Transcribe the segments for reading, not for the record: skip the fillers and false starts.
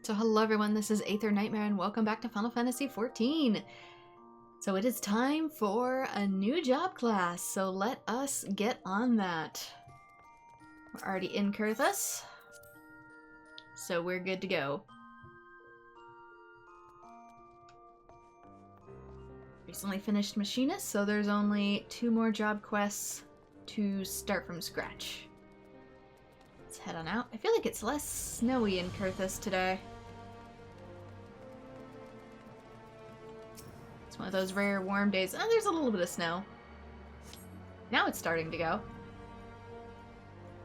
So hello everyone, this is AetherNightmare and welcome back to Final Fantasy XIV. So it is time for a new job class, so let us get on that. We're already in Kurthus, so we're good to go. Recently finished Machinist, so there's only 2 more job quests to start from scratch. Let's head on out. I feel like it's less snowy in Kurthus today. It's one of those rare warm days. Oh, there's a little bit of snow. Now it's starting to go.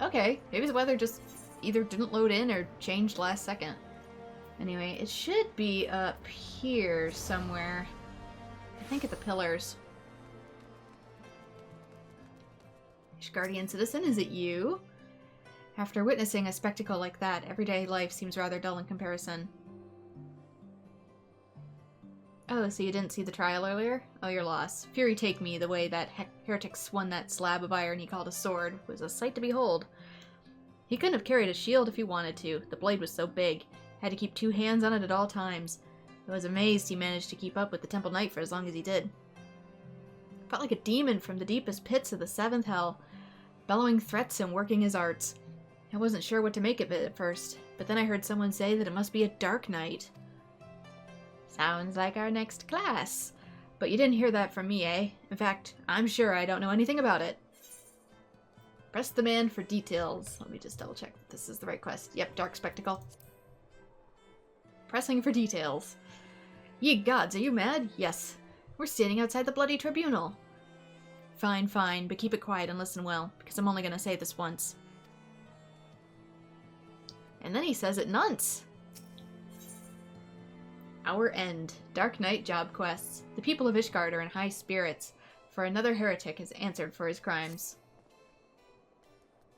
Okay, maybe the weather just either didn't load in or changed last second. Anyway, it should be up here somewhere. I think at the pillars. Guardian Citizen, is it you? After witnessing a spectacle like that, everyday life seems rather dull in comparison. Oh, so you didn't see the trial earlier? Oh, your loss. Fury take me, the way that heretic swung that slab of iron he called a sword was a sight to behold. He couldn't have carried a shield if he wanted to. The blade was so big. Had to keep 2 hands on it at all times. I was amazed he managed to keep up with the Temple Knight for as long as he did. Felt like a demon from the deepest pits of the 7th hell, bellowing threats and working his arts. I wasn't sure what to make of it at first, but then I heard someone say that it must be a dark knight. Sounds like our next class. But you didn't hear that from me, eh? In fact, I'm sure I don't know anything about it. Press the man for details. Let me just double check that this is the right quest. Yep, Dark Spectacle. Pressing for details. Ye gods, are you mad? Yes. We're standing outside the bloody tribunal. Fine, fine, but keep it quiet and listen well, because I'm only gonna say this once. And then he says it nonce. Our end. Dark Knight job quests. The people of Ishgard are in high spirits, for another heretic has answered for his crimes.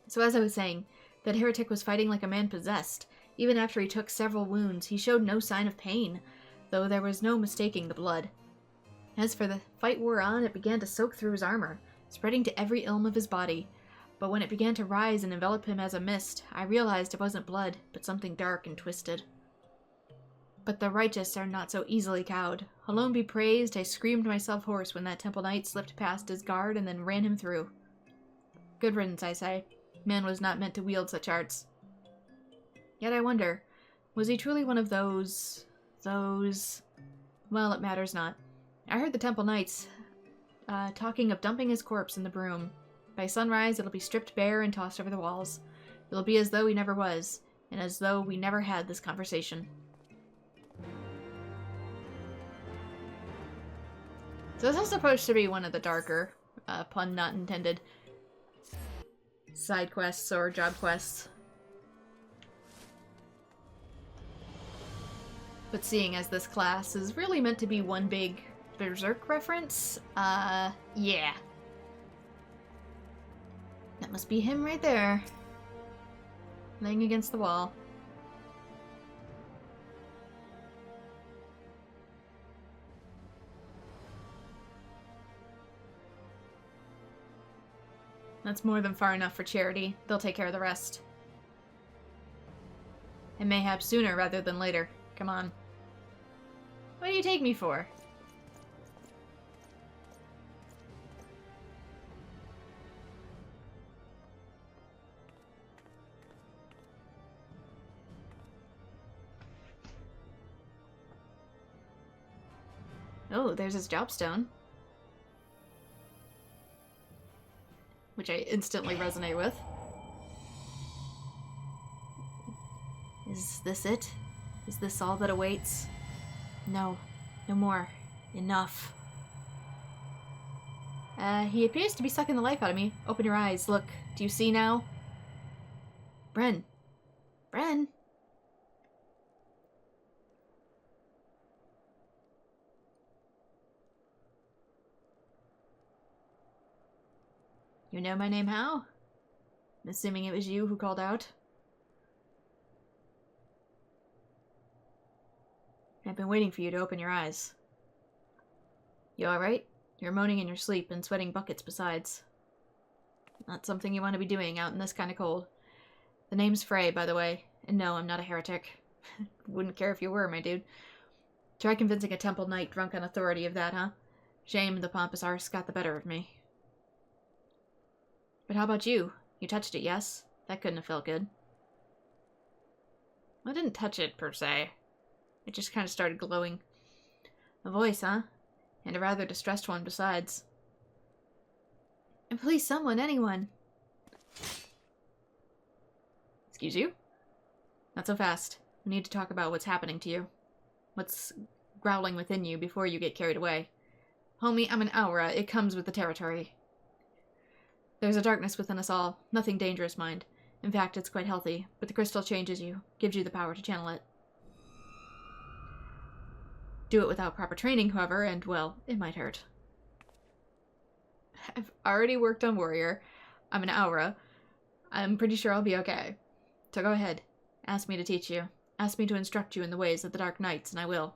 So as I was saying, that heretic was fighting like a man possessed. Even after he took several wounds, he showed no sign of pain, though there was no mistaking the blood. As for the fight wore on, it began to soak through his armor, spreading to every ilm of his body. But when it began to rise and envelop him as a mist, I realized it wasn't blood, but something dark and twisted. But the righteous are not so easily cowed. Alone be praised, I screamed myself hoarse when that Temple Knight slipped past his guard and then ran him through. Good riddance, I say. Man was not meant to wield such arts. Yet I wonder, was he truly one of those... Well, it matters not. I heard the Temple Knights talking of dumping his corpse in the broom. By sunrise, it'll be stripped bare and tossed over the walls. It'll be as though he never was, and as though we never had this conversation. So this is supposed to be one of the darker, pun not intended, side quests or job quests. But seeing as this class is really meant to be one big Berserk reference, yeah. That must be him right there. Laying against the wall. That's more than far enough for charity. They'll take care of the rest. And mayhap sooner rather than later. Come on. What do you take me for? Oh, there's his jobstone. Which I instantly resonate with. Is this it? Is this all that awaits? No. No more. Enough. He appears to be sucking the life out of me. Open your eyes. Look. Do you see now? Bren. Bren? You know my name how? I'm assuming it was you who called out. I've been waiting for you to open your eyes. You alright? You're moaning in your sleep and sweating buckets besides. Not something you want to be doing out in this kind of cold. The name's Frey, by the way. And no, I'm not a heretic. Wouldn't care if you were, my dude. Try convincing a temple knight drunk on authority of that, huh? Shame the pompous arse got the better of me. But how about you? You touched it, yes? That couldn't have felt good. I didn't touch it, per se. It just kind of started glowing. A voice, huh? And a rather distressed one, besides. And please, someone, anyone. Excuse you? Not so fast. We need to talk about what's happening to you. What's growling within you before you get carried away. Homie, I'm an aura. It comes with the territory. There's a darkness within us all. Nothing dangerous, mind. In fact, it's quite healthy. But the crystal changes you. Gives you the power to channel it. Do it without proper training, however, and, well, it might hurt. I've already worked on Warrior. I'm an aura. I'm pretty sure I'll be okay. So go ahead. Ask me to teach you. Ask me to instruct you in the ways of the Dark Knights, and I will.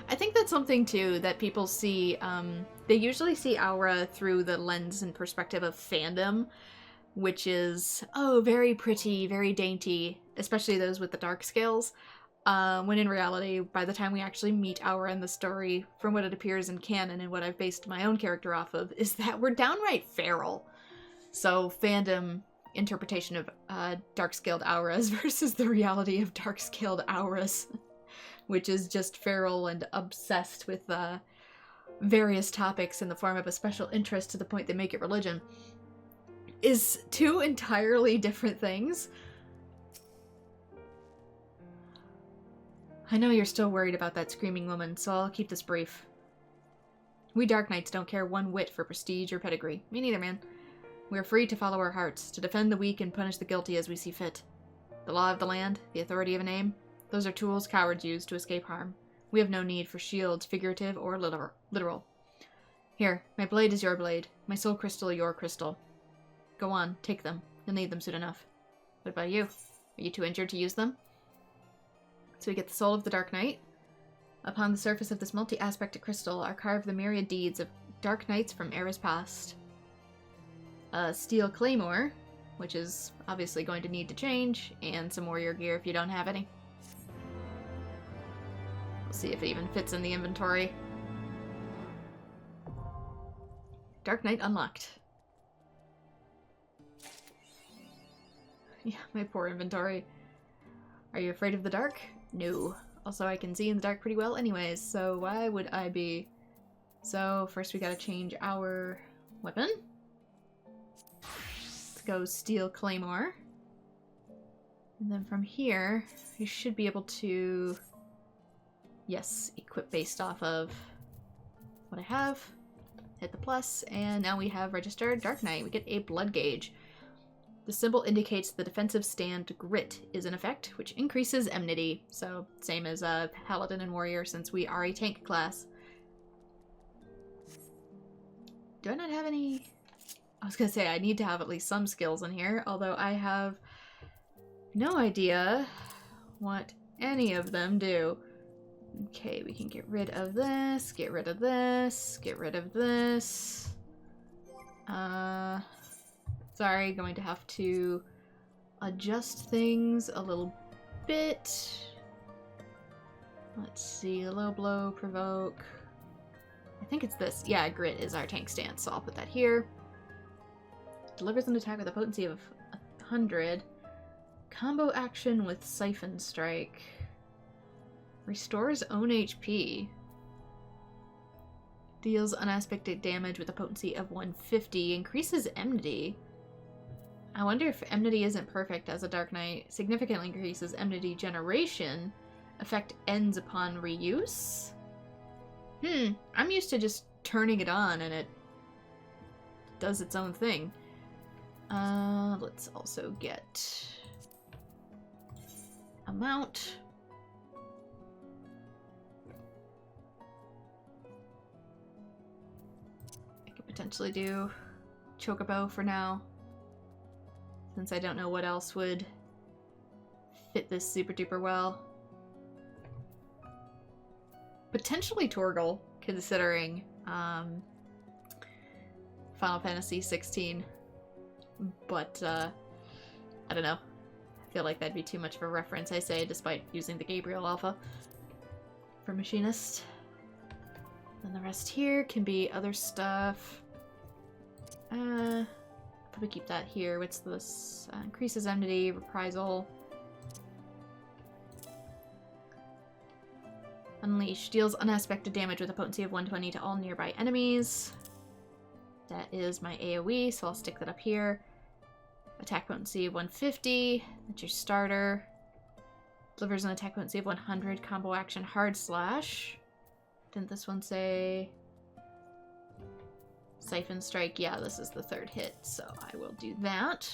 I think that's something, too, that people see. They usually see Aura through the lens and perspective of fandom, which is, oh, very pretty, very dainty, especially those with the dark scales. When in reality, by the time we actually meet Aura in the story, from what it appears in canon and what I've based my own character off of, is that we're downright feral. So fandom interpretation of dark-scaled auras versus the reality of dark-scaled auras, which is just feral and obsessed with various topics in the form of a special interest to the point they make it religion, is two entirely different things. I know you're still worried about that screaming woman, so I'll keep this brief. We Dark Knights don't care one whit for prestige or pedigree. Me neither, man. We are free to follow our hearts, to defend the weak and punish the guilty as we see fit. The law of the land, the authority of a name, those are tools cowards use to escape harm. We have no need for shields, figurative or literal. Here, my blade is your blade, my soul crystal your crystal. Go on, take them. You'll need them soon enough. What about you? Are you too injured to use them? So we get the soul of the Dark Knight. Upon the surface of this multi-aspected crystal are carved the myriad deeds of Dark Knights from eras past. A steel claymore, which is obviously going to need to change, and some warrior gear if you don't have any. We'll see if it even fits in the inventory. Dark Knight unlocked. Yeah, my poor inventory. Are you afraid of the dark? No. Also, I can see in the dark pretty well anyways, so why would I be? So, first we gotta change our weapon. Let's go Steel Claymore. And then from here, you should be able to, yes, equip based off of what I have. Hit the plus, and now we have registered Dark Knight. We get a blood gauge. The symbol indicates the defensive stand grit is in effect, which increases enmity. So, same as Paladin and Warrior, since we are a tank class. Do I not have any? I was gonna say, I need to have at least some skills in here, although I have no idea what any of them do. Okay, we can get rid of this, get rid of this, get rid of this. Sorry, going to have to adjust things a little bit. Let's see, low blow, provoke. I think it's this. Yeah, grit is our tank stance, so I'll put that here. Delivers an attack with a potency of 100. Combo action with Siphon Strike. Restores own HP. Deals unaspected damage with a potency of 150. Increases enmity. I wonder if enmity isn't perfect as a Dark Knight. Significantly increases enmity generation. Effect ends upon reuse. I'm used to just turning it on and it does its own thing. Let's also get a mount. I could potentially do Chocobo for now, since I don't know what else would fit this super duper well. Potentially Torgal, considering Final Fantasy XIV. but, I don't know. I feel like that'd be too much of a reference, I say, despite using the Gabriel Alpha for Machinist. And the rest here can be other stuff. Probably keep that here. What's this? Increases enmity, reprisal. Unleash. Deals unaspected damage with a potency of 120 to all nearby enemies. That is my AoE, so I'll stick that up here. Attack potency of 150. That's your starter. Delivers an attack potency of 100. Combo action hard slash. Didn't this one say... Siphon Strike? Yeah, this is the third hit, so I will do that.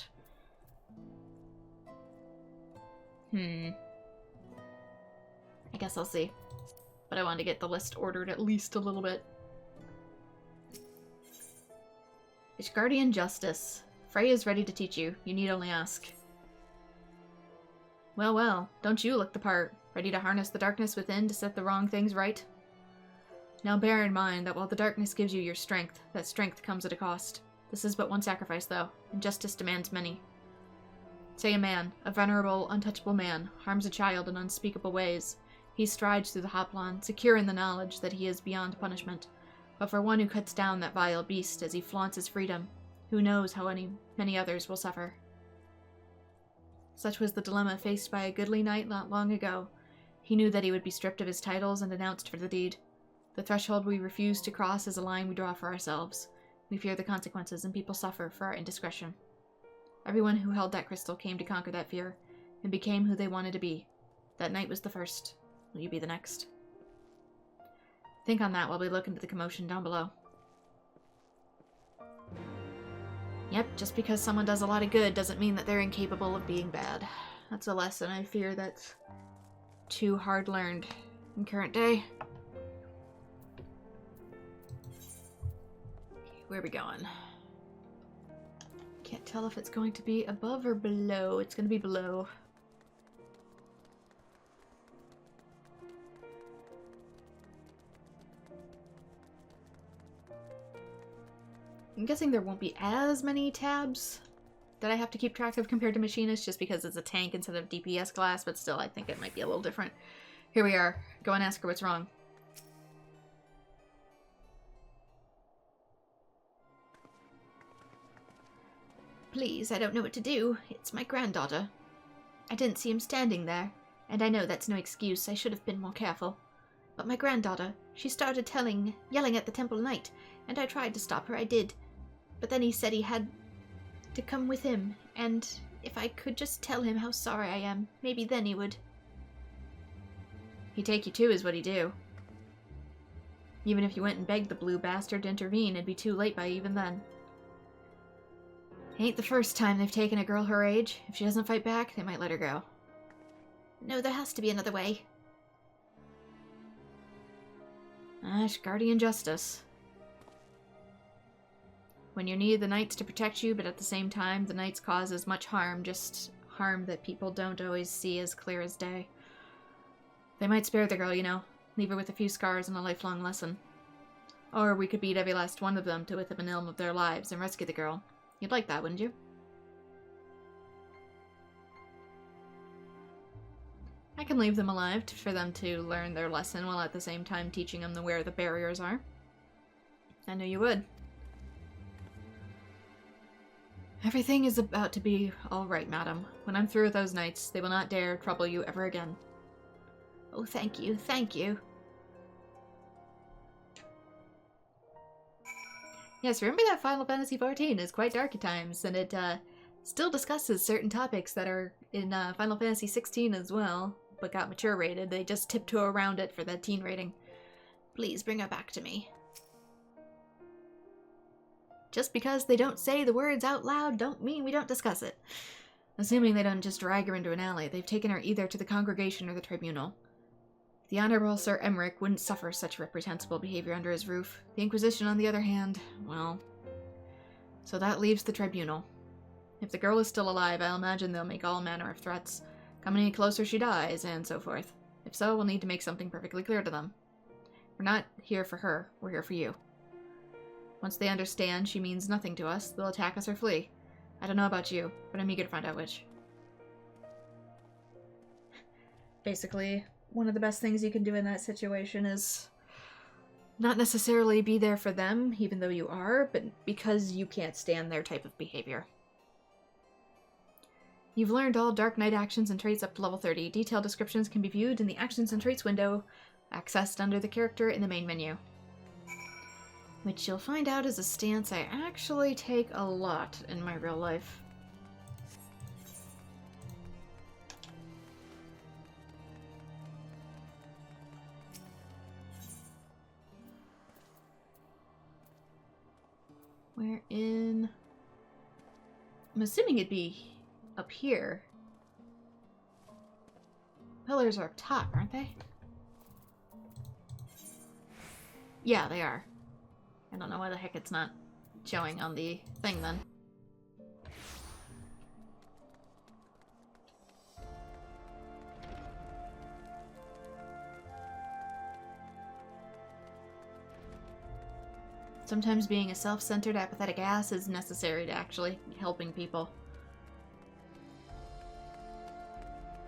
I guess I'll see. But I wanted to get the list ordered at least a little bit. Ishgardian Justice. Frey is ready to teach you. You need only ask. Well, well, don't you look the part. Ready to harness the darkness within to set the wrong things right? Now bear in mind that while the darkness gives you your strength, that strength comes at a cost. This is but one sacrifice, though, and justice demands many. Say a man, a venerable, untouchable man, harms a child in unspeakable ways. He strides through the Hoplan, secure in the knowledge that he is beyond punishment. But for one who cuts down that vile beast as he flaunts his freedom, who knows how many others will suffer. Such was the dilemma faced by a goodly knight not long ago. He knew that he would be stripped of his titles and denounced for the deed. The threshold we refuse to cross is a line we draw for ourselves. We fear the consequences, and people suffer for our indiscretion. Everyone who held that crystal came to conquer that fear, and became who they wanted to be. That night was the first. Will you be the next? Think on that while we look into the commotion down below. Yep, just because someone does a lot of good doesn't mean that they're incapable of being bad. That's a lesson I fear that's too hard learned in current day. Where are we going? Can't tell if it's going to be above or below. It's going to be below. I'm guessing there won't be as many tabs that I have to keep track of compared to Machinist, just because it's a tank instead of DPS class, but still I think it might be a little different. Here we are. Go and ask her what's wrong. Please, I don't know what to do. It's my granddaughter. I didn't see him standing there, and I know that's no excuse. I should have been more careful. But my granddaughter, she started yelling at the temple knight, and I tried to stop her, I did. But then he said he had to come with him, and if I could just tell him how sorry I am, maybe then he would. He'd take you too, is what he'd do. Even if you went and begged the blue bastard to intervene, it'd be too late by even then. Ain't the first time they've taken a girl her age. If she doesn't fight back, they might let her go. No, there has to be another way. Guardian Justice. When you need the knights to protect you, but at the same time, the knights cause as much harm, just harm that people don't always see as clear as day. They might spare the girl, you know. Leave her with a few scars and a lifelong lesson. Or we could beat every last one of them to within an ilm of their lives and rescue the girl. You'd like that, wouldn't you? I can leave them alive for them to learn their lesson while at the same time teaching them where the barriers are. I knew you would. Everything is about to be all right, madam. When I'm through with those knights, they will not dare trouble you ever again. Oh, thank you, thank you. Yes, remember that Final Fantasy XIV is quite dark at times, and it still discusses certain topics that are in Final Fantasy XVI as well, but got mature rated. They just tiptoe around it for that teen rating. Please bring her back to me. Just because they don't say the words out loud don't mean we don't discuss it. Assuming they don't just drag her into an alley, they've taken her either to the congregation or the tribunal. The Honorable Sir Emmerich wouldn't suffer such reprehensible behavior under his roof. The Inquisition, on the other hand, well... So that leaves the tribunal. If the girl is still alive, I'll imagine they'll make all manner of threats. Come any closer she dies, and so forth. If so, we'll need to make something perfectly clear to them. We're not here for her, we're here for you. Once they understand she means nothing to us, they'll attack us or flee. I don't know about you, but I'm eager to find out which. Basically, one of the best things you can do in that situation is not necessarily be there for them, even though you are, but because you can't stand their type of behavior. You've learned all Dark Knight actions and traits up to level 30. Detailed descriptions can be viewed in the Actions and Traits window, accessed under the character in the main menu. Which you'll find out is a stance I actually take a lot in my real life. We're in... I'm assuming it'd be up here. Pillars are up top, aren't they? Yeah, they are. I don't know why the heck it's not showing on the thing then. Sometimes being a self-centered, apathetic ass is necessary to actually helping people.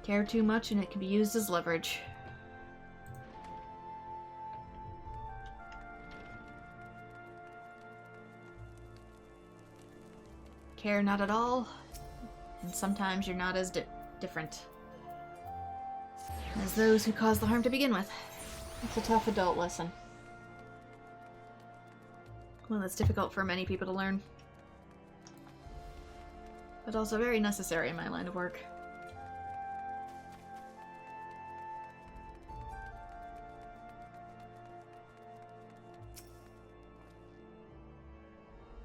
Care too much and it can be used as leverage. Care not at all, and sometimes you're not as different as those who cause the harm to begin with. It's a tough adult lesson. One that's difficult for many people to learn. But also very necessary in my line of work.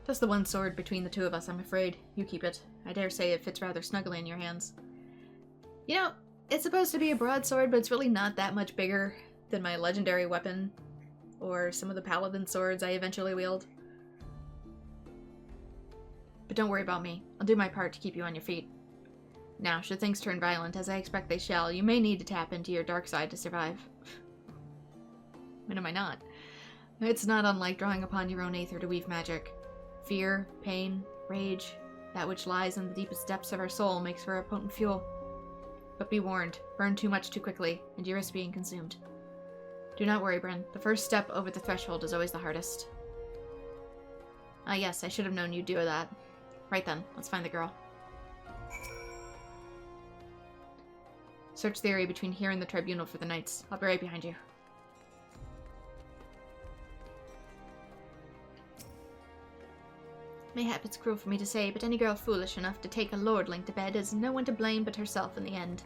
Just the one sword between the two of us, I'm afraid. You keep it. I dare say it fits rather snugly in your hands. You know, it's supposed to be a broadsword, but it's really not that much bigger than my legendary weapon, or some of the paladin swords I eventually wield. But don't worry about me. I'll do my part to keep you on your feet. Now, should things turn violent, as I expect they shall, you may need to tap into your dark side to survive. When am I not? It's not unlike drawing upon your own aether to weave magic. Fear, pain, rage, that which lies in the deepest depths of our soul makes for a potent fuel. But be warned, burn too much too quickly, and you risk being consumed. Do not worry, Bren. The first step over the threshold is always the hardest. Ah yes, I should have known you'd do that. Right then, let's find the girl. Search the area between here and the tribunal for the knights. I'll be right behind you. Mayhap it's cruel for me to say, but any girl foolish enough to take a lordling to bed has no one to blame but herself in the end.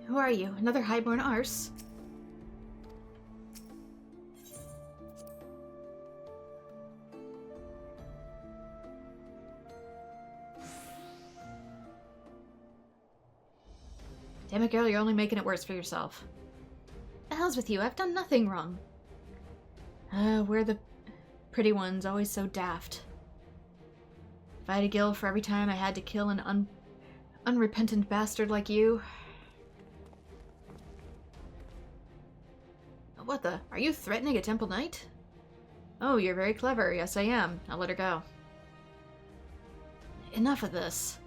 Who are you? Another highborn arse? Damn it, girl, you're only making it worse for yourself. The hell's with you? I've done nothing wrong. We're the pretty ones, always so daft. If I had a gill for every time I had to kill an unrepentant bastard like you... What the? Are you threatening a temple knight? Oh, you're very clever. Yes, I am. I'll let her go. Enough of this.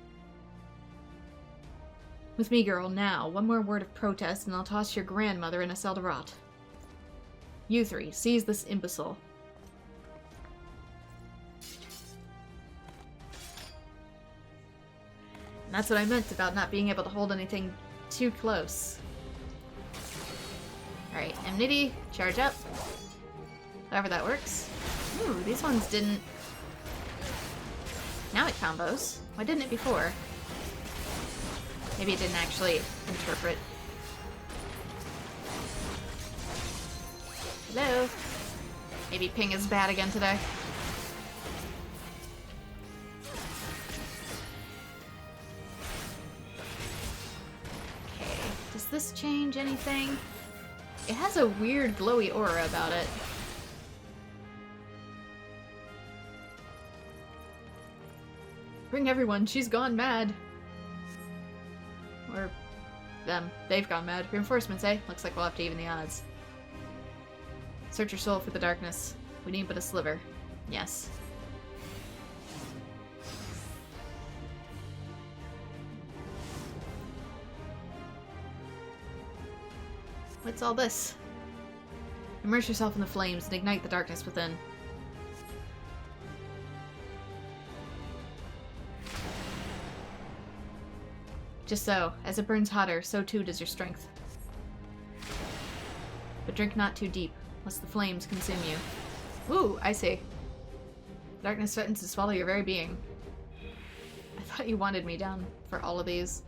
With me, girl, now. One more word of protest, and I'll toss your grandmother in a cell to rot. You three, seize this imbecile. And that's what I meant about not being able to hold anything too close. Alright, Enmity, charge up. However that works. Ooh, these ones didn't... Now it combos. Why didn't it before? Maybe it didn't actually interpret. Hello? Maybe ping is bad again today. Okay, does this change anything? It has a weird glowy aura about it. Bring everyone, she's gone mad. Or them. They've gone mad. Reinforcements, eh? Looks like we'll have to even the odds. Search your soul for the darkness. We need but a sliver. Yes. What's all this? Immerse yourself in the flames and ignite the darkness within. Just so, as it burns hotter, so too does your strength. But drink not too deep, lest the flames consume you. Ooh, I see. Darkness threatens to swallow your very being. I thought you wanted me down for all of these.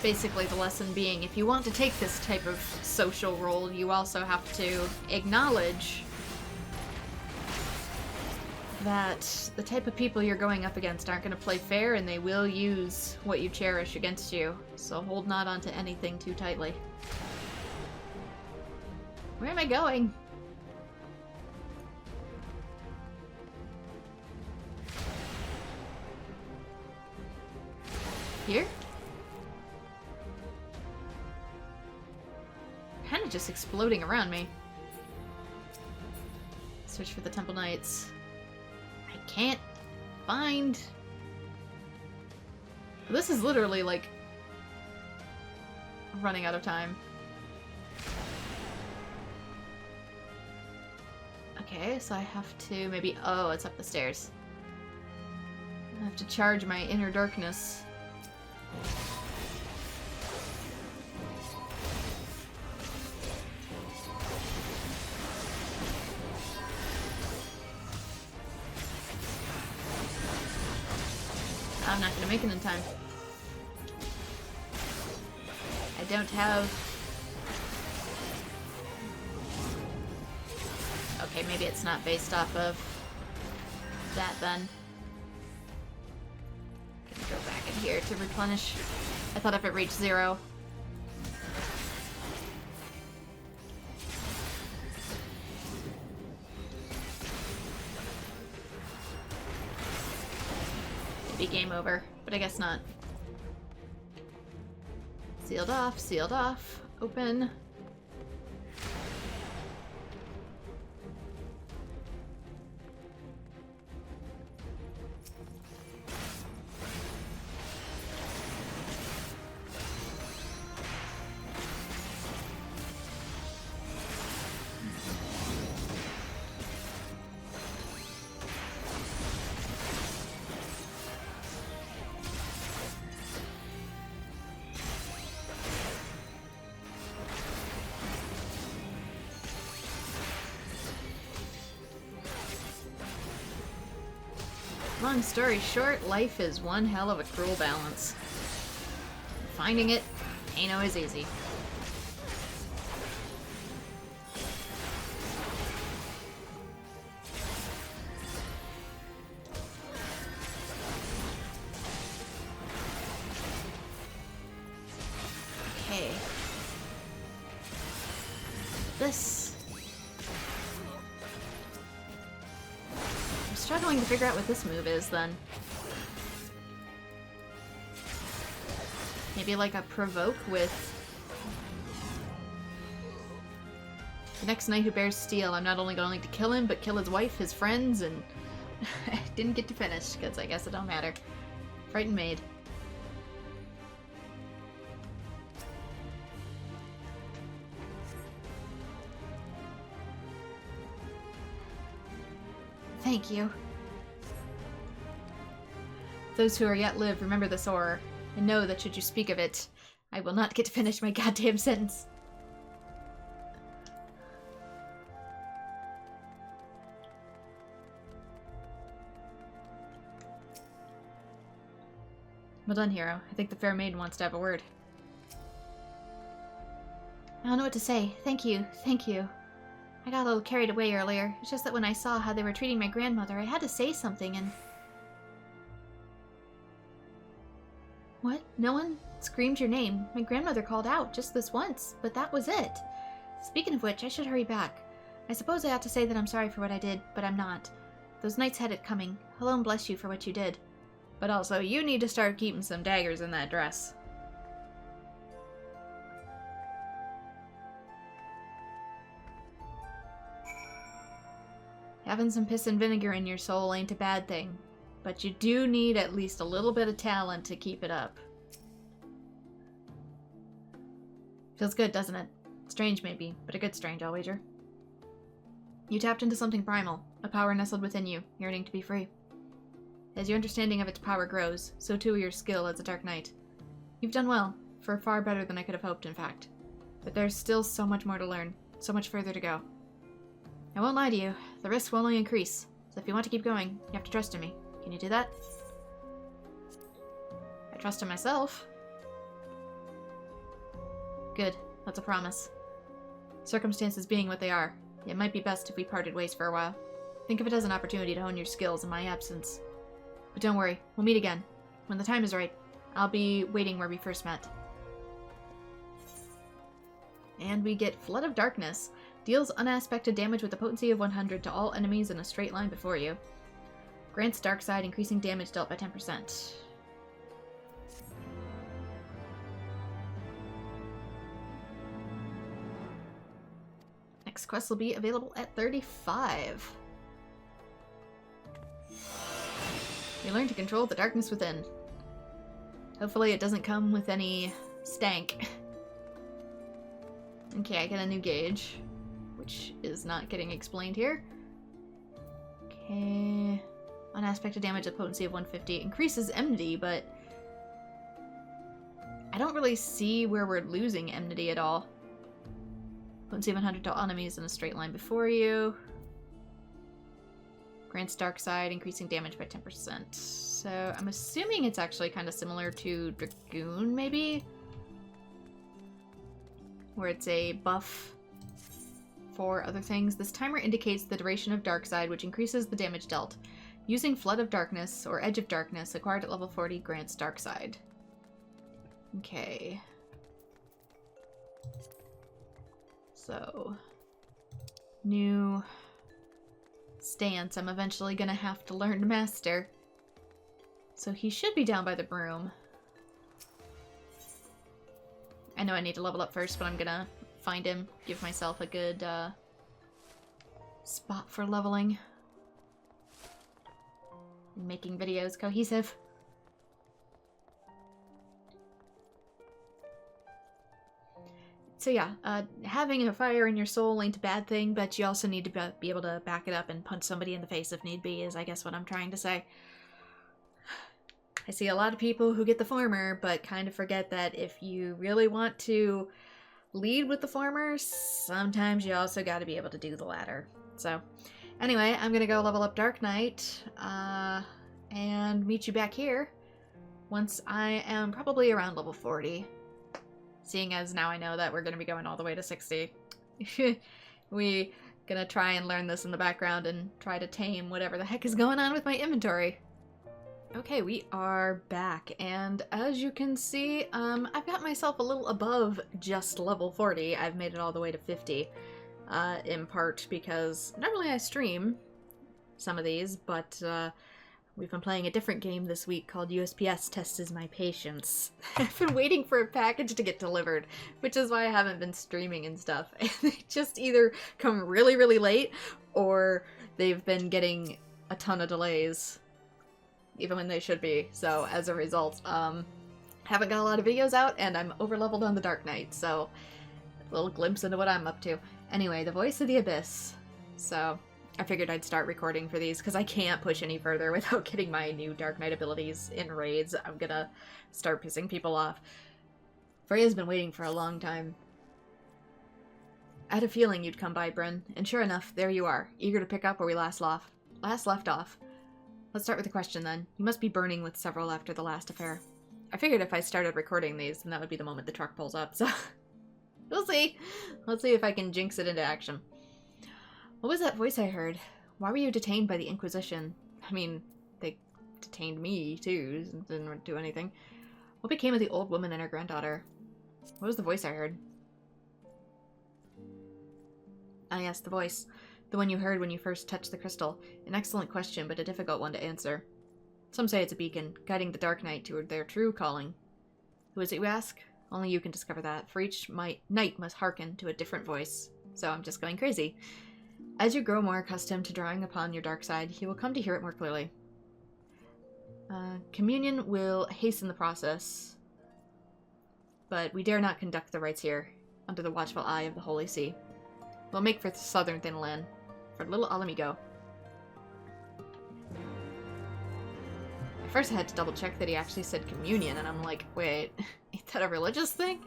Basically the lesson being, if you want to take this type of social role, you also have to acknowledge that the type of people you're going up against aren't going to play fair, and they will use what you cherish against you. So hold not onto anything too tightly. Where am I going? Here? Kind of just exploding around me. Search for the Temple Knights. I can't find... This is literally like running out of time. Okay, so I have to maybe... Oh, it's up the stairs. I have to charge my inner darkness. I'm not gonna make it in time. I don't have... Okay, maybe it's not based off of that then. Gonna go back in here to replenish. I thought if it reached 0. Be game over, but I guess not. Sealed off, open. Long story short, life is one hell of a cruel balance. Finding it ain't always easy. Okay. This... struggling to figure out what this move is, then. Maybe like a provoke with... The next knight who bears steel, I'm not only going to kill him, but kill his wife, his friends, and... I didn't get to finish, because I guess it don't matter. Frightened maid. Thank you. Those who are yet live, remember this horror, and know that should you speak of it, I will not get to finish my goddamn sentence. Well done, hero. I think the fair maiden wants to have a word. I don't know what to say. Thank you. Thank you. I got a little carried away earlier. It's just that when I saw how they were treating my grandmother, I had to say something and... What? No one screamed your name. My grandmother called out just this once, but that was it. Speaking of which, I should hurry back. I suppose I ought to say that I'm sorry for what I did, but I'm not. Those knights had it coming. Hello and bless you for what you did. But also, you need to start keeping some daggers in that dress. Having some piss and vinegar in your soul ain't a bad thing, but you do need at least a little bit of talent to keep it up. Feels good, doesn't it? Strange maybe, but a good strange, I'll wager. You tapped into something primal, a power nestled within you, yearning to be free. As your understanding of its power grows, so too your skill as a Dark Knight. You've done well, for far better than I could have hoped, in fact. But there's still so much more to learn, so much further to go. I won't lie to you, the risks will only increase, so if you want to keep going, you have to trust in me. Can you do that? I trust in myself. Good, that's a promise. Circumstances being what they are, it might be best if we parted ways for a while. Think of it as an opportunity to hone your skills in my absence. But don't worry, we'll meet again. When the time is right, I'll be waiting where we first met. And we get Flood of Darkness. Deals unaspected damage with a potency of 100 to all enemies in a straight line before you. Grants dark side, increasing damage dealt by 10%. Next quest will be available at 35. You learn to control the darkness within. Hopefully it doesn't come with any stank. Okay, I get a new gauge, which is not getting explained here. Okay. Unaspected damage at potency of 150. Increases enmity, but I don't really see where we're losing enmity at all. Potency of 100 to all enemies in a straight line before you. Grants dark side, increasing damage by 10%. So I'm assuming it's actually kind of similar to Dragoon, maybe? Where it's a buff for other things. This timer indicates the duration of dark side, which increases the damage dealt. Using Flood of Darkness or Edge of Darkness, acquired at level 40, grants dark side. Okay. So, new stance. I'm eventually gonna have to learn to master. So he should be down by the broom. I know I need to level up first, but I'm gonna find him, give myself a good spot for leveling. And making videos cohesive. So yeah, having a fire in your soul ain't a bad thing, but you also need to be able to back it up and punch somebody in the face if need be, is I guess what I'm trying to say. I see a lot of people who get the former, but kind of forget that if you really want to lead with the former, sometimes you also got to be able to do the latter. So anyway, I'm going to go level up Dark Knight, and meet you back here once I am probably around level 40. Seeing as now I know that we're going to be going all the way to 60. We gonna try and learn this in the background and try to tame whatever the heck is going on with my inventory. Okay, we are back, and as you can see, I've got myself a little above just level 40. I've made it all the way to 50, in part because normally I stream some of these, but we've been playing a different game this week called USPS Tests My Patience. I've been waiting for a package to get delivered, which is why I haven't been streaming and stuff. And they just either come really, really late, or they've been getting a ton of delays, even when they should be. So as a result, haven't got a lot of videos out, and I'm over-leveled on the Dark Knight, so a little glimpse into what I'm up to. Anyway, the Voice of the Abyss. So I figured I'd start recording for these because I can't push any further without getting my new Dark Knight abilities in raids. I'm gonna start pissing people off. Freya's been waiting for a long time. I had a feeling you'd come by, Bryn, and sure enough, there you are, eager to pick up where we last left off. Let's start with the question then. You must be burning with several after the last affair. I figured if I started recording these, then that would be the moment the truck pulls up, so... We'll see. Let's see if I can jinx it into action. What was that voice I heard? Why were you detained by the Inquisition? I mean, they detained me, too. Didn't do anything. What became of the old woman and her granddaughter? What was the voice I heard? Ah, yes, the voice. The one you heard when you first touched the crystal. An excellent question, but a difficult one to answer. Some say it's a beacon, guiding the Dark Knight toward their true calling. Who is it, you ask? Only you can discover that, for each knight must hearken to a different voice. So I'm just going crazy. As you grow more accustomed to drawing upon your dark side, you will come to hear it more clearly. Communion will hasten the process, but we dare not conduct the rites here, under the watchful eye of the Holy See. We'll make for the southern thin land, for little Alamigo. At first I had to double check that he actually said communion, and I'm like, wait, is that a religious thing?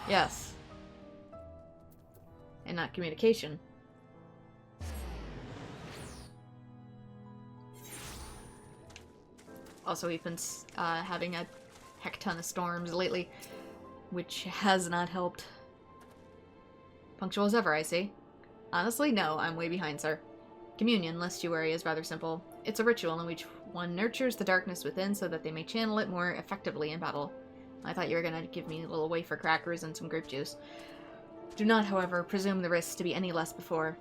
Yes. And not communication. Also, we've been having a heck ton of storms lately, which has not helped. Punctual as ever, I see. Honestly, no, I'm way behind, sir. Communion, lest you worry, is rather simple. It's a ritual in which one nurtures the darkness within so that they may channel it more effectively in battle. I thought you were gonna give me a little wafer crackers and some grape juice. Do not, however, presume the risks to be any less before.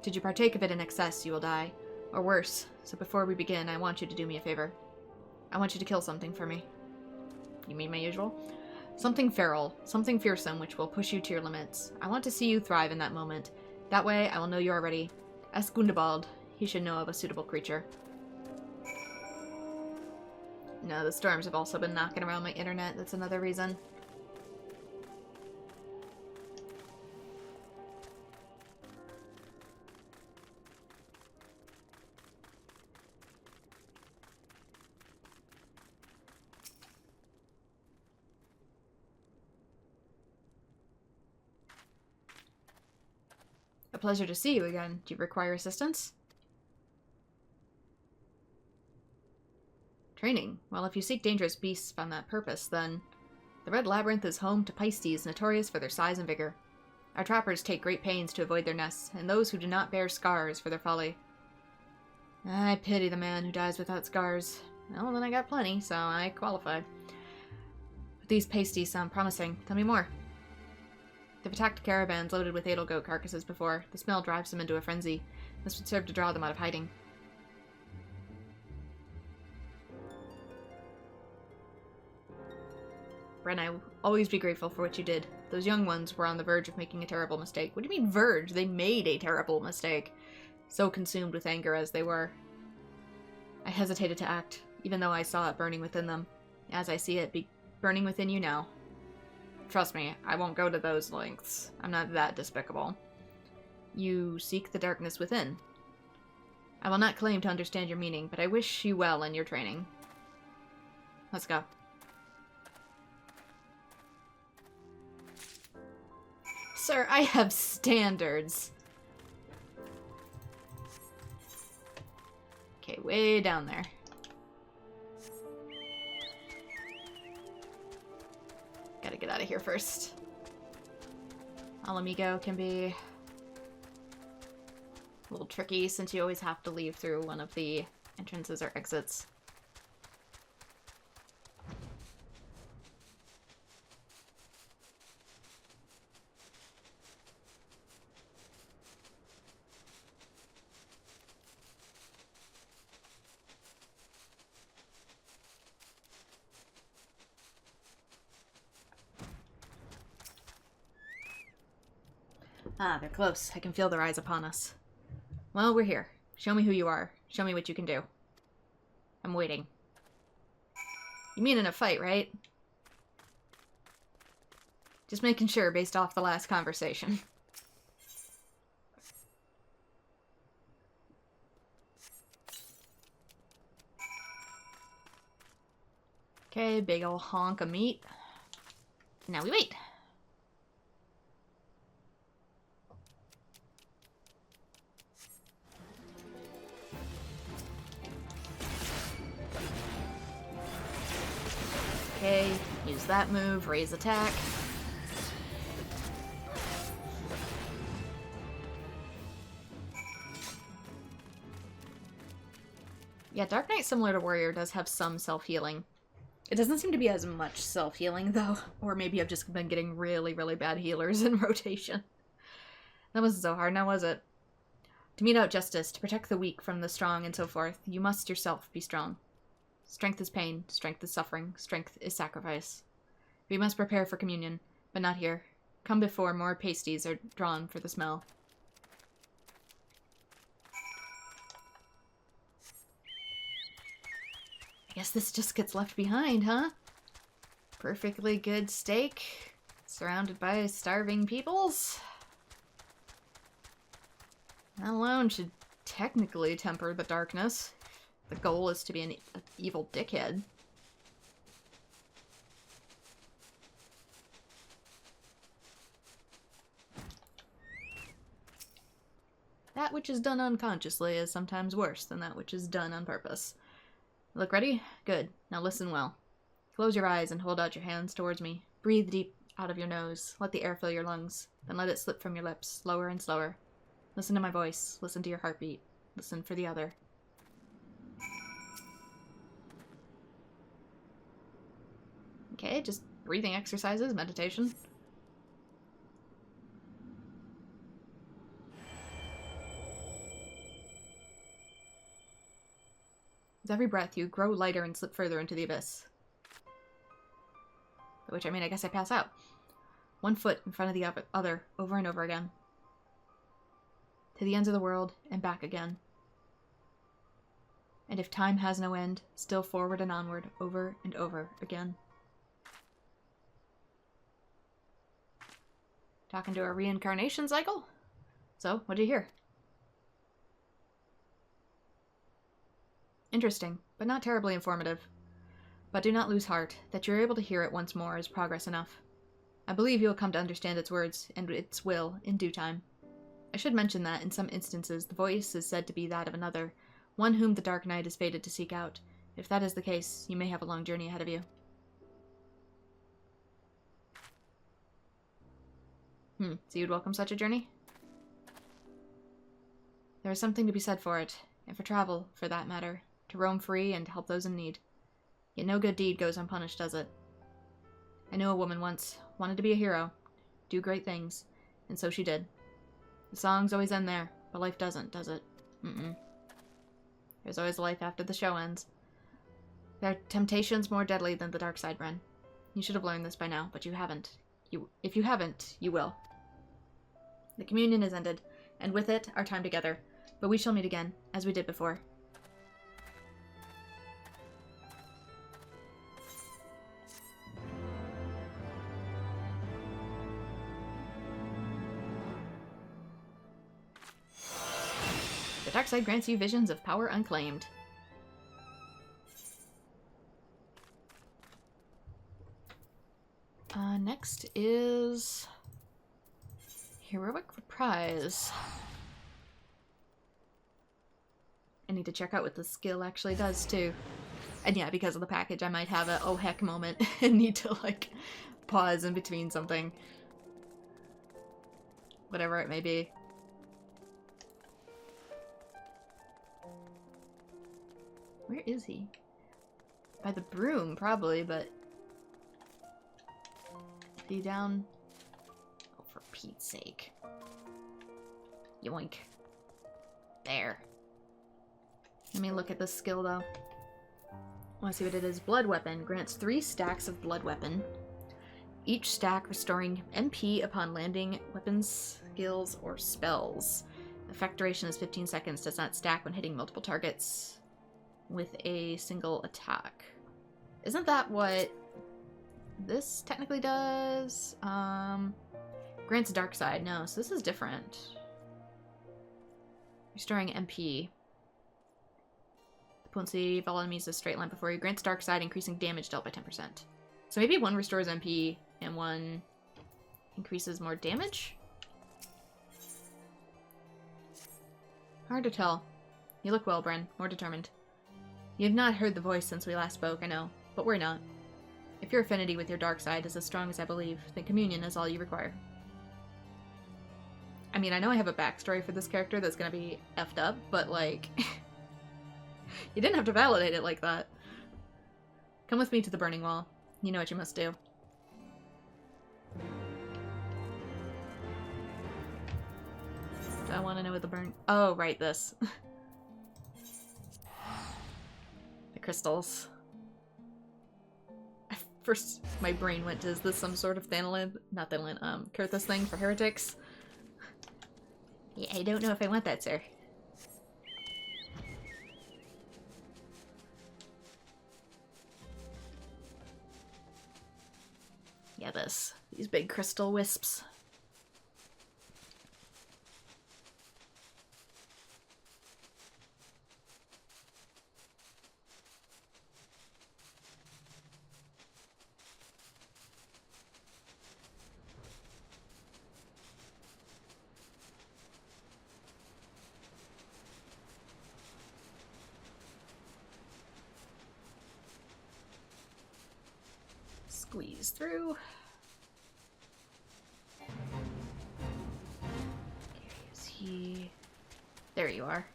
Did you partake of it in excess, you will die. Or worse. So before we begin, I want you to do me a favor. I want you to kill something for me. You mean my usual? Something feral, something fearsome which will push you to your limits. I want to see you thrive in that moment. That way, I will know you are ready. Ask Gundabald. He should know of a suitable creature. No, the storms have also been knocking around my internet. That's another reason. A pleasure to see you again. Do you require assistance? Training. Well, if you seek dangerous beasts on that purpose, then... The Red Labyrinth is home to Pisces, notorious for their size and vigor. Our trappers take great pains to avoid their nests, and those who do not bear scars for their folly. I pity the man who dies without scars. Well, then I got plenty, so I qualify. But these pasties sound promising. Tell me more. They've attacked caravans loaded with Edelgoat carcasses before. The smell drives them into a frenzy. This would serve to draw them out of hiding. Bren, I will always be grateful for what you did. Those young ones were on the verge of making a terrible mistake. What do you mean verge? They made a terrible mistake. So consumed with anger as they were. I hesitated to act, even though I saw it burning within them. As I see it burning within you now. Trust me, I won't go to those lengths. I'm not that despicable. You seek the darkness within. I will not claim to understand your meaning, but I wish you well in your training. Let's go. Sir, I have standards. Okay, way down there. Gotta get out of here first. Alamigo can be a little tricky since you always have to leave through one of the entrances or exits. Ah, they're close. I can feel their eyes upon us. Well, we're here. Show me who you are. Show me what you can do. I'm waiting. You mean in a fight, right? Just making sure based off the last conversation. Okay, big ol' honk of meat. Now we wait. Okay, use that move, raise attack. Yeah, Dark Knight, similar to Warrior, does have some self-healing. It doesn't seem to be as much self-healing, though. Or maybe I've just been getting really, really bad healers in rotation. That wasn't so hard, now was it? To mete out justice, to protect the weak from the strong, and so forth, you must yourself be strong. Strength is pain, strength is suffering, strength is sacrifice. We must prepare for communion, but not here. Come before more pasties are drawn for the smell. I guess this just gets left behind, huh? Perfectly good steak, surrounded by starving peoples. That alone should technically temper the darkness. The goal is to be an evil dickhead. That which is done unconsciously is sometimes worse than that which is done on purpose. Look ready? Good. Now listen well. Close your eyes and hold out your hands towards me. Breathe deep out of your nose. Let the air fill your lungs. Then let it slip from your lips, slower and slower. Listen to my voice. Listen to your heartbeat. Listen for the other. Okay, just breathing exercises, meditation. With every breath, you grow lighter and slip further into the abyss. By which I mean, I guess I pass out. One foot in front of the other, over and over again. To the ends of the world, and back again. And if time has no end, still forward and onward, over and over again. Talking to a reincarnation cycle? So, what'd you hear? Interesting, but not terribly informative. But do not lose heart. That you're able to hear it once more is progress enough. I believe you will come to understand its words, and its will, in due time. I should mention that, in some instances, the voice is said to be that of another, one whom the Dark Knight is fated to seek out. If that is the case, you may have a long journey ahead of you. So you'd welcome such a journey? There is something to be said for it, and for travel, for that matter, to roam free and help those in need. Yet no good deed goes unpunished, does it? I knew a woman once, wanted to be a hero, do great things, and so she did. The songs always end there, but life doesn't, does it? There's always life after the show ends. There are temptations more deadly than the dark side, Bren. You should have learned this by now, but you haven't. If you haven't, you will. The communion is ended, and with it, our time together. But we shall meet again, as we did before. The dark side grants you visions of power unclaimed. Next is Heroic Reprise. I need to check out what the skill actually does, too. And yeah, because of the package, I might have a oh heck moment and need to, like, pause in between something. Whatever it may be. Where is he? By the broom, probably, but... Is he down? Oh, for Pete's sake. Yoink. There. Let me look at this skill, though. I want to see what it is. Blood Weapon. Grants 3 stacks of Blood Weapon. Each stack restoring MP upon landing weapons, skills, or spells. Effect duration is 15 seconds. Does not stack when hitting multiple targets with a single attack. Isn't that what this technically does? Grants Dark Side. No, so this is different. Restoring MP. Potency of all enemies is straight line before you. Grants Dark Side, increasing damage dealt by 10%. So maybe one restores MP and one increases more damage? Hard to tell. You look well, Bren. More determined. You have not heard the voice since we last spoke, I know. But worry not. If your affinity with your dark side is as strong as I believe, then communion is all you require. I mean, I know I have a backstory for this character that's gonna be effed up, but like... You didn't have to validate it like that. Come with me to the burning wall. You know what you must do. Do I want to know what the burn... Oh, right, this. The crystals. At first, my brain went to, is this some sort of Thanalan... Not Thanalan, Kurthus thing for heretics? Yeah, I don't know if I want that, sir. Yeah, this. These big crystal wisps. Squeeze through. Is he... There you are.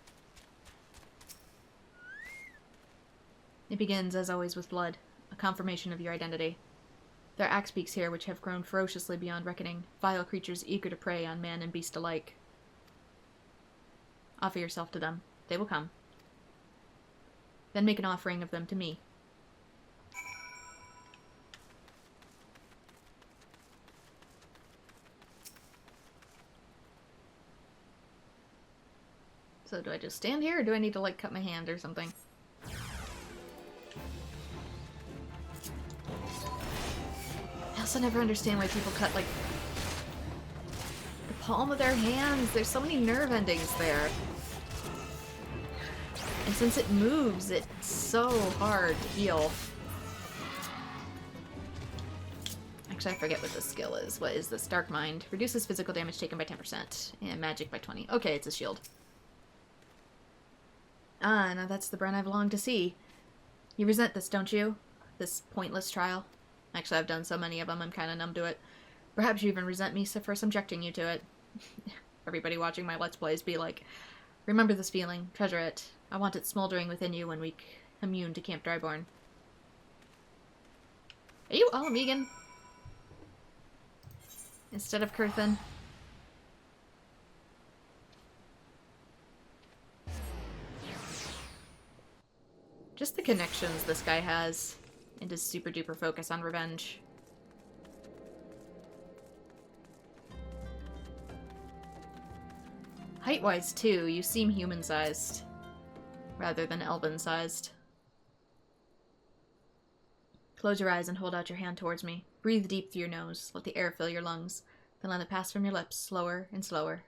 It begins, as always, with blood, a confirmation of your identity. There are axe beaks here which have grown ferociously beyond reckoning, vile creatures eager to prey on man and beast alike. Offer yourself to them. They will come. Then make an offering of them to me. So do I just stand here, or do I need to, like, cut my hand or something? I also never understand why people cut, like, the palm of their hands. There's so many nerve endings there. And since it moves, it's so hard to heal. Actually, I forget what this skill is. What is this? Dark Mind. Reduces physical damage taken by 10%. And magic by 20. Okay, it's a shield. Ah, now that's the Bren I've longed to see. You resent this, don't you? This pointless trial? Actually, I've done so many of them, I'm kind of numb to it. Perhaps you even resent me for subjecting you to it. Everybody watching my Let's Plays be like, remember this feeling, treasure it. I want it smoldering within you when we commune to Camp Dryborn. Are you all Megan? Instead of Kurthan? Just the connections this guy has, and his super duper focus on revenge. Height-wise, too, you seem human-sized, rather than elven-sized. Close your eyes and hold out your hand towards me. Breathe deep through your nose, let the air fill your lungs, then let it pass from your lips, slower and slower.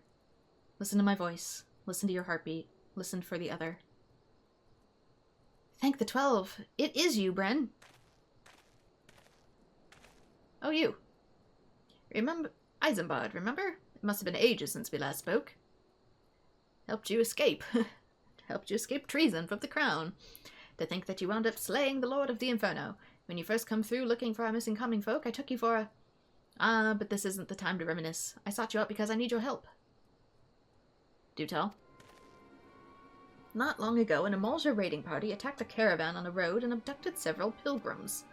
Listen to my voice, listen to your heartbeat, listen for the other. Thank the 12. It is you, Bren. Oh, you. Remember... Eisenbard, remember? It must have been ages since we last spoke. Helped you escape. Helped you escape treason from the crown. To think that you wound up slaying the Lord of the Inferno. When you first come through looking for our missing common folk, I took you for a... Ah, but this isn't the time to reminisce. I sought you out because I need your help. Do tell. Not long ago, an Amalja raiding party attacked a caravan on a road and abducted several pilgrims.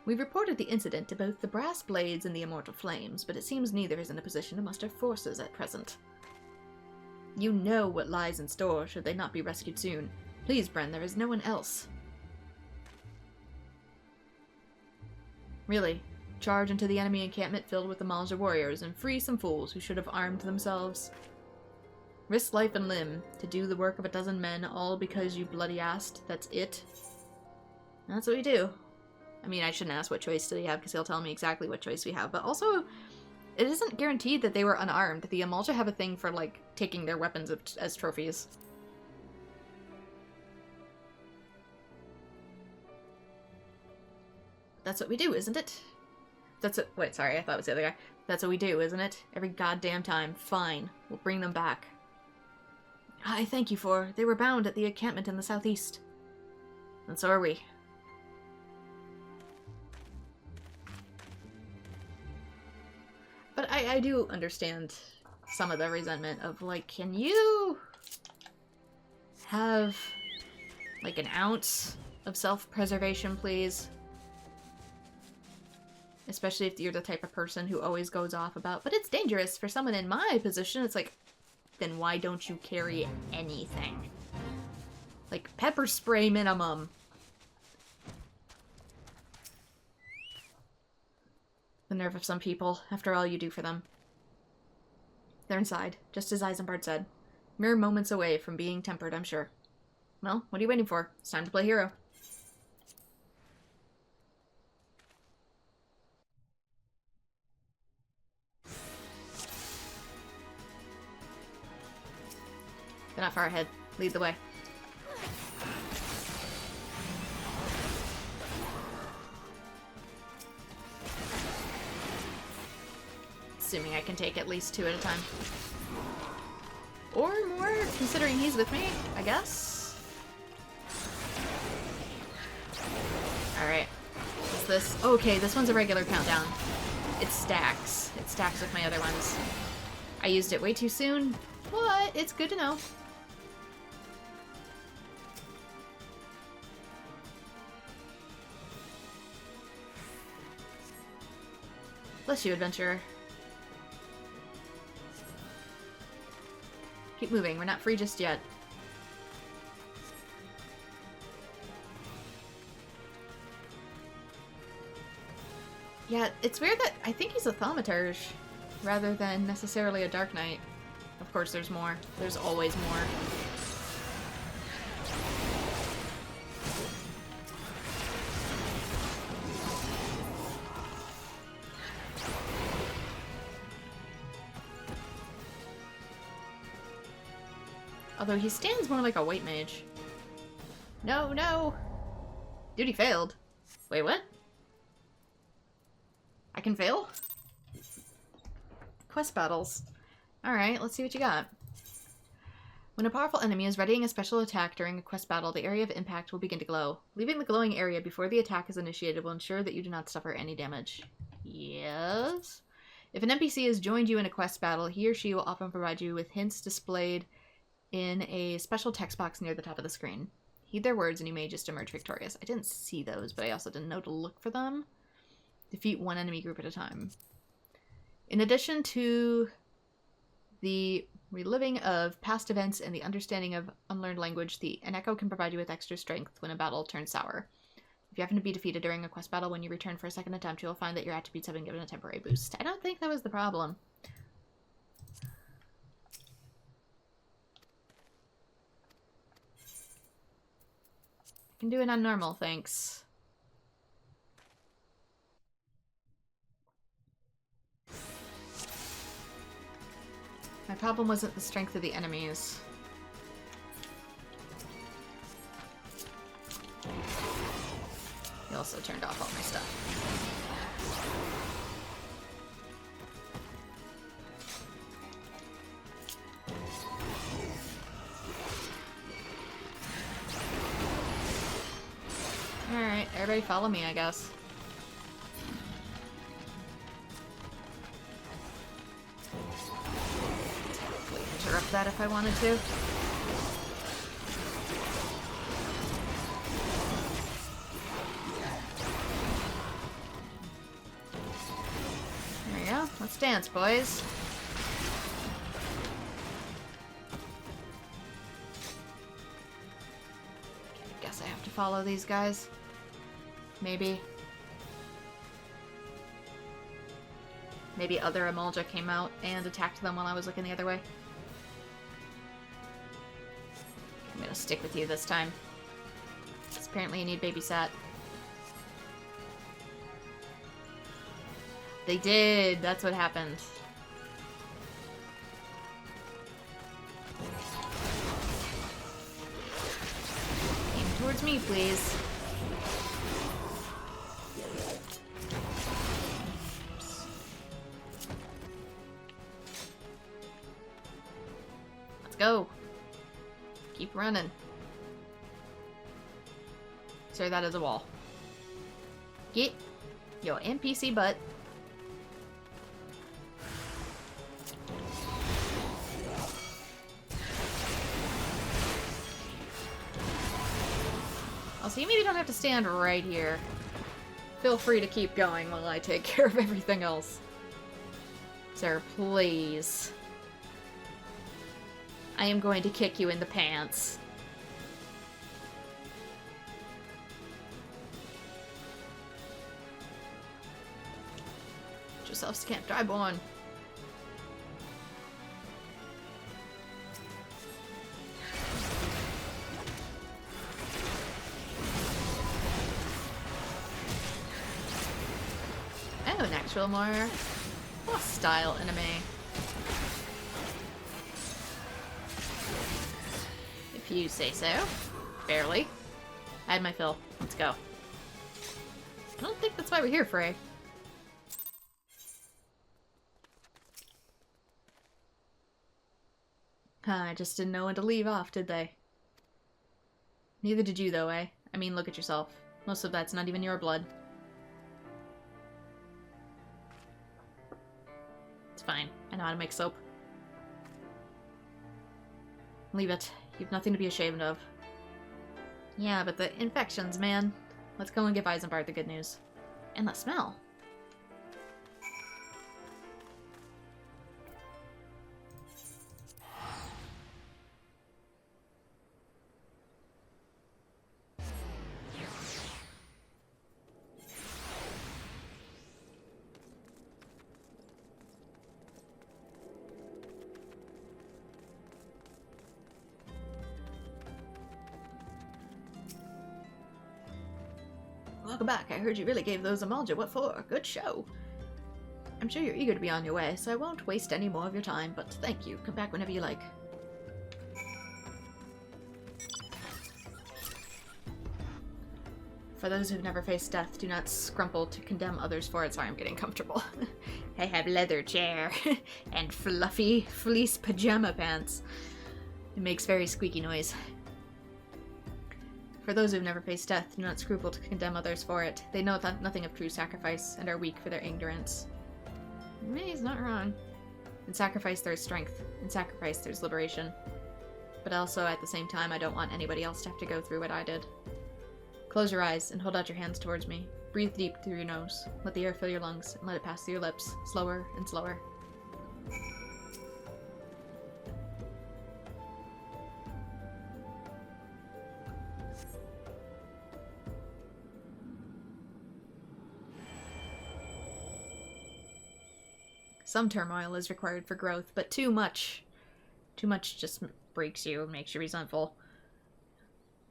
We reported the incident to both the Brass Blades and the Immortal Flames, but it seems neither is in a position to muster forces at present. You know what lies in store should they not be rescued soon. Please, Bren, there is no one else. Really, charge into the enemy encampment filled with Amalja warriors and free some fools who should have armed themselves. Risk life and limb to do the work of a dozen men, all because you bloody asked. That's it. That's what we do. I mean, I shouldn't ask what choice do they have, because he'll tell me exactly what choice we have. But also, it isn't guaranteed that they were unarmed. The Amalja have a thing for, like, taking their weapons as trophies. That's what we do, isn't it? That's what- wait, sorry, I thought it was the other guy. That's what we do, isn't it? Every goddamn time. Fine. We'll bring them back. I thank you for. They were bound at the encampment in the southeast. And so are we. But I do understand some of the resentment of, like, can you have Like an ounce of self-preservation, please. Especially if you're the type of person who always goes off about, but it's dangerous for someone in my position. It's like, then why don't you carry anything? Like, pepper spray minimum. The nerve of some people, after all you do for them. They're inside, just as Eisenbart said. Mere moments away from being tempered, I'm sure. Well, what are you waiting for? It's time to play hero. They're not far ahead. Lead the way. Assuming I can take at least 2 at a time. Or more, considering he's with me, I guess. Alright. What's this? Okay, this one's a regular countdown. It stacks. It stacks with my other ones. I used it way too soon, but it's good to know. Bless you, adventurer. Keep moving, we're not free just yet. Yeah, it's weird that I think he's a thaumaturge rather than necessarily a Dark Knight. Of course there's more. There's always more. Although he stands more like a white mage. No, no! Dude, he failed. Wait, what? I can fail? Quest battles. Alright, let's see what you got. When a powerful enemy is readying a special attack during a quest battle, the area of impact will begin to glow. Leaving the glowing area before the attack is initiated will ensure that you do not suffer any damage. Yes? If an NPC has joined you in a quest battle, he or she will often provide you with hints displayed in a special text box near the top of the screen. Heed their words and you may just emerge victorious. I didn't see those, but I also didn't know to look for them. Defeat one enemy group at a time. In addition to the reliving of past events and the understanding of unlearned language, an echo can provide you with extra strength when a battle turns sour. If you happen to be defeated during a quest battle, when you return for a second attempt, you'll find that your attributes have been given a temporary boost. I don't think that was the problem. Can do it on normal, thanks. My problem wasn't the strength of the enemies. He also turned off all my stuff. Alright, everybody follow me, I guess. Totally interrupt that if I wanted to. There we go. Let's dance, boys. Okay, I guess I have to follow these guys. Maybe. Maybe other Emolja came out and attacked them while I was looking the other way. I'm gonna stick with you this time. Because apparently you need babysat. They did! That's what happened. Aim towards me, please. Go. Keep running. Sir, that is a wall. Get your NPC butt. Also, you maybe don't have to stand right here. Feel free to keep going while I take care of everything else. Sir, please. I am going to kick you in the pants. Get yourself to Camp Dryborn. Oh, an actual more hostile enemy. If you say so. Barely. I had my fill. Let's go. I don't think that's why we're here, Frey. I just didn't know when to leave off, did they? Neither did you, though, eh? I mean, look at yourself. Most of that's not even your blood. It's fine. I know how to make soap. Leave it. You've nothing to be ashamed of. Yeah, but the infections, man. Let's go and give Eisenbart the good news. And the smell. Welcome back. I heard you really gave those a Malja. What for? Good show. I'm sure you're eager to be on your way, so I won't waste any more of your time, but thank you. Come back whenever you like. For those who've never faced death, do not scrumple to condemn others for it. Sorry, I'm getting comfortable. I have leather chair and fluffy fleece pajama pants. It makes very squeaky noise. For those who've never faced death, do not scruple to condemn others for it. They know nothing of true sacrifice, and are weak for their ignorance. He's not wrong. In sacrifice there's strength. In sacrifice there's liberation. But also, at the same time, I don't want anybody else to have to go through what I did. Close your eyes and hold out your hands towards me. Breathe deep through your nose. Let the air fill your lungs, and let it pass through your lips, slower and slower. Some turmoil is required for growth, but too much just breaks you and makes you resentful.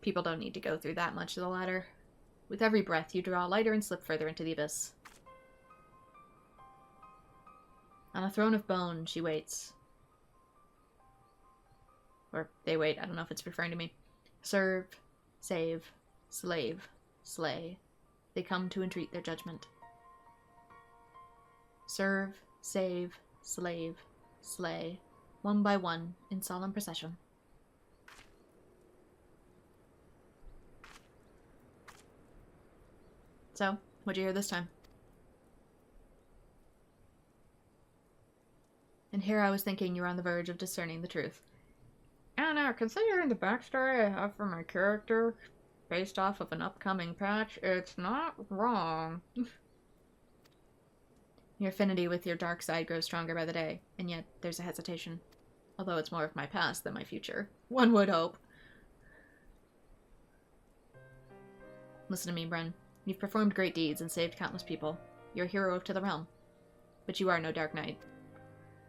People don't need to go through that much of the ladder. With every breath, you draw lighter and slip further into the abyss. On a throne of bone, she waits. Or they wait, I don't know if it's referring to me. Serve, save, slave, slay. They come to entreat their judgment. Serve, save, slave, slay, one by one, in solemn procession. So, what'd you hear this time? And here I was thinking you were on the verge of discerning the truth. I don't know, considering the backstory I have for my character, based off of an upcoming patch, it's not wrong. Your affinity with your dark side grows stronger by the day, and yet there's a hesitation. Although it's more of my past than my future. One would hope. Listen to me, Bren. You've performed great deeds and saved countless people. You're a hero to the realm. But you are no Dark Knight.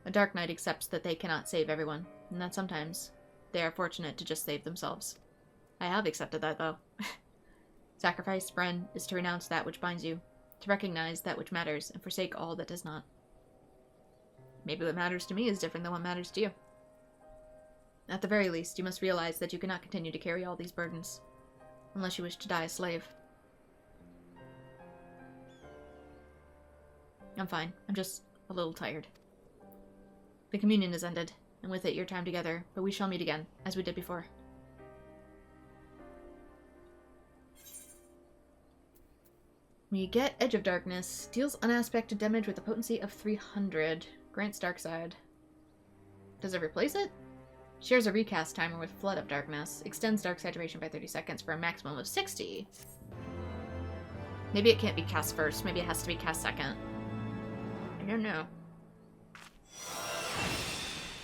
A Dark Knight accepts that they cannot save everyone, and that sometimes they are fortunate to just save themselves. I have accepted that, though. Sacrifice, Bren, is to renounce that which binds you, to recognize that which matters, and forsake all that does not. Maybe what matters to me is different than what matters to you. At the very least, you must realize that you cannot continue to carry all these burdens, unless you wish to die a slave. I'm fine. I'm just a little tired. The communion is ended, and with it your time together, but we shall meet again, as we did before. When you get Edge of Darkness, deals unaspected damage with a potency of 300. Grants Dark Side. Does it replace it? Shares a recast timer with Flood of Darkness. Extends dark saturation by 30 seconds for a maximum of 60. Maybe it can't be cast first. Maybe it has to be cast second. I don't know.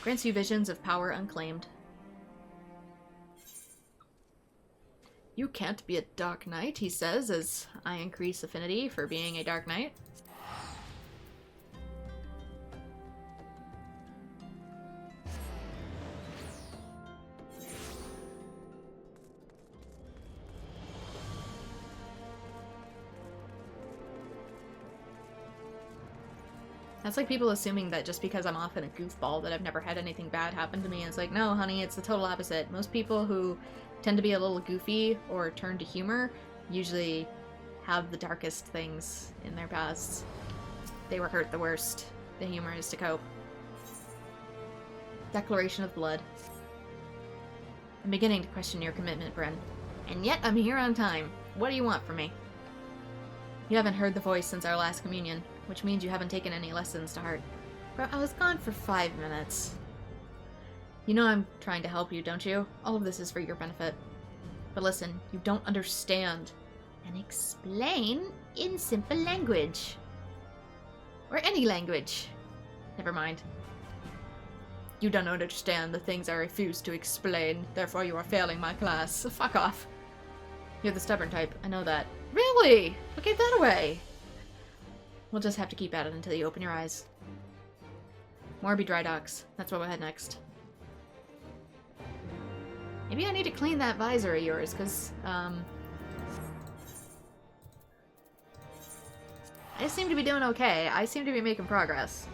Grants you visions of power unclaimed. You can't be a Dark Knight, he says, as I increase affinity for being a Dark Knight. That's like people assuming that just because I'm often a goofball that I've never had anything bad happen to me. And it's like, no, honey, it's the total opposite. Most people who tend to be a little goofy or turn to humor usually have the darkest things in their pasts. They were hurt the worst. The humor is to cope. Declaration of Blood. I'm beginning to question your commitment, Bren. And yet I'm here on time. What do you want from me? You haven't heard the voice since our last communion, which means you haven't taken any lessons to heart. Bro, I was gone for 5 minutes. You know I'm trying to help you, don't you? All of this is for your benefit. But listen, you don't understand. And explain in simple language. Or any language. Never mind. You don't understand the things I refuse to explain, therefore you are failing my class. Fuck off. You're the stubborn type, I know that. Really? What gave that away? We'll just have to keep at it until you open your eyes. Morby dry docks. That's where we'll head next. Maybe I need to clean that visor of yours, because, I seem to be doing okay. I seem to be making progress.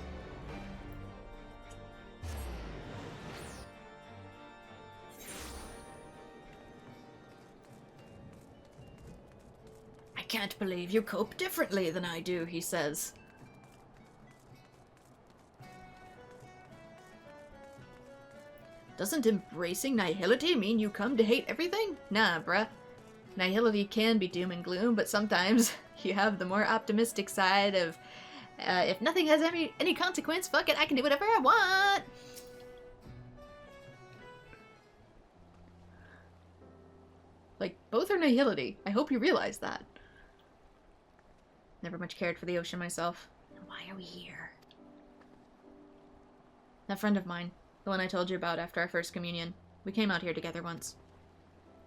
I can't believe you cope differently than I do, he says. Doesn't embracing nihility mean you come to hate everything? Nah, bruh. Nihility can be doom and gloom, but sometimes you have the more optimistic side of, if nothing has any consequence, fuck it, I can do whatever I want! Like, both are nihility. I hope you realize that. Never much cared for the ocean myself. Why are we here? That friend of mine, the one I told you about after our first communion, we came out here together once.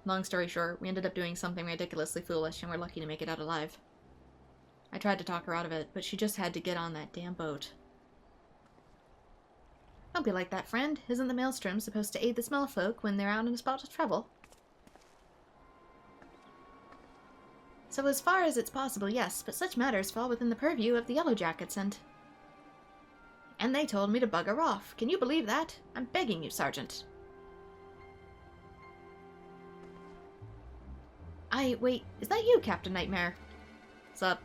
Long story short, we ended up doing something ridiculously foolish and we're lucky to make it out alive. I tried to talk her out of it, but she just had to get on that damn boat. Don't be like that, friend. Isn't the maelstrom supposed to aid the small folk when they're out in a spot of trouble? So as far as it's possible, yes, but such matters fall within the purview of the Yellow Jackets and they told me to bugger off. Can you believe that? I'm begging you, Sergeant. Wait, is that you, Captain Nightmare? What's up?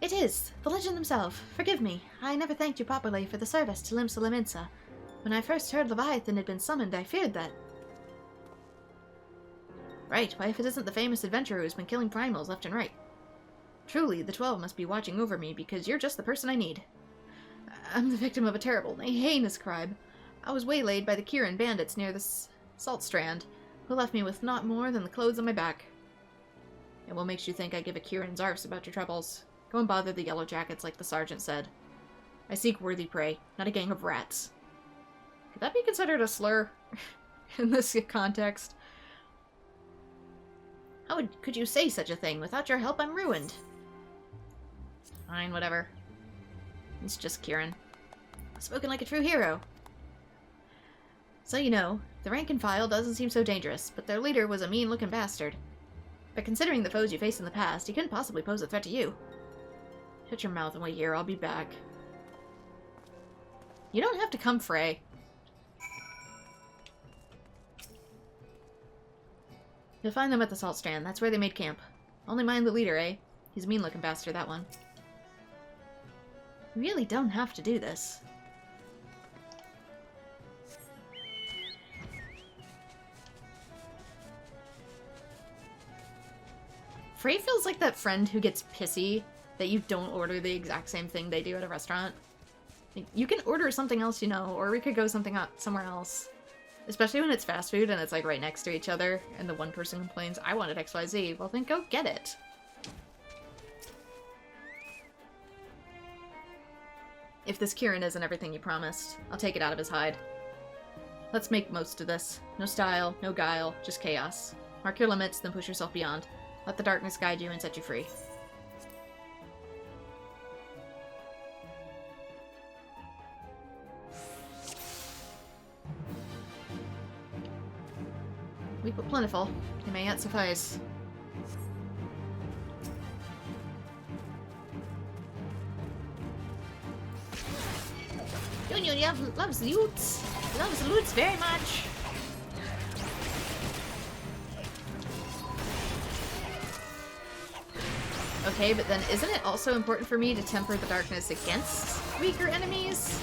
It is, the legend himself. Forgive me, I never thanked you properly for the service to Limsa Lominsa. When I first heard Leviathan had been summoned, I feared that. Right, why if it isn't the famous adventurer who's been killing primals left and right? Truly, the 12 must be watching over me because you're just the person I need. I'm the victim of a terrible, heinous crime. I was waylaid by the Kieran bandits near the Salt Strand, who left me with not more than the clothes on my back. And what makes you think I give a Kieran's arse about your troubles? Go and bother the Yellow Jackets like the sergeant said. I seek worthy prey, not a gang of rats. Could that be considered a slur in this context? How could you say such a thing? Without your help, I'm ruined. Fine, whatever. It's just Kieran. Spoken like a true hero. So you know, the rank and file doesn't seem so dangerous, but their leader was a mean-looking bastard. But considering the foes you faced in the past, he couldn't possibly pose a threat to you. Shut your mouth and wait here, I'll be back. You don't have to come, Frey. You'll find them at the Salt Strand. That's where they made camp. Only mind the leader, eh? He's a mean-looking bastard, that one. You really don't have to do this. Frey feels like that friend who gets pissy that you don't order the exact same thing they do at a restaurant. You can order something else, you know, or we could go somewhere else. Especially when it's fast food and it's like right next to each other, and the one person complains, I wanted XYZ. Well, then go get it. If this Kieran isn't everything you promised, I'll take it out of his hide. Let's make most of this. No style, no guile, just chaos. Mark your limits, then push yourself beyond. Let the darkness guide you and set you free. Weak but plentiful. They may yet suffice. Union loves loots. Loves loots very much. Okay, but then isn't it also important for me to temper the darkness against weaker enemies?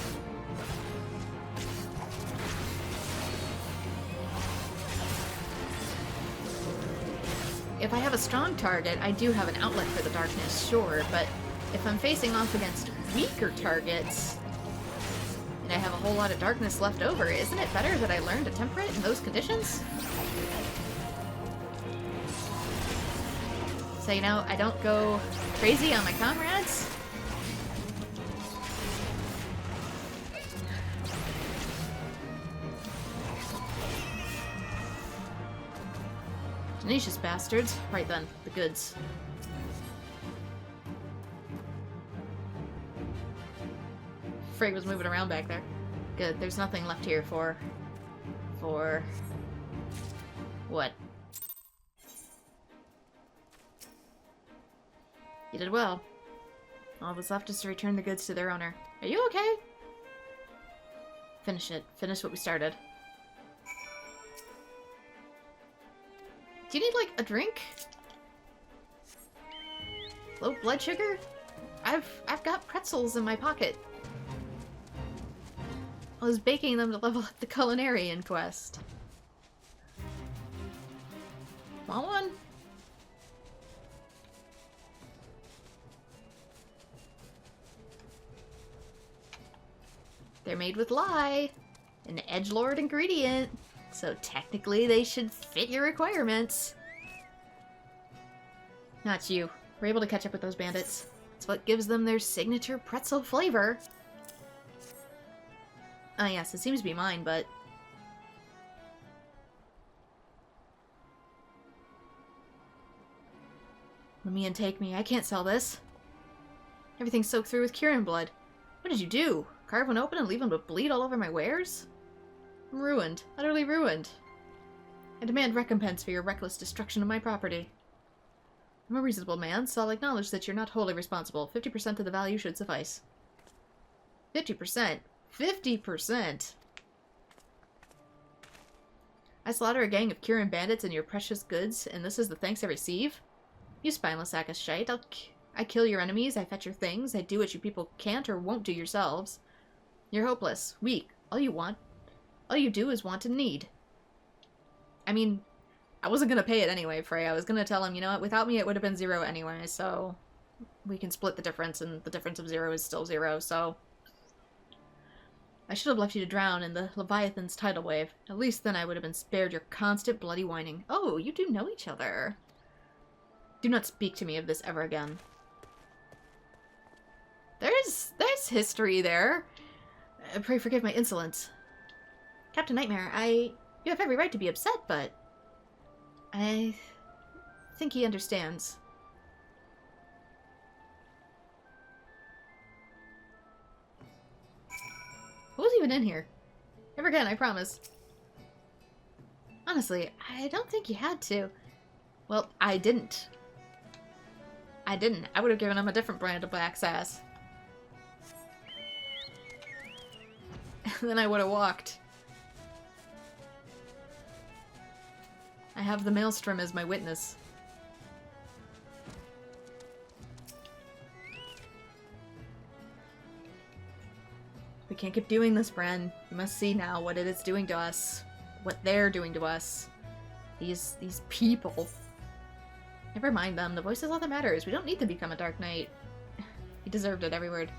If I have a strong target, I do have an outlet for the darkness, sure, but if I'm facing off against weaker targets, and I have a whole lot of darkness left over, isn't it better that I learn to temper it in those conditions? So, you know, I don't go crazy on my comrades? Tenacious bastards. Right then, the goods. Frey was moving around back there. Good, there's nothing left here for... what? You did well. All that's left is to return the goods to their owner. Are you okay? Finish it. Finish what we started. Do you need, like, a drink? Low blood sugar? I've got pretzels in my pocket. I was baking them to level up the culinarian quest. Want one? They're made with lye, an edgelord ingredient. So technically they should fit your requirements. Not you. We're able to catch up with those bandits. It's what gives them their signature pretzel flavor. Ah yes, it seems to be mine, but... Let me and take me. I can't sell this. Everything's soaked through with Kieran blood. What did you do? Carve one open and leave them to bleed all over my wares? I'm ruined. Utterly ruined. I demand recompense for your reckless destruction of my property. I'm a reasonable man, so I'll acknowledge that you're not wholly responsible. 50% of the value should suffice. 50%? 50%! I slaughter a gang of Kieran bandits and your precious goods, and this is the thanks I receive? You spineless sack of shite. I kill your enemies, I fetch your things, I do what you people can't or won't do yourselves. You're hopeless, weak. All you do is want and need. I mean, I wasn't gonna pay it anyway, Frey. I was gonna tell him, you know what, without me it would have been 0 anyway, so... we can split the difference, and the difference of 0 is still 0, so... I should have left you to drown in the Leviathan's tidal wave. At least then I would have been spared your constant bloody whining. Oh, you do know each other. Do not speak to me of this ever again. There's history there. Pray forgive my insolence. Captain Nightmare, you have every right to be upset, but... I think he understands. Who was even in here? Never again, I promise. Honestly, I don't think you had to. Well, I didn't. I would have given him a different brand of black sass. And then I would have walked. I have the Maelstrom as my witness. We can't keep doing this, Bren. You must see now what it is doing to us. What they're doing to us. These people. Never mind them. The voice is all that matters. We don't need to become a Dark Knight. He deserved it, every word.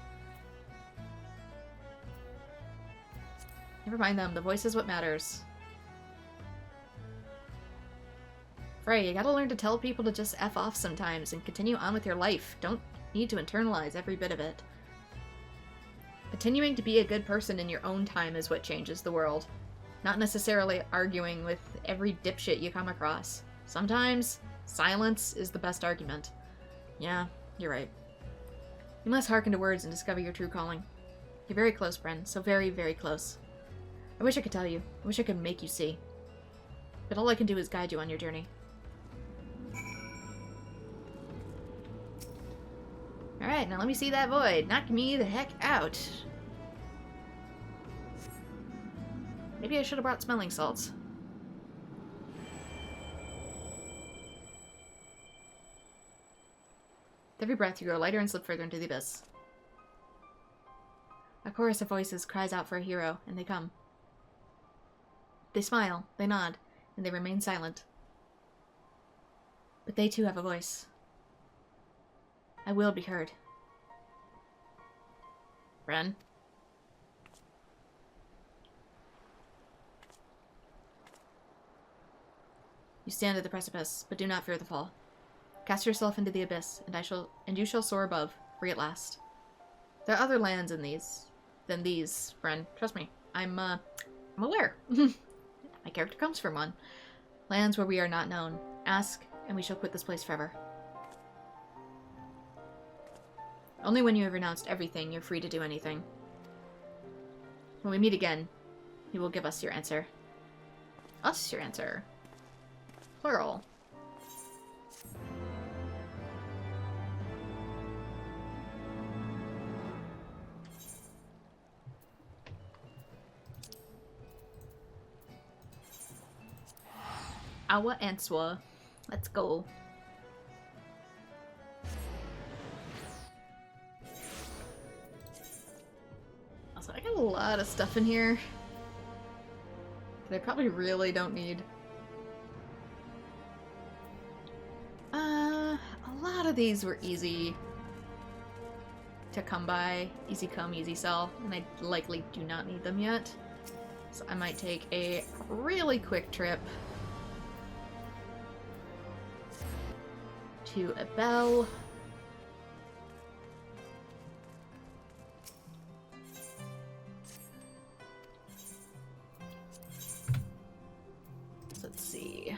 Never mind them. The voice is what matters. Frey, you gotta learn to tell people to just F off sometimes and continue on with your life. Don't need to internalize every bit of it. Continuing to be a good person in your own time is what changes the world. Not necessarily arguing with every dipshit you come across. Sometimes, silence is the best argument. Yeah, you're right. You must hearken to words and discover your true calling. You're very close, Bren. So very, very close. I wish I could tell you. I wish I could make you see. But all I can do is guide you on your journey. Alright, now let me see that void. Knock me the heck out. Maybe I should have brought smelling salts. With every breath, you grow lighter and slip further into the abyss. A chorus of voices cries out for a hero, and they come. They smile, they nod, and they remain silent. But they too have a voice. I will be heard. Bren? You stand at the precipice, but do not fear the fall. Cast yourself into the abyss, and you shall soar above, free at last. There are other lands than these, Bren. Trust me, I'm aware. My character comes from one. Lands where we are not known. Ask, and we shall quit this place forever. Only when you have renounced everything, you're free to do anything. When we meet again, you will give us your answer. Us your answer. Plural. Our answer. Let's go. Also, I got a lot of stuff in here that I probably really don't need. A lot of these were easy to come by. Easy come, easy sell. And I likely do not need them yet. So I might take a really quick trip to a bell. So let's see.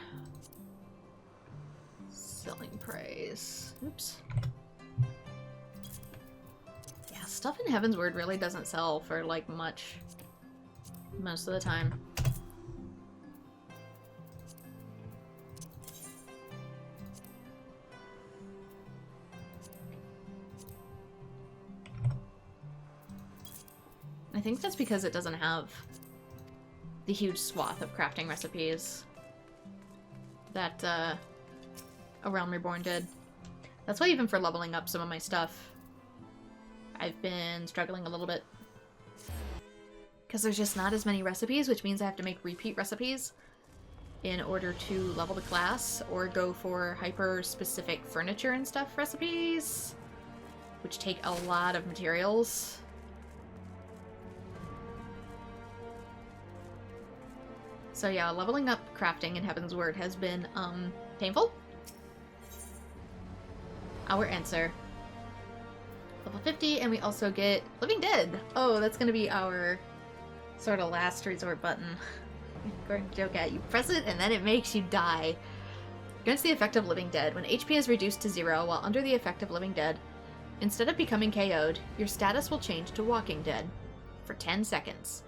Selling praise. Oops. Yeah, stuff in Heavensward really doesn't sell for like much most of the time. I think that's because it doesn't have the huge swath of crafting recipes that A Realm Reborn did. That's why even for leveling up some of my stuff, I've been struggling a little bit. Because there's just not as many recipes, which means I have to make repeat recipes in order to level the class, or go for hyper-specific furniture and stuff recipes, which take a lot of materials. So yeah, leveling up crafting in Heavensward has been, painful. Our answer. Level 50, and we also get Living Dead. Oh, that's gonna be our sort of last resort button. Going to joke at you. Press it, and then it makes you die. Against the effect of Living Dead, when HP is reduced to 0 while under the effect of Living Dead, instead of becoming KO'd, your status will change to Walking Dead for 10 seconds.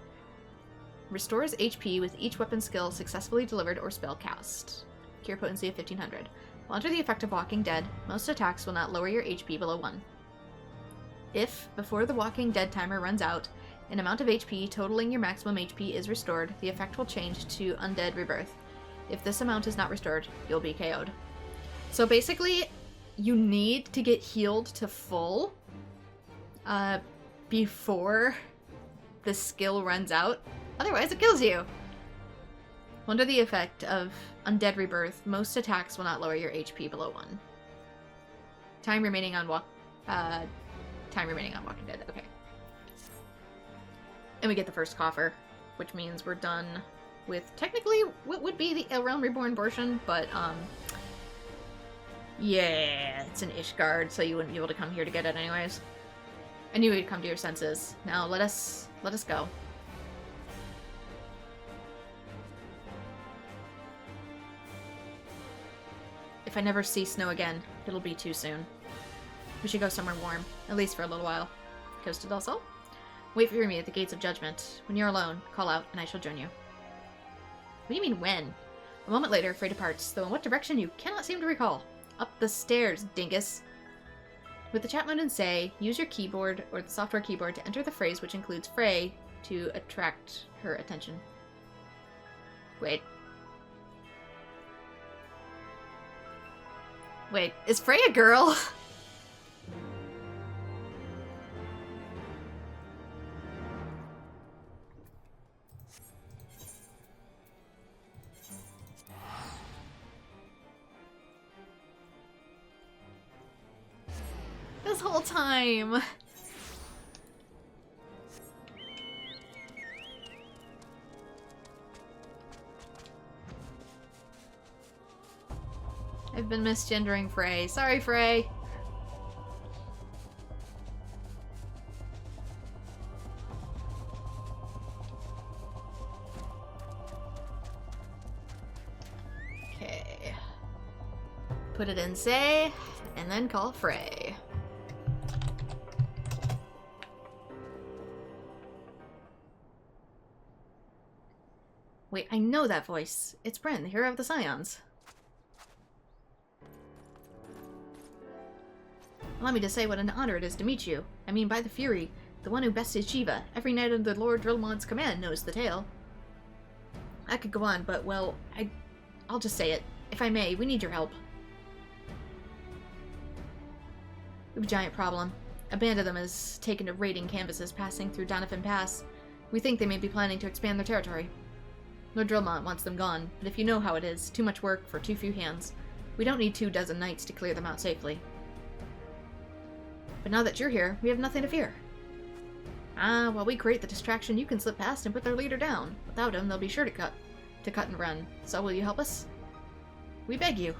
Restores HP with each weapon skill successfully delivered or spell cast. Cure potency of 1500. While under the effect of Walking Dead, most attacks will not lower your HP below 1. If, before the Walking Dead timer runs out, an amount of HP totaling your maximum HP is restored, the effect will change to Undead Rebirth. If this amount is not restored, you'll be KO'd. So basically, you need to get healed to full before the skill runs out. Otherwise, it kills you. Under the effect of Undead Rebirth, most attacks will not lower your HP below 1. Time remaining on Walking Dead. Okay. And we get the first coffer. which means we're done with technically what would be the Realm Reborn portion, but yeah, it's an Ishgard, so you wouldn't be able to come here to get it anyways. I knew you'd come to your senses. Now let us go. If I never see snow again, it'll be too soon. We should go somewhere warm, at least for a little while. Costa del Sol? Wait for me at the gates of judgment. When you're alone, call out, and I shall join you. What do you mean, when? A moment later, Frey departs, though in what direction you cannot seem to recall. Up the stairs, dingus. With the chat mode and say, use your keyboard or the software keyboard to enter the phrase which includes Frey to attract her attention. Wait. Wait, is Frey a girl? This whole time. I've been misgendering Frey. Sorry, Frey. Okay. Put it in say, and then call Frey. Wait, I know that voice. It's Bryn, the hero of the Scions. Allow me to say what an honor it is to meet you. I mean, by the Fury, the one who bested Shiva. Every knight under Lord Drillmont's command knows the tale. I could go on, but, well, I'll just say it. If I may, we need your help. We have a giant problem. A band of them has taken to raiding canvases passing through Donovan Pass. We think they may be planning to expand their territory. Lord Drillmont wants them gone, but if you know how it is, too much work for too few hands. We don't need 24 knights to clear them out safely. But now that you're here, we have nothing to fear. While we create the distraction, you can slip past and put their leader down. Without him, they'll be sure to cut and run. So will you help us? We beg you.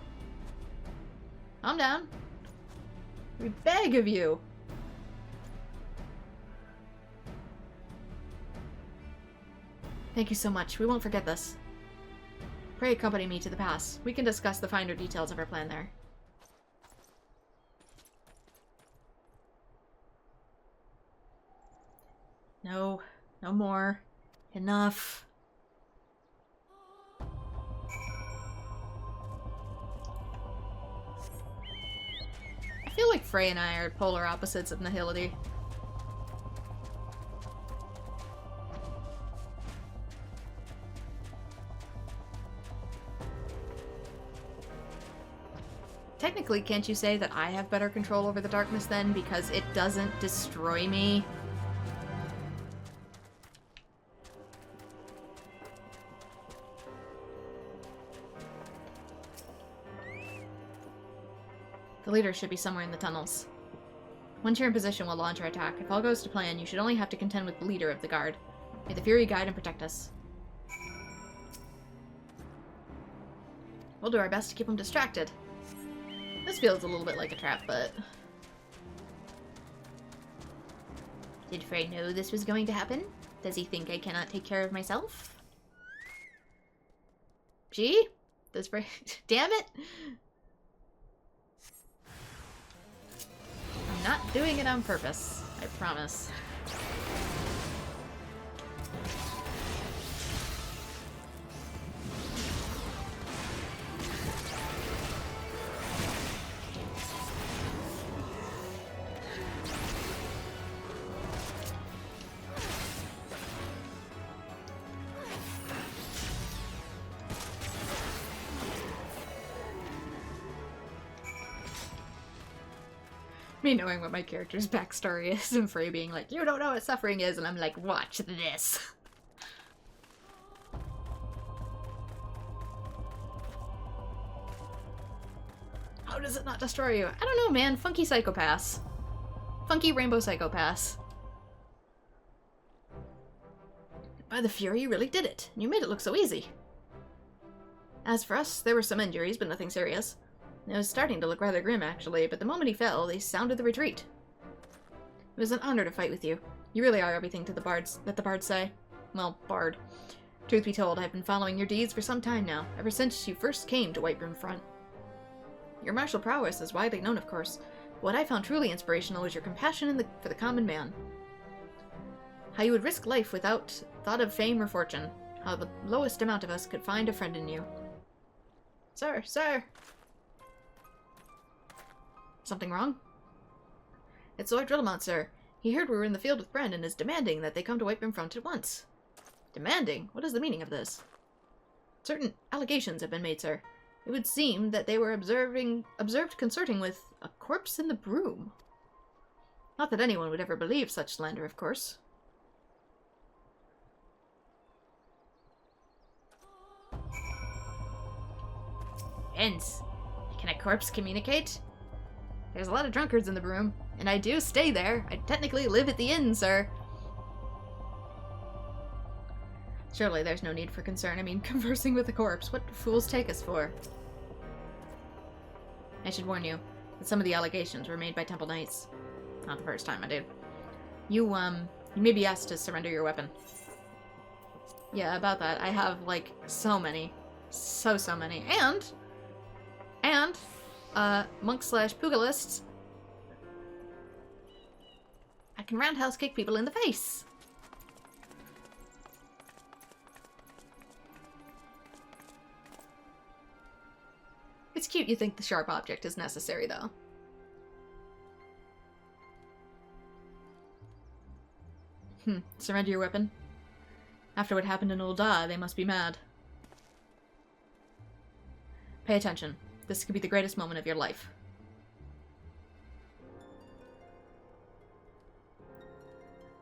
Calm down. We beg of you. Thank you so much. We won't forget this. Pray accompany me to the pass. We can discuss the finer details of our plan there. No. No more. Enough. I feel like Frey and I are polar opposites of nihility. Technically, can't you say that I have better control over the darkness then, because it doesn't destroy me? The leader should be somewhere in the tunnels. Once you're in position, we'll launch our attack. If all goes to plan, you should only have to contend with the leader of the guard. May the Fury guide and protect us. We'll do our best to keep him distracted. This feels a little bit like a trap, but... Did Frey know this was going to happen? Does he think I cannot take care of myself? Gee? Does Frey... Damn it! I'm not doing it on purpose. I promise. Me knowing what my character's backstory is and Frey being like, you don't know what suffering is, and I'm like, watch this. How does it not destroy you? I don't know, man. Funky psychopaths. Funky rainbow psychopaths. By the Fury, you really did it, and you made it look so easy. As for us, there were some injuries, but nothing serious. It was starting to look rather grim, actually, but the moment he fell, they sounded the retreat. It was an honor to fight with you. You really are everything to the bards that the bards say. Well, bard. Truth be told, I've been following your deeds for some time now, ever since you first came to Whiterun Front. Your martial prowess is widely known, of course. What I found truly inspirational was your compassion for the common man. How you would risk life without thought of fame or fortune. How the lowest amount of us could find a friend in you. Sir, sir! Something wrong? It's Lord Drillamont, sir. He heard we were in the field with Bren and is demanding that they come to Whiterun Front at once. Demanding? What is the meaning of this? Certain allegations have been made, sir. It would seem that they were observed consorting with a corpse in the broom. Not that anyone would ever believe such slander, of course. Hence, can a corpse communicate? There's a lot of drunkards in the broom, and I do stay there. I technically live at the inn, sir. Surely there's no need for concern. I mean, conversing with a corpse. What do fools take us for? I should warn you that some of the allegations were made by Temple Knights. Not the first time I did. You may be asked to surrender your weapon. Yeah, about that. I have, like, so many. So many. And, monk/pugilists. I can roundhouse kick people in the face. It's cute you think the sharp object is necessary, though. Surrender your weapon? After what happened in Ul'dah, they must be mad. Pay attention. This could be the greatest moment of your life.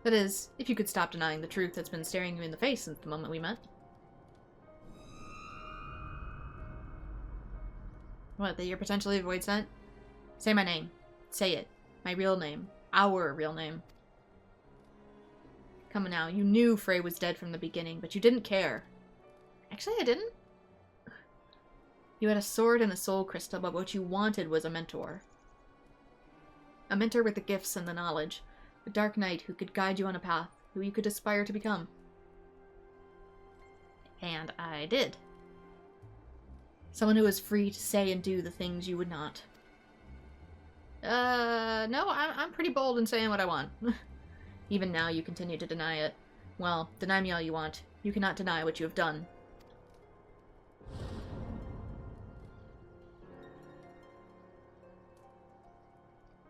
That is, if you could stop denying the truth that's been staring you in the face since the moment we met. What, that you're potentially a void sent? Say my name. Say it. My real name. Our real name. Come on now, you knew Frey was dead from the beginning, but you didn't care. Actually, I didn't. You had a sword and a soul crystal, but what you wanted was a mentor. A mentor with the gifts and the knowledge. A dark knight who could guide you on a path, who you could aspire to become. And I did. Someone who was free to say and do the things you would not. No, I'm pretty bold in saying what I want. Even now you continue to deny it. Well, deny me all you want. You cannot deny what you have done.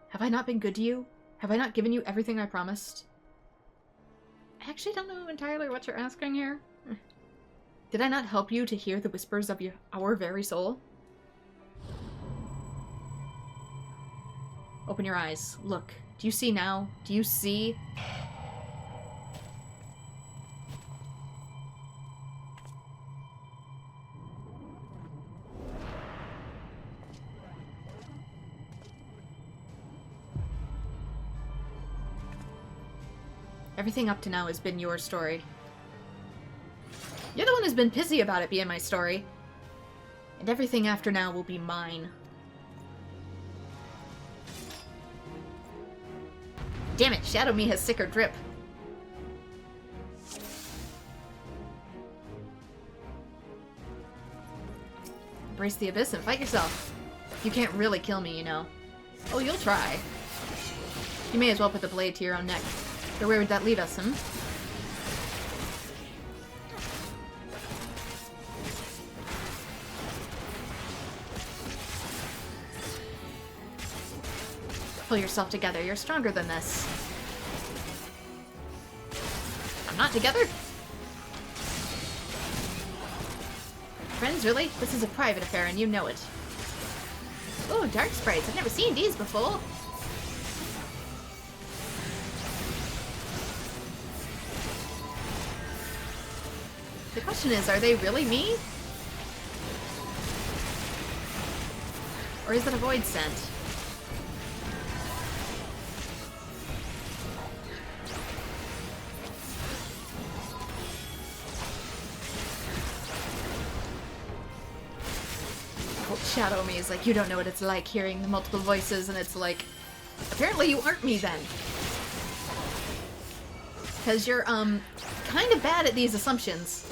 Have I not been good to you? Have I not given you everything I promised? I actually don't know entirely what you're asking here. Did I not help you to hear the whispers of our very soul? Open your eyes. Look. Do you see now? Do you see? Everything up to now has been your story. You're the one who's been pissy about it being my story. And everything after now will be mine. Damn it, Shadow Me has sicker drip. Embrace the abyss and fight yourself. You can't really kill me, you know. Oh, you'll try. You may as well put the blade to your own neck. Or where would that lead us, Pull yourself together. You're stronger than this. I'm not together? Friends, really? This is a private affair and you know it. Oh, dark sprites. I've never seen these before. The question is, are they really me? Or is it a void scent? shadow me. It's like, you don't know what it's like hearing the multiple voices, and it's like, apparently you aren't me then. Because you're, kind of bad at these assumptions.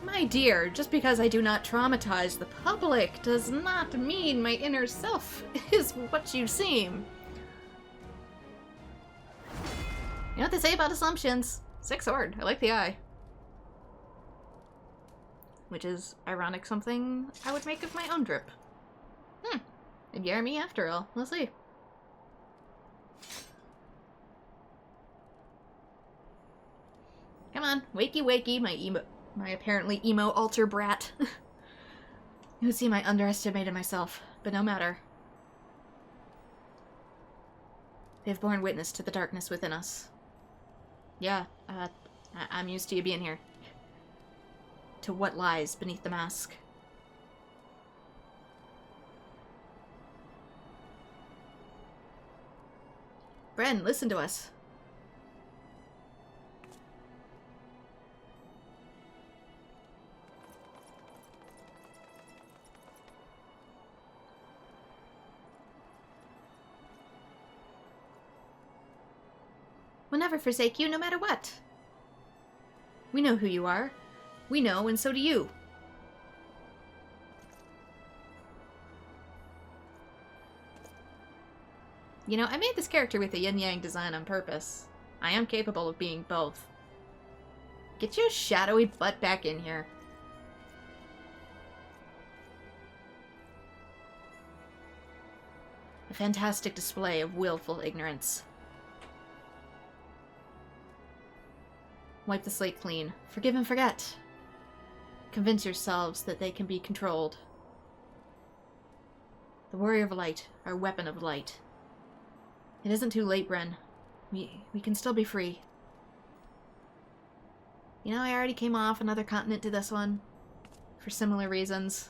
My dear, just because I do not traumatize the public does not mean my inner self is what you seem. You know what they say about assumptions? Sick sword. I like the eye. Which is, ironic, something I would make of my own drip. Maybe you're me after all. We'll see. Come on, wakey wakey, my apparently emo altar brat. You would seem I underestimated myself, but no matter. They've borne witness to the darkness within us. Yeah, I'm used to you being here. To what lies beneath the mask. Bren, listen to us. We'll never forsake you, no matter what. We know who you are. We know, and so do you. You know, I made this character with a yin-yang design on purpose. I am capable of being both. Get your shadowy butt back in here. A fantastic display of willful ignorance. Wipe the slate clean. Forgive and forget. Convince yourselves that they can be controlled. The warrior of light, our weapon of light. It isn't too late, Bren. We can still be free. You know, I already came off another continent to this one. For similar reasons.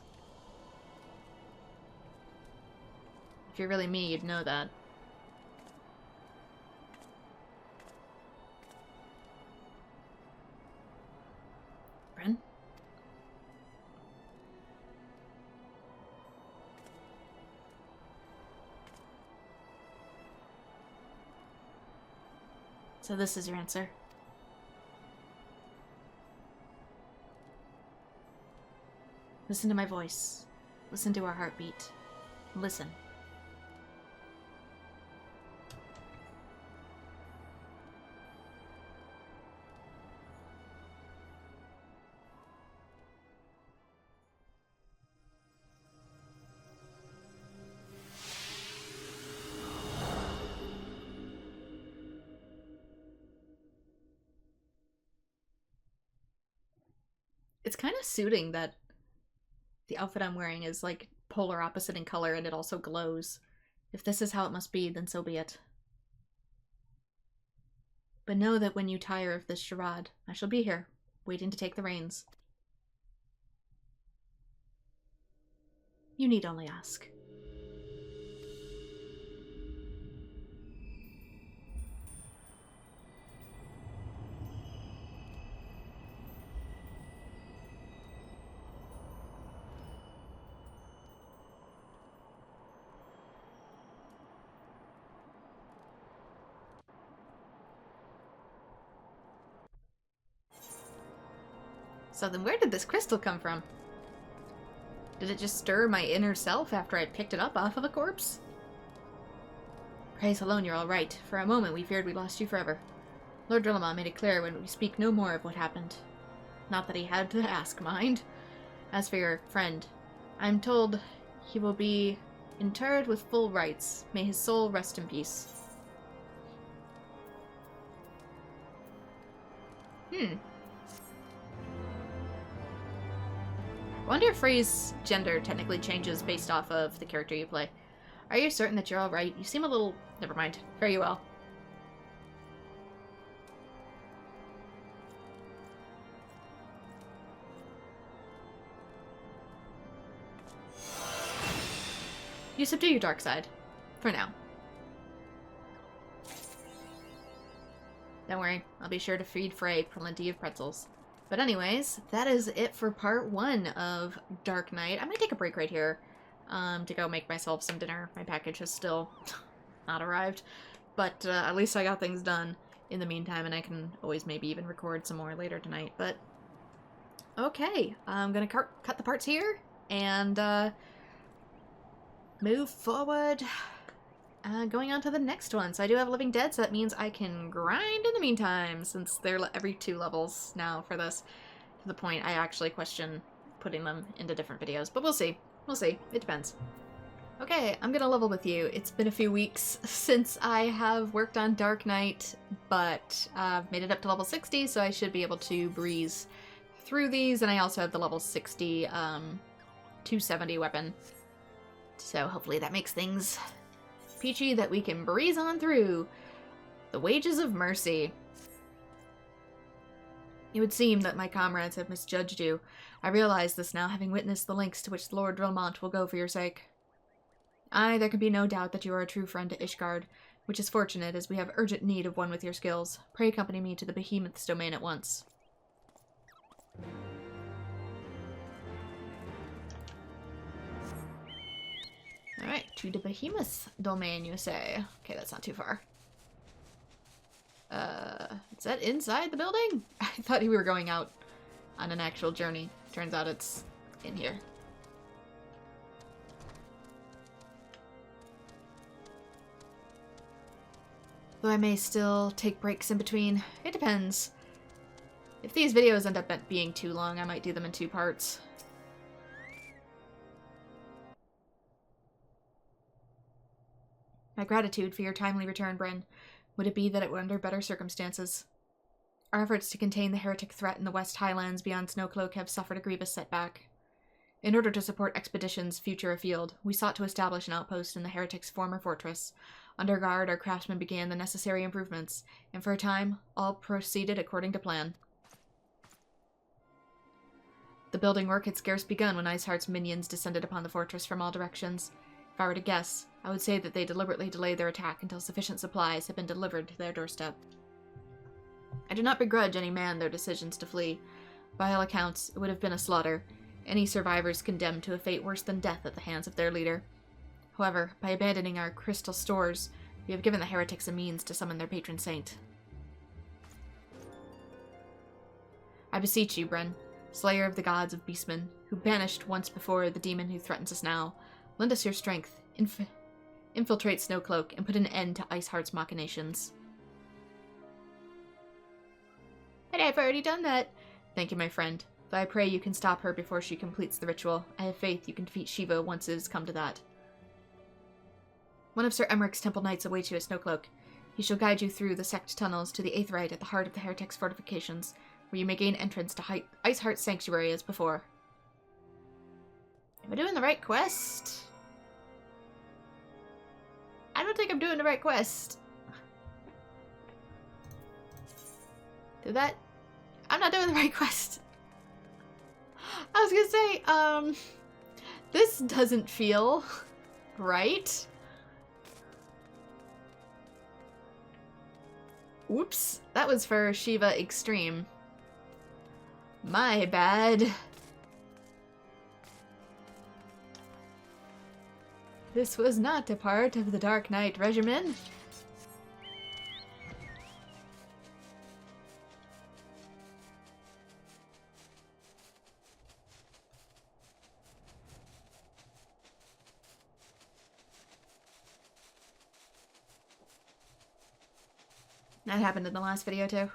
If you're really me, you'd know that. Bren? So this is your answer. Listen to my voice. Listen to our heartbeat. Listen. It's kind of suiting that the outfit I'm wearing is like polar opposite in color and it also glows. If this is how it must be, then so be it. But know that when you tire of this charade, I shall be here, waiting to take the reins. You need only ask. So then where did this crystal come from? Did it just stir my inner self after I picked it up off of a corpse? Praise alone you're all right. For a moment we feared we lost you forever. Lord Drillamon made it clear when we speak no more of what happened. Not that he had to ask, mind. As for your friend, I'm told he will be interred with full rites. May his soul rest in peace. I wonder if Frey's gender technically changes based off of the character you play. Are you certain that you're alright? You seem a little... Never mind. Fare you well. You subdue your dark side. For now. Don't worry, I'll be sure to feed Frey plenty of pretzels. But anyways, that is it for part 1 of Dark Knight. I'm gonna take a break right here to go make myself some dinner. My package has still not arrived, but at least I got things done in the meantime, and I can always maybe even record some more later tonight. But okay, I'm gonna cut the parts here and move forward. Going on to the next one. So I do have Living Dead, so that means I can grind in the meantime, since they're every 2 levels now for this. To the point I actually question putting them into different videos. But we'll see. We'll see. It depends. Okay, I'm gonna level with you. It's been a few weeks since I have worked on Dark Knight, but I've made it up to level 60, so I should be able to breeze through these. And I also have the level 60 270 weapon. So hopefully that makes things peachy that we can breeze on through. The Wages of Mercy. It would seem that my comrades have misjudged you. I realize this now, having witnessed the lengths to which Lord Drillmont will go for your sake. Aye, there can be no doubt that you are a true friend to Ishgard, which is fortunate, as we have urgent need of one with your skills. Pray accompany me to the Behemoth's domain at once. Alright, to the Behemoth domain, you say. Okay, that's not too far. Is that inside the building? I thought we were going out on an actual journey. Turns out it's in here. Though I may still take breaks in between. It depends. If these videos end up being too long, I might do them in 2 parts. My gratitude for your timely return, Bryn. Would it be that it were under better circumstances? Our efforts to contain the heretic threat in the West Highlands beyond Snowcloak have suffered a grievous setback. In order to support expeditions future afield, we sought to establish an outpost in the heretic's former fortress. Under guard, our craftsmen began the necessary improvements, and for a time, all proceeded according to plan. The building work had scarce begun when Iceheart's minions descended upon the fortress from all directions. If I were to guess, I would say that they deliberately delayed their attack until sufficient supplies had been delivered to their doorstep. I do not begrudge any man their decisions to flee. By all accounts, it would have been a slaughter, any survivors condemned to a fate worse than death at the hands of their leader. However, by abandoning our crystal stores, we have given the heretics a means to summon their patron saint. I beseech you, Bren, slayer of the gods of beastmen, who banished once before the demon who threatens us now, lend us your strength, infiltrate Snowcloak, and put an end to Iceheart's machinations. But I've already done that. Thank you, my friend. Though I pray you can stop her before she completes the ritual. I have faith you can defeat Shiva once it has come to that. One of Sir Emmerich's temple knights awaits you at Snowcloak. He shall guide you through the sect tunnels to the Aetherite at the heart of the heretics' fortifications, where you may gain entrance to Iceheart's sanctuary as before. Am I doing the right quest? I don't think I'm doing the right quest. Did that? I'm not doing the right quest. I was gonna say, this doesn't feel right. Whoops, that was for Shiva Extreme. My bad. This was not a part of the Dark Knight regimen. That happened in the last video too.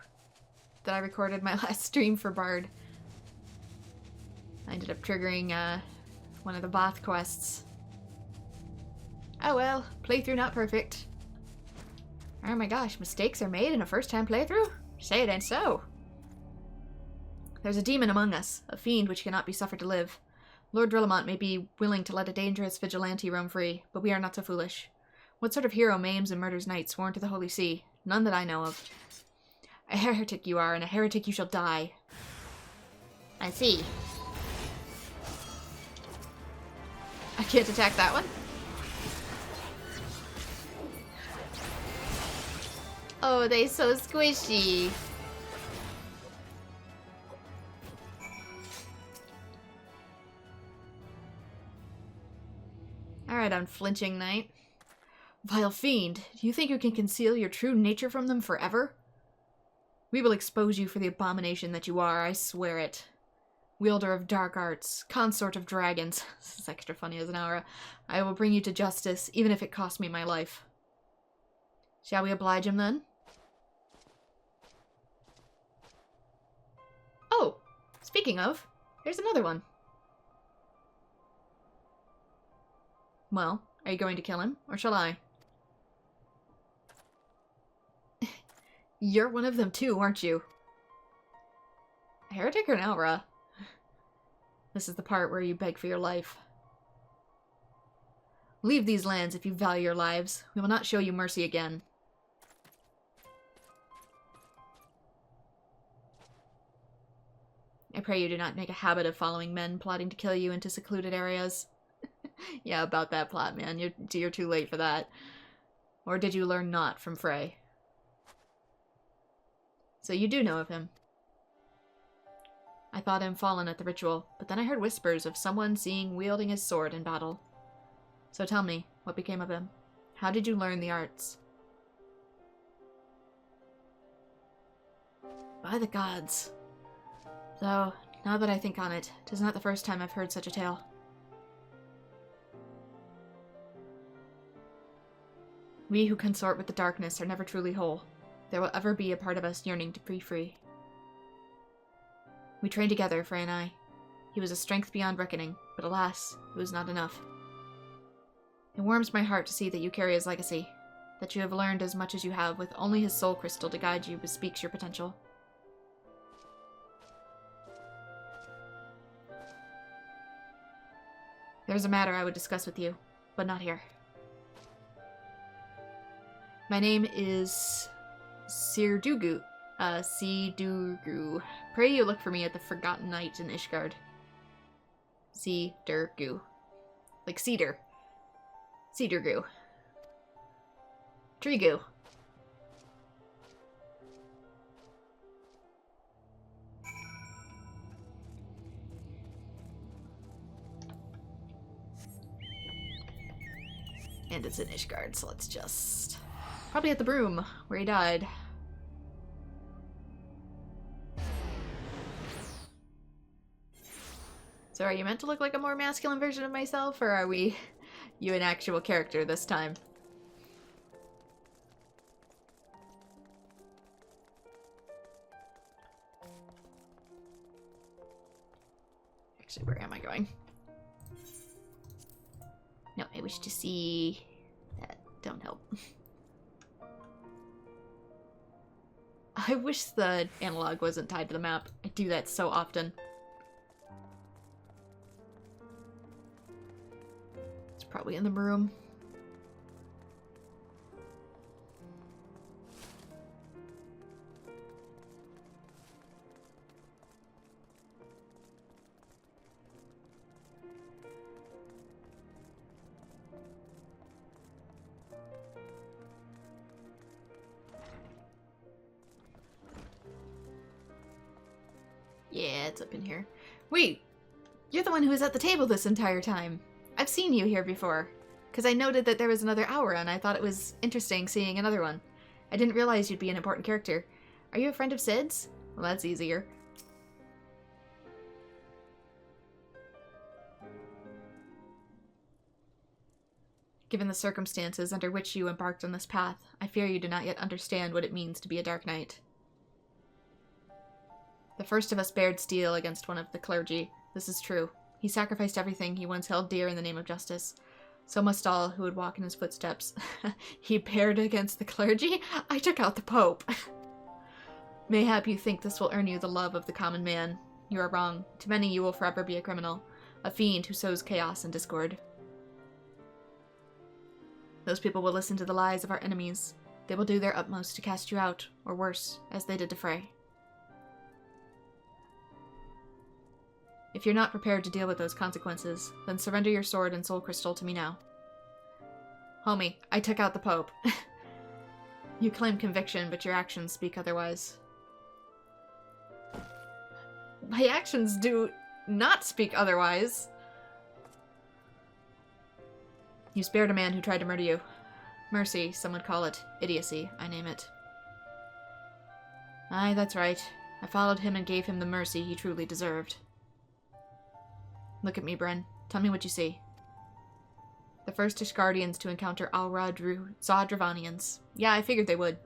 That I recorded my last stream for Bard. I ended up triggering one of the Both quests. Oh well, playthrough not perfect. Oh my gosh, mistakes are made in a first-time playthrough? Say it ain't so. There's a demon among us, a fiend which cannot be suffered to live. Lord Drillamont may be willing to let a dangerous vigilante roam free, but we are not so foolish. What sort of hero maims and murders knights sworn to the Holy See? None that I know of. A heretic you are, and a heretic you shall die. I see. I can't attack that one? Oh, they so squishy. Alright, unflinching knight. Vile fiend, do you think you can conceal your true nature from them forever? We will expose you for the abomination that you are, I swear it. Wielder of dark arts, consort of dragons. This is extra funny as an aura. I will bring you to justice, even if it costs me my life. Shall we oblige him then? Oh, speaking of, here's another one. Well, are you going to kill him, or shall I? You're one of them too, aren't you? A heretic or an aura? This is the part where you beg for your life. Leave these lands if you value your lives. We will not show you mercy again. I pray you do not make a habit of following men plotting to kill you into secluded areas. Yeah, about that plot, man. You're too late for that. Or did you learn not from Frey? So you do know of him. I thought him fallen at the ritual, but then I heard whispers of someone seen wielding his sword in battle. So tell me, what became of him? How did you learn the arts? By the gods. Though, now that I think on it, 'tis not the first time I've heard such a tale. We who consort with the darkness are never truly whole. There will ever be a part of us yearning to be free. We trained together, Frey and I. He was a strength beyond reckoning, but alas, it was not enough. It warms my heart to see that you carry his legacy, that you have learned as much as you have with only his soul crystal to guide you bespeaks your potential. There is a matter I would discuss with you, but not here. My name is Sirdugu. Sidurgu. Pray you look for me at the Forgotten Night in Ishgard. Sidurgu. Like cedar. Sidurgu. Trigu. And it's in Ishgard, so let's just... Probably at the Broom, where he died. So are you meant to look like a more masculine version of myself, or are we you an actual character this time? Actually, where am I going? No, I wish to see that. Don't help. I wish the analog wasn't tied to the map. I do that so often. It's probably in the room. Yeah, it's up in here. Wait! You're the one who was at the table this entire time. I've seen you here before. Because I noted that there was another hour and I thought it was interesting seeing another one. I didn't realize you'd be an important character. Are you a friend of Sid's? Well, that's easier. Given the circumstances under which you embarked on this path, I fear you do not yet understand what it means to be a Dark Knight. The first of us bared steel against one of the clergy. This is true. He sacrificed everything he once held dear in the name of justice. So must all who would walk in his footsteps. He bared against the clergy? I took out the Pope. Mayhap you think this will earn you the love of the common man. You are wrong. To many you will forever be a criminal. A fiend who sows chaos and discord. Those people will listen to the lies of our enemies. They will do their utmost to cast you out, or worse, as they did to Frey. If you're not prepared to deal with those consequences, then surrender your sword and soul crystal to me now. Homie, I took out the Pope. You claim conviction, but your actions speak otherwise. My actions do not speak otherwise. You spared a man who tried to murder you. Mercy, some would call it. Idiocy, I name it. Aye, that's right. I followed him and gave him the mercy he truly deserved. Look at me, Bren. Tell me what you see. The first Guardians to encounter Alra Dravanians. Yeah, I figured they would.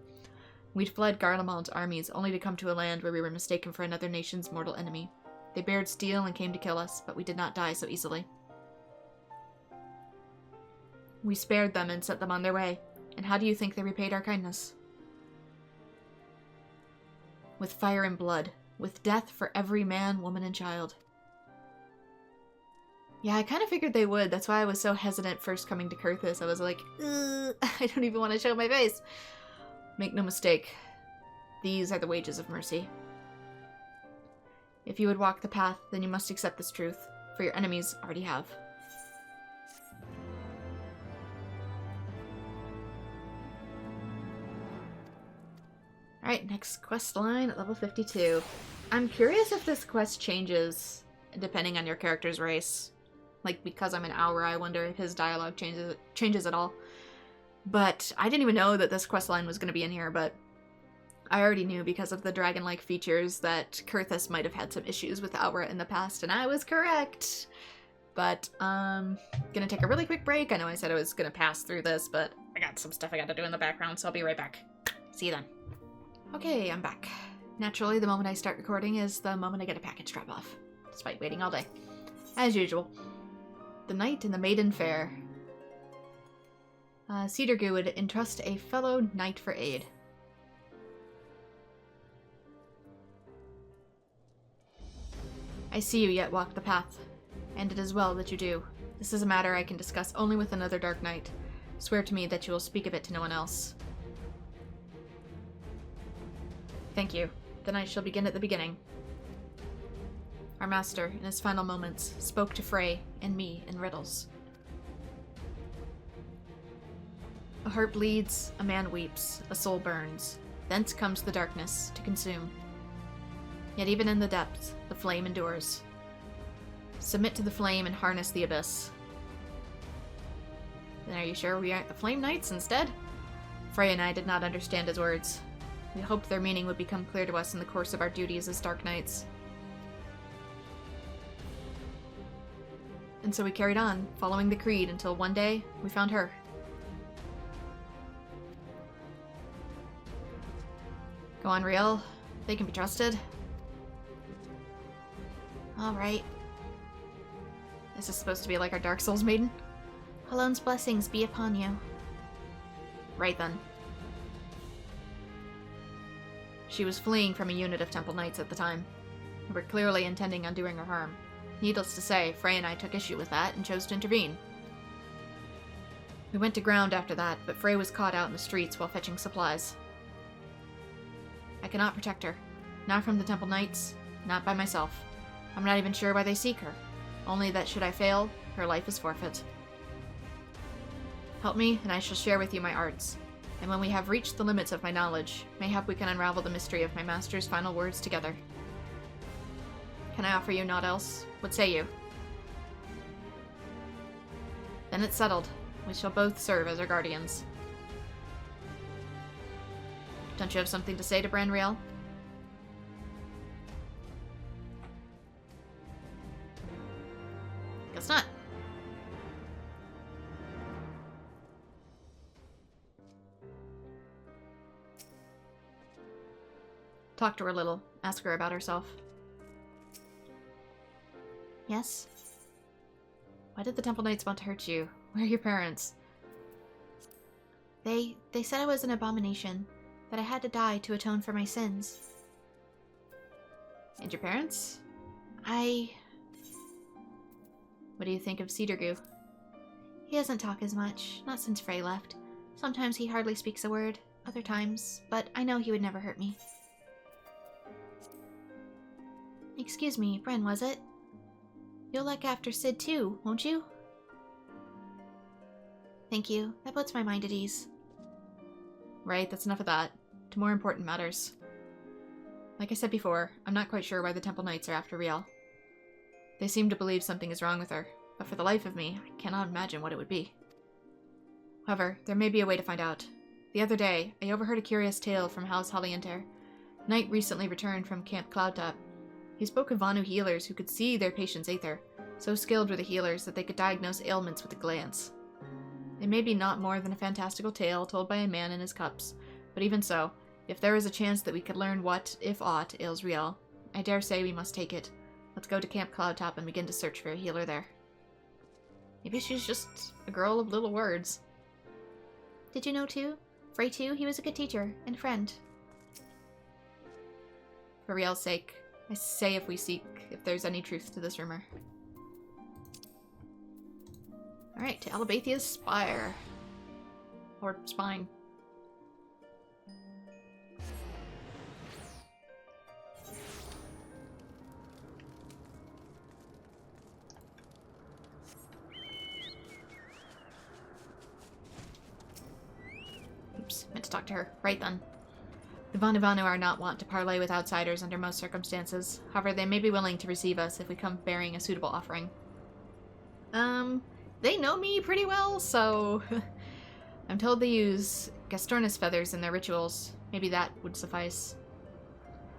We'd fled Garlemald's armies, only to come to a land where we were mistaken for another nation's mortal enemy. They bared steel and came to kill us, but we did not die so easily. We spared them and set them on their way. And how do you think they repaid our kindness? With fire and blood. With death for every man, woman, and child. Yeah, I kind of figured they would. That's why I was so hesitant first coming to Kurthus. I was like, I don't even want to show my face. Make no mistake. These are the wages of mercy. If you would walk the path, then you must accept this truth, for your enemies already have. Alright, next quest line at level 52. I'm curious if this quest changes depending on your character's race. Like, because I'm an Aura, I wonder if his dialogue changes at all. But I didn't even know that this quest line was going to be in here, but I already knew because of the dragon-like features that Kurthus might have had some issues with Aura in the past, and I was correct. But, gonna take a really quick break. I know I said I was gonna pass through this, but I got some stuff I gotta do in the background, so I'll be right back. See you then. Okay, I'm back. Naturally, the moment I start recording is the moment I get a package drop-off, despite waiting all day. As usual. The Knight and the Maiden Fair. Cedargu would entrust a fellow knight for aid. I see you yet walk the path, and it is well that you do. This is a matter I can discuss only with another Dark Knight. Swear to me that you will speak of it to no one else. Thank you. Then I shall begin at the beginning. Our master, in his final moments, spoke to Frey and me in riddles. A heart bleeds, a man weeps, a soul burns. Thence comes the darkness, to consume. Yet even in the depths, the flame endures. Submit to the flame and harness the abyss. Then are you sure we aren't the Flame Knights instead? Frey and I did not understand his words. We hoped their meaning would become clear to us in the course of our duties as Dark Knights. And so we carried on, following the creed, until one day, we found her. Go on, Riel. They can be trusted. Alright. Is this supposed to be like our Dark Souls maiden? Halone's blessings be upon you. Right then. She was fleeing from a unit of Temple Knights at the time, who were clearly intending on doing her harm. Needless to say, Frey and I took issue with that and chose to intervene. We went to ground after that, but Frey was caught out in the streets while fetching supplies. I cannot protect her. Not from the Temple Knights, not by myself. I'm not even sure why they seek her. Only that should I fail, her life is forfeit. Help me, and I shall share with you my arts. And when we have reached the limits of my knowledge, mayhap we can unravel the mystery of my master's final words together. Can I offer you naught else? What say you? Then it's settled. We shall both serve as our guardians. Don't you have something to say to Branriel? Guess not. Talk to her a little. Ask her about herself. Yes? Why did the Temple Knights want to hurt you? Where are your parents? They said I was an abomination, that I had to die to atone for my sins. And your parents? What do you think of Cedargu? He doesn't talk as much, not since Frey left. Sometimes he hardly speaks a word, other times, but I know he would never hurt me. Excuse me, Bren, was it? You'll look after Sid too, won't you? Thank you. That puts my mind at ease. Right, that's enough of that. To more important matters. Like I said before, I'm not quite sure why the Temple Knights are after Riel. They seem to believe something is wrong with her, but for the life of me, I cannot imagine what it would be. However, there may be a way to find out. The other day, I overheard a curious tale from House Halienter. Knight recently returned from Camp Cloudtop. He spoke of Vanu healers who could see their patient's aether. So skilled were the healers that they could diagnose ailments with a glance. It may be not more than a fantastical tale told by a man in his cups, but even so, if there is a chance that we could learn what, if aught, ails Riel, I dare say we must take it. Let's go to Camp Cloudtop and begin to search for a healer there. Maybe she's just a girl of little words. Did you know too? Frey too, he was a good teacher and friend. For Riel's sake, I say if we seek if there's any truth to this rumor. Alright, to Alabathia's Spire. Or Spine. Oops, meant to talk to her. Right then. The Vanu are not wont to parley with outsiders under most circumstances. However, they may be willing to receive us if we come bearing a suitable offering. They know me pretty well, so... I'm told they use Gastornis feathers in their rituals. Maybe that would suffice.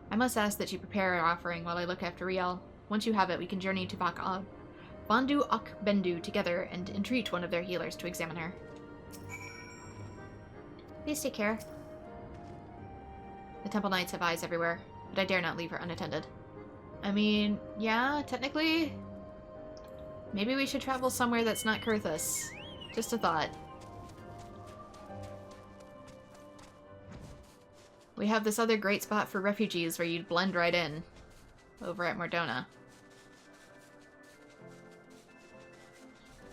I must ask that you prepare our offering while I look after Riel. Once you have it, we can journey to Bandu Ok Bendu together and entreat one of their healers to examine her. Please take care. The Temple Knights have eyes everywhere, but I dare not leave her unattended. I mean, yeah, technically... Maybe we should travel somewhere that's not Kurthus. Just a thought. We have this other great spot for refugees where you'd blend right in. Over at Mordona.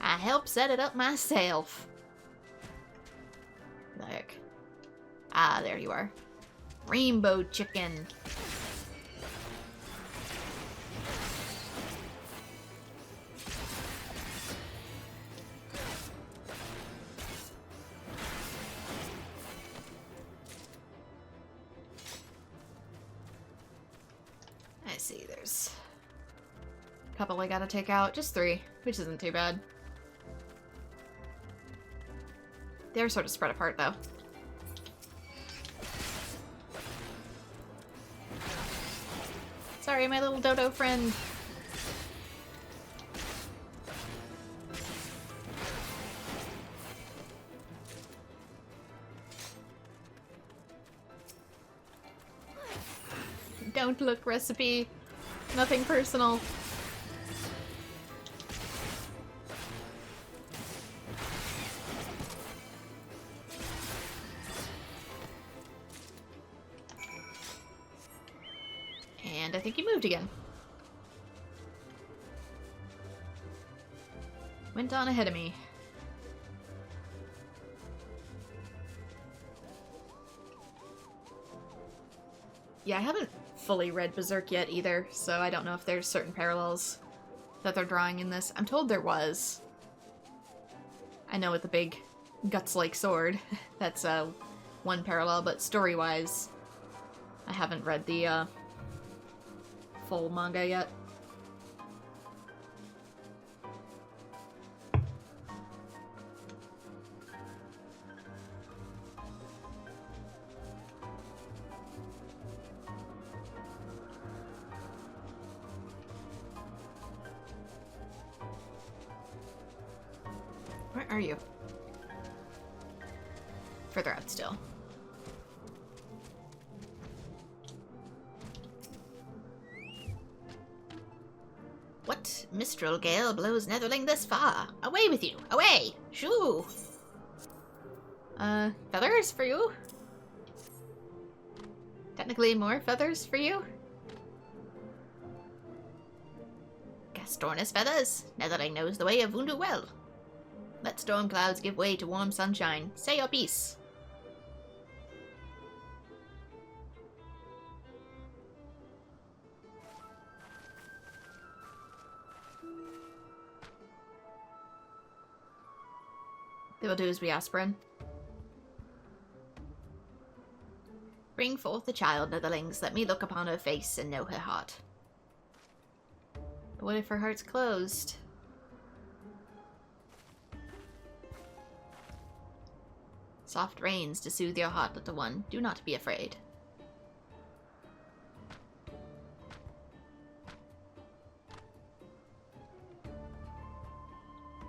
I helped set it up myself. The heck? Ah, there you are. Rainbow chicken. I see, there's a couple I gotta take out. Just 3, which isn't too bad. They're sort of spread apart, though. Sorry, my little dodo friend. Don't look recipe. Nothing personal. And I think he moved again. Went on ahead of me. Yeah, I haven't fully read Berserk yet either, so I don't know if there's certain parallels that they're drawing in this. I'm told there was. I know with the big guts-like sword, that's one parallel, but story-wise, I haven't read the full manga yet. Where are you? Further out still. What mistral gale blows Netherling this far? Away with you! Away! Shoo! Feathers for you? Technically more feathers for you? Gastornis feathers. Netherling knows the way of Vundu well. Let storm clouds give way to warm sunshine. Say your piece. They will do as we aspirin. Bring forth the child, netherlings. Let me look upon her face and know her heart. But what if her heart's closed? Soft rains to soothe your heart, little one. Do not be afraid.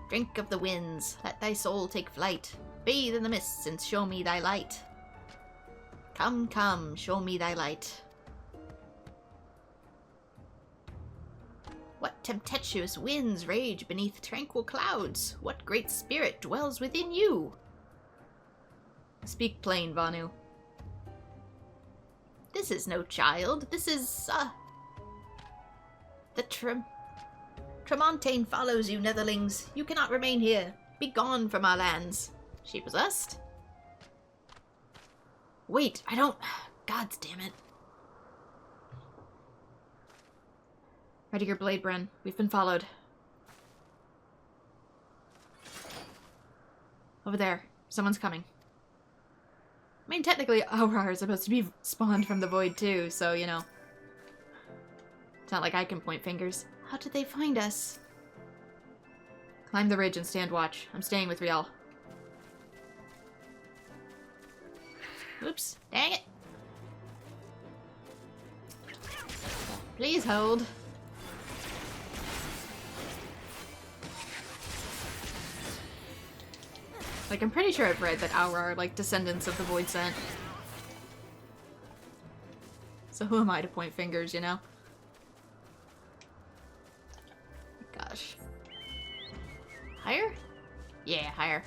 Drink of the winds, let thy soul take flight. Bathe in the mists and show me thy light. Come, come, show me thy light. What tempestuous winds rage beneath tranquil clouds? What great spirit dwells within you? Speak plain, Vanu. This is no child. This is, the Tremontane follows you, netherlings. You cannot remain here. Be gone from our lands. She possessed? Wait, I don't... God damn it. Ready your blade, Bren. We've been followed. Over there. Someone's coming. I mean, technically, Aurora is supposed to be spawned from the void too, so, you know. It's not like I can point fingers. How did they find us? Climb the ridge and stand watch. I'm staying with Riel. Oops. Dang it. Please hold. Like, I'm pretty sure I've read that Aurora are, like, descendants of the Void Sent. So who am I to point fingers, you know? Gosh. Higher? Yeah, higher.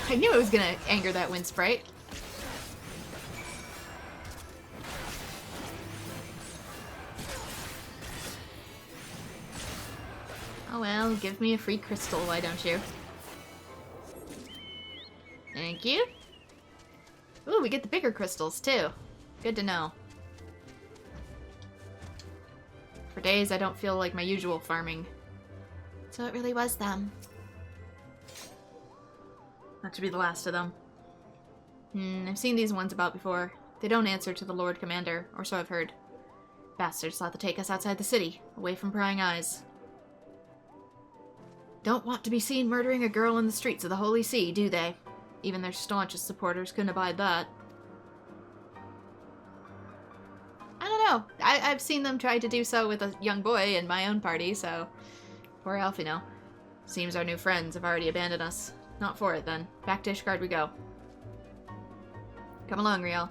I knew it was gonna anger that wind sprite. Oh well, give me a free crystal, why don't you? Thank you. Ooh, we get the bigger crystals too. Good to know. For days I don't feel like my usual farming. So it really was them. Not to be the last of them. I've seen these ones about before. They don't answer to the Lord Commander, or so I've heard. Bastards thought to take us outside the city, away from prying eyes. Don't want to be seen murdering a girl in the streets of the Holy See, do they? Even their staunchest supporters couldn't abide that. I don't know. I've seen them try to do so with a young boy in my own party, so... Poor Alfino. Seems our new friends have already abandoned us. Not for it, then. Back to Ishgard we go. Come along, Riel.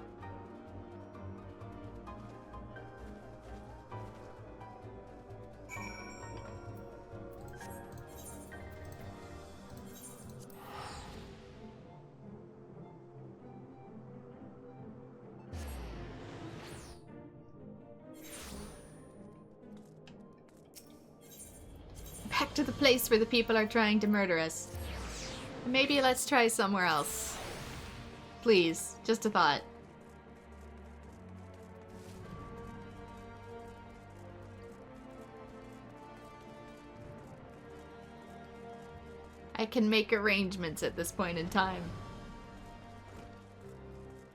Back to the place where the people are trying to murder us. Maybe let's try somewhere else. Please, just a thought. I can make arrangements at this point in time.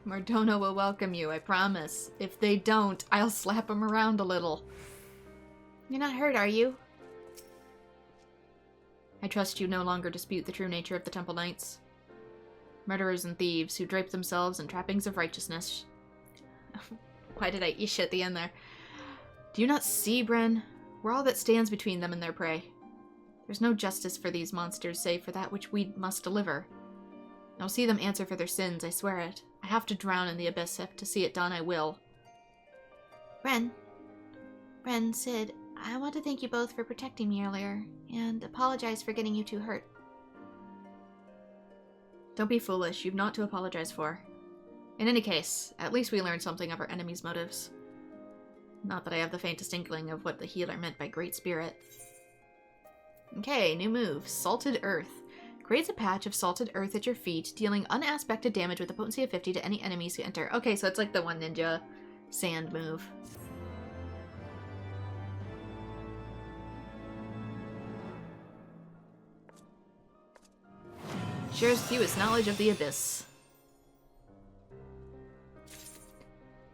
Mardona will welcome you, I promise. If they don't, I'll slap them around a little. You're not hurt, are you? I trust you no longer dispute the true nature of the Temple Knights. Murderers and thieves who drape themselves in trappings of righteousness. Why did I ish at the end there? Do you not see, Bren? We're all that stands between them and their prey. There's no justice for these monsters save for that which we must deliver. I'll see them answer for their sins, I swear it. I have to drown in the abyss. If to see it done, I will. Bren, Sid, I want to thank you both for protecting me earlier, and apologize for getting you too hurt. Don't be foolish. You've naught to apologize for. In any case, at least we learned something of our enemy's motives. Not that I have the faintest inkling of what the healer meant by Great Spirit. Okay, new move. Salted Earth. Creates a patch of salted earth at your feet, dealing unaspected damage with a potency of 50 to any enemies you enter. Okay, so it's like the one ninja sand move. Shares fewest knowledge of the abyss.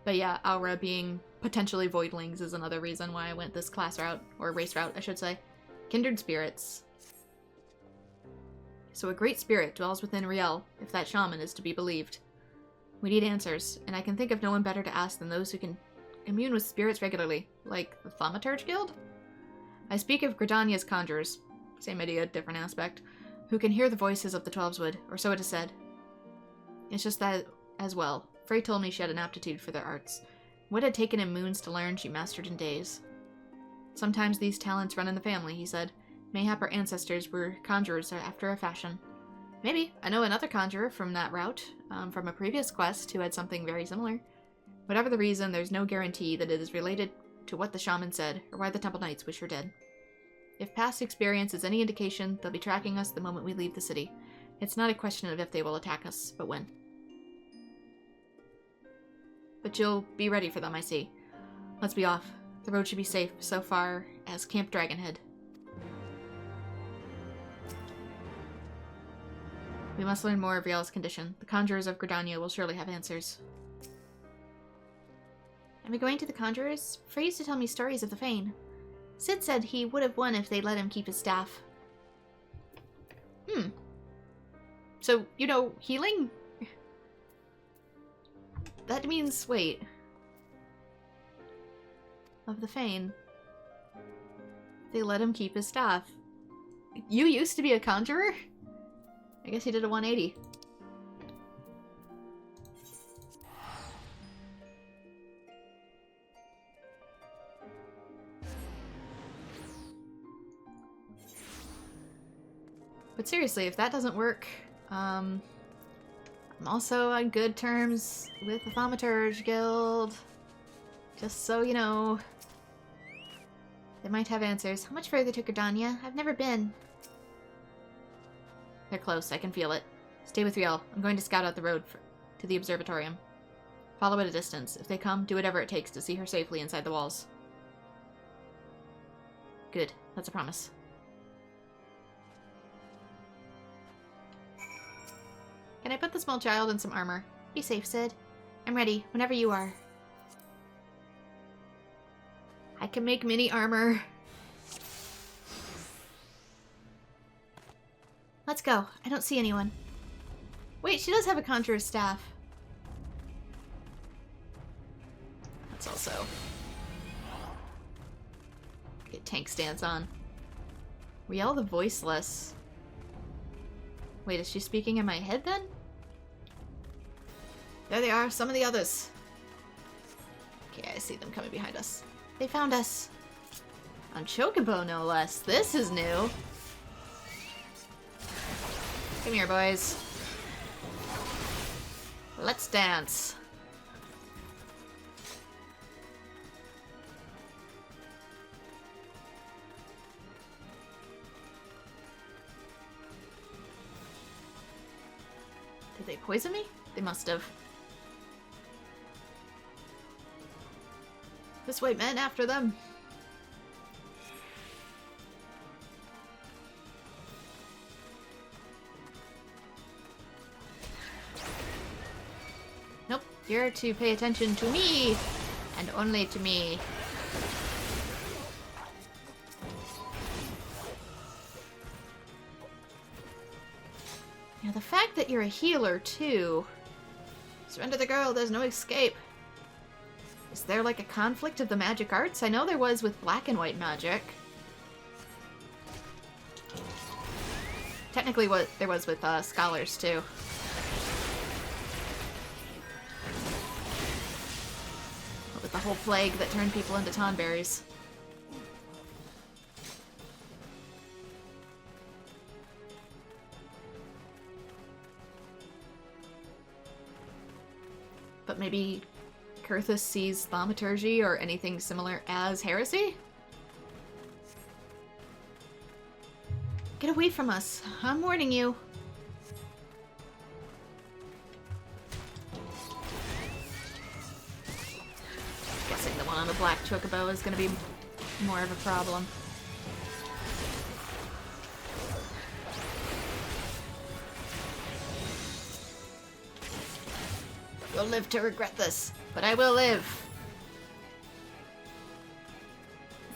But yeah, Aura being potentially voidlings is another reason why I went this class route, or race route, I should say. Kindred spirits. So a great spirit dwells within Riel, if that shaman is to be believed. We need answers, and I can think of no one better to ask than those who can commune with spirits regularly, like the Thaumaturge Guild? I speak of Gridania's conjurers, same idea, different aspect, who can hear the voices of the Twelveswood, or so it is said. It's just that, as well, Frey told me she had an aptitude for their arts. What had taken him moons to learn, she mastered in days. Sometimes these talents run in the family, he said. Mayhap our ancestors were conjurers after a fashion. Maybe. I know another conjurer from that route, from a previous quest, who had something very similar. Whatever the reason, there's no guarantee that it is related to what the shaman said, or why the Temple Knights wish her dead. If past experience is any indication, they'll be tracking us the moment we leave the city. It's not a question of if they will attack us, but when. But you'll be ready for them, I see. Let's be off. The road should be safe, so far as Camp Dragonhead. We must learn more of Riel's condition. The conjurers of Gridania will surely have answers. Are we going to the conjurers? Frey used to tell me stories of the Fane. Sid said he would have won if they'd let him keep his staff. So, you know, healing? That means, wait. Of the Fane. They let him keep his staff. You used to be a conjurer? I guess he did a 180. But seriously, if that doesn't work, I'm also on good terms with the Thaumaturge Guild. Just so you know. They might have answers. How much further to Gridania? I've never been. They're close. I can feel it. Stay with Riel. I'm going to scout out the road to the observatorium. Follow at a distance. If they come, do whatever it takes to see her safely inside the walls. Good. That's a promise. Can I put the small child in some armor? Be safe, Sid. I'm ready, whenever you are. I can make mini armor. Let's go. I don't see anyone. Wait, she does have a conjurer's staff. That's also... Get tank stance on. Riel the Voiceless. Wait, is she speaking in my head then? There they are, some of the others. Okay, I see them coming behind us. They found us. On Chocobo, no less. This is new. Come here, boys. Let's dance. Did they poison me? They must have. This white man after them. Nope, you're to pay attention to me, and only to me. Now the fact that you're a healer, too. Surrender the girl, there's no escape. Is there like a conflict of the magic arts? I know there was with black and white magic. Technically what there was with scholars too. With the whole plague that turned people into tonberries. But maybe Kurthus sees thaumaturgy or anything similar as heresy? Get away from us. I'm warning you. Guessing the one on the black chocobo is going to be more of a problem. You'll live to regret this, but I will live.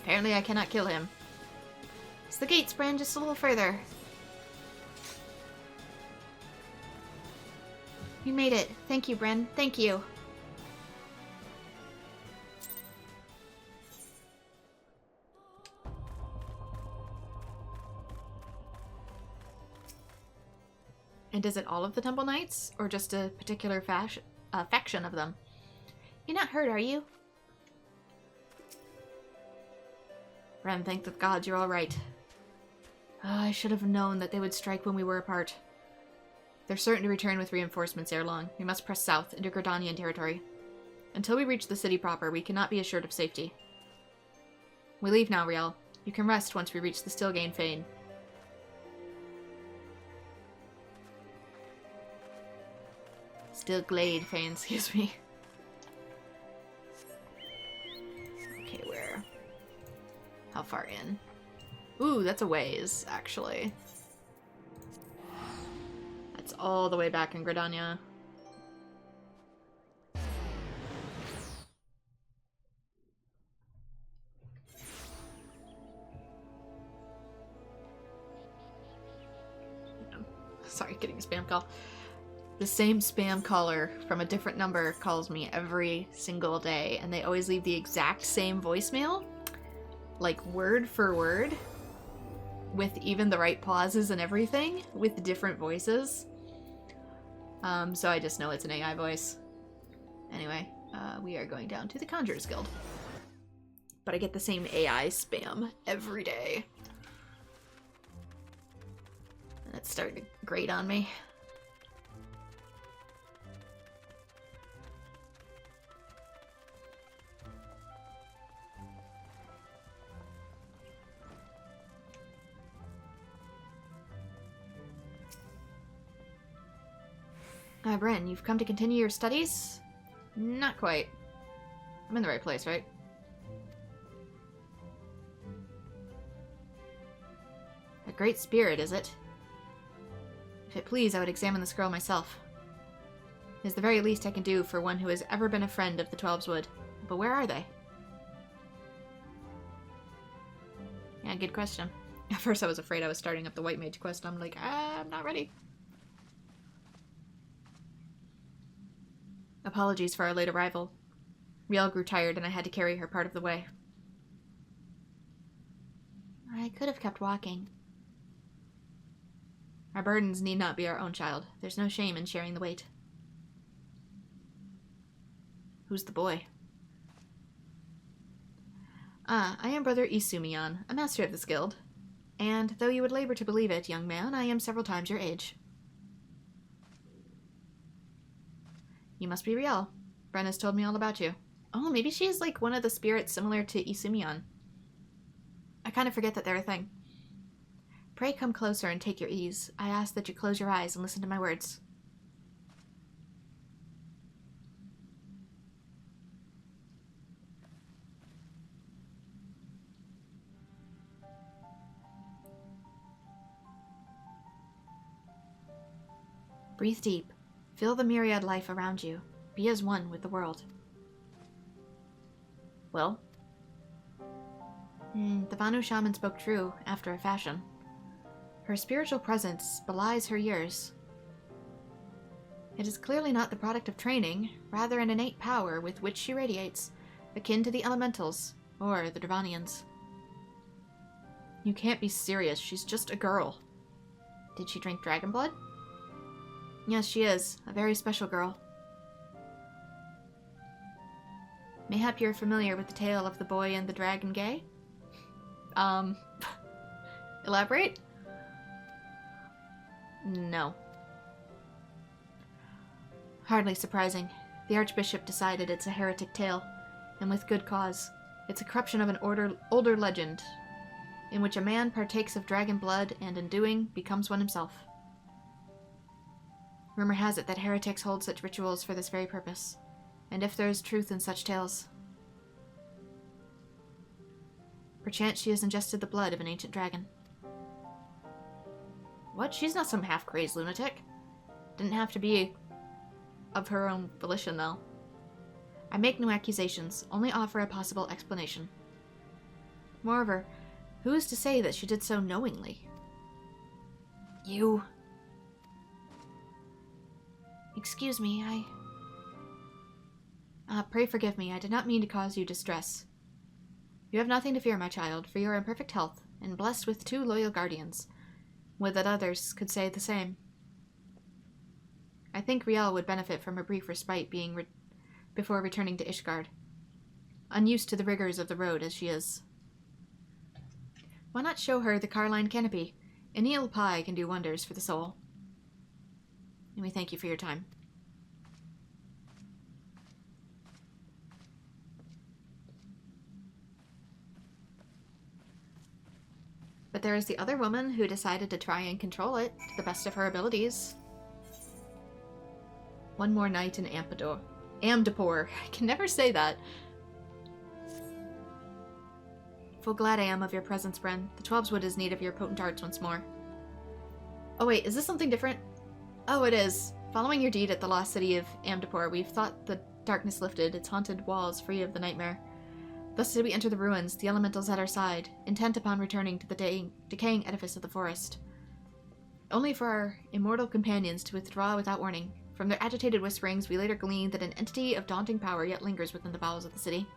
Apparently I cannot kill him. It's the gates, Bran, just a little further. You made it. Thank you, Bren. Thank you. And is it all of the Temple Knights, or just a particular faction of them? You're not hurt, are you? Ren, thank the gods you're all right. I should have known that they would strike when we were apart. They're certain to return with reinforcements ere long. We must press south into Gridanian territory. Until we reach the city proper, we cannot be assured of safety. We leave now, Riel. You can rest once we reach the Stilgane Fane. Stilglade Fane, excuse me. Okay, where? How far in? Ooh, that's a ways, actually. That's all the way back in Gridania. Sorry, getting a spam call. The same spam caller from a different number calls me every single day, and they always leave the exact same voicemail, like word for word, with even the right pauses and everything, with different voices. So I just know it's an AI voice. Anyway, we are going down to the Conjurers Guild. But I get the same AI spam every day. And it's starting to grate on me. Bren, you've come to continue your studies? Not quite. I'm in the right place, right? A great spirit, is it? If it please, I would examine the scroll myself. It is the very least I can do for one who has ever been a friend of the Twelveswood. But where are they? Yeah, good question. At first I was afraid I was starting up the White Mage quest. I'm like, I'm not ready. Apologies for our late arrival. Riel grew tired and I had to carry her part of the way. I could have kept walking. Our burdens need not be our own, child. There's no shame in sharing the weight. Who's the boy? I am Brother Isumian, a master of this guild. And, though you would labor to believe it, young man, I am several times your age. You must be Riel. Bren has told me all about you. Oh, maybe she is like one of the spirits similar to Isumian. I kind of forget that they're a thing. Pray come closer and take your ease. I ask that you close your eyes and listen to my words. Breathe deep. Feel the myriad life around you. Be as one with the world. Well? The Vanu shaman spoke true, after a fashion. Her spiritual presence belies her years. It is clearly not the product of training, rather an innate power with which she radiates, akin to the elementals, or the Dravanians. You can't be serious, she's just a girl. Did she drink dragon blood? Yes, she is. A very special girl. Mayhap you're familiar with the tale of the boy and the dragon gay? Elaborate? No. Hardly surprising. The Archbishop decided it's a heretic tale, and with good cause. It's a corruption of an older legend. in which a man partakes of dragon blood and in doing becomes one himself. Rumor has it that heretics hold such rituals for this very purpose, and if there is truth in such tales, perchance she has ingested the blood of an ancient dragon. What? She's not some half-crazed lunatic. Didn't have to be of her own volition, though. I make no accusations, only offer a possible explanation. Moreover, who is to say that she did so knowingly? You. Excuse me, pray forgive me, I did not mean to cause you distress. You have nothing to fear, my child, for you are in perfect health, and blessed with 2 loyal guardians. Would that others could say the same. I think Riel would benefit from a brief respite before returning to Ishgard, unused to the rigors of the road as she is. Why not show her the Carline Canopy? An eel pie can do wonders for the soul. And we thank you for your time. But there is the other woman who decided to try and control it to the best of her abilities. One more night in Amdapor. I can never say that. Full glad I am of your presence, Bren. The Twelveswood is need of your potent arts once more. Oh wait, is this something different? Oh, it is. Following your deed at the lost city of Amdapor, we've thought the darkness lifted, its haunted walls free of the nightmare. Thus did we enter the ruins, the elementals at our side, intent upon returning to the decaying edifice of the forest. Only for our immortal companions to withdraw without warning. From their agitated whisperings, we later gleaned that an entity of daunting power yet lingers within the bowels of the city.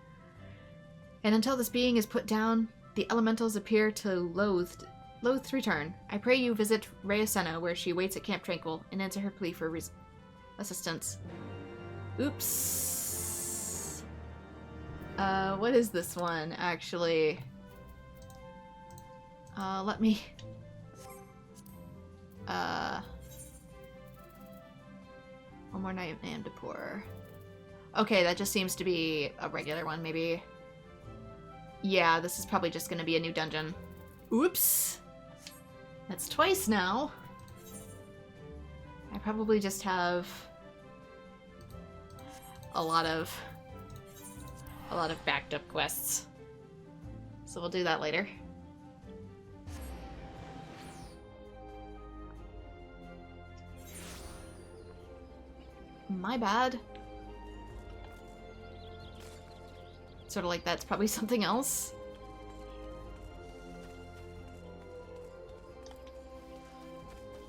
And until this being is put down, the elementals appear to loath to return. I pray you visit Rayasena, where she waits at Camp Tranquil, and answer her plea for assistance. Oops. What is this one, actually? Let me... One more night of Amdapor. Okay, that just seems to be a regular one, maybe. Yeah, this is probably just gonna be a new dungeon. Oops! That's twice now. I probably just have a lot of backed up quests. So we'll do that later. My bad. Sort of like that's probably something else.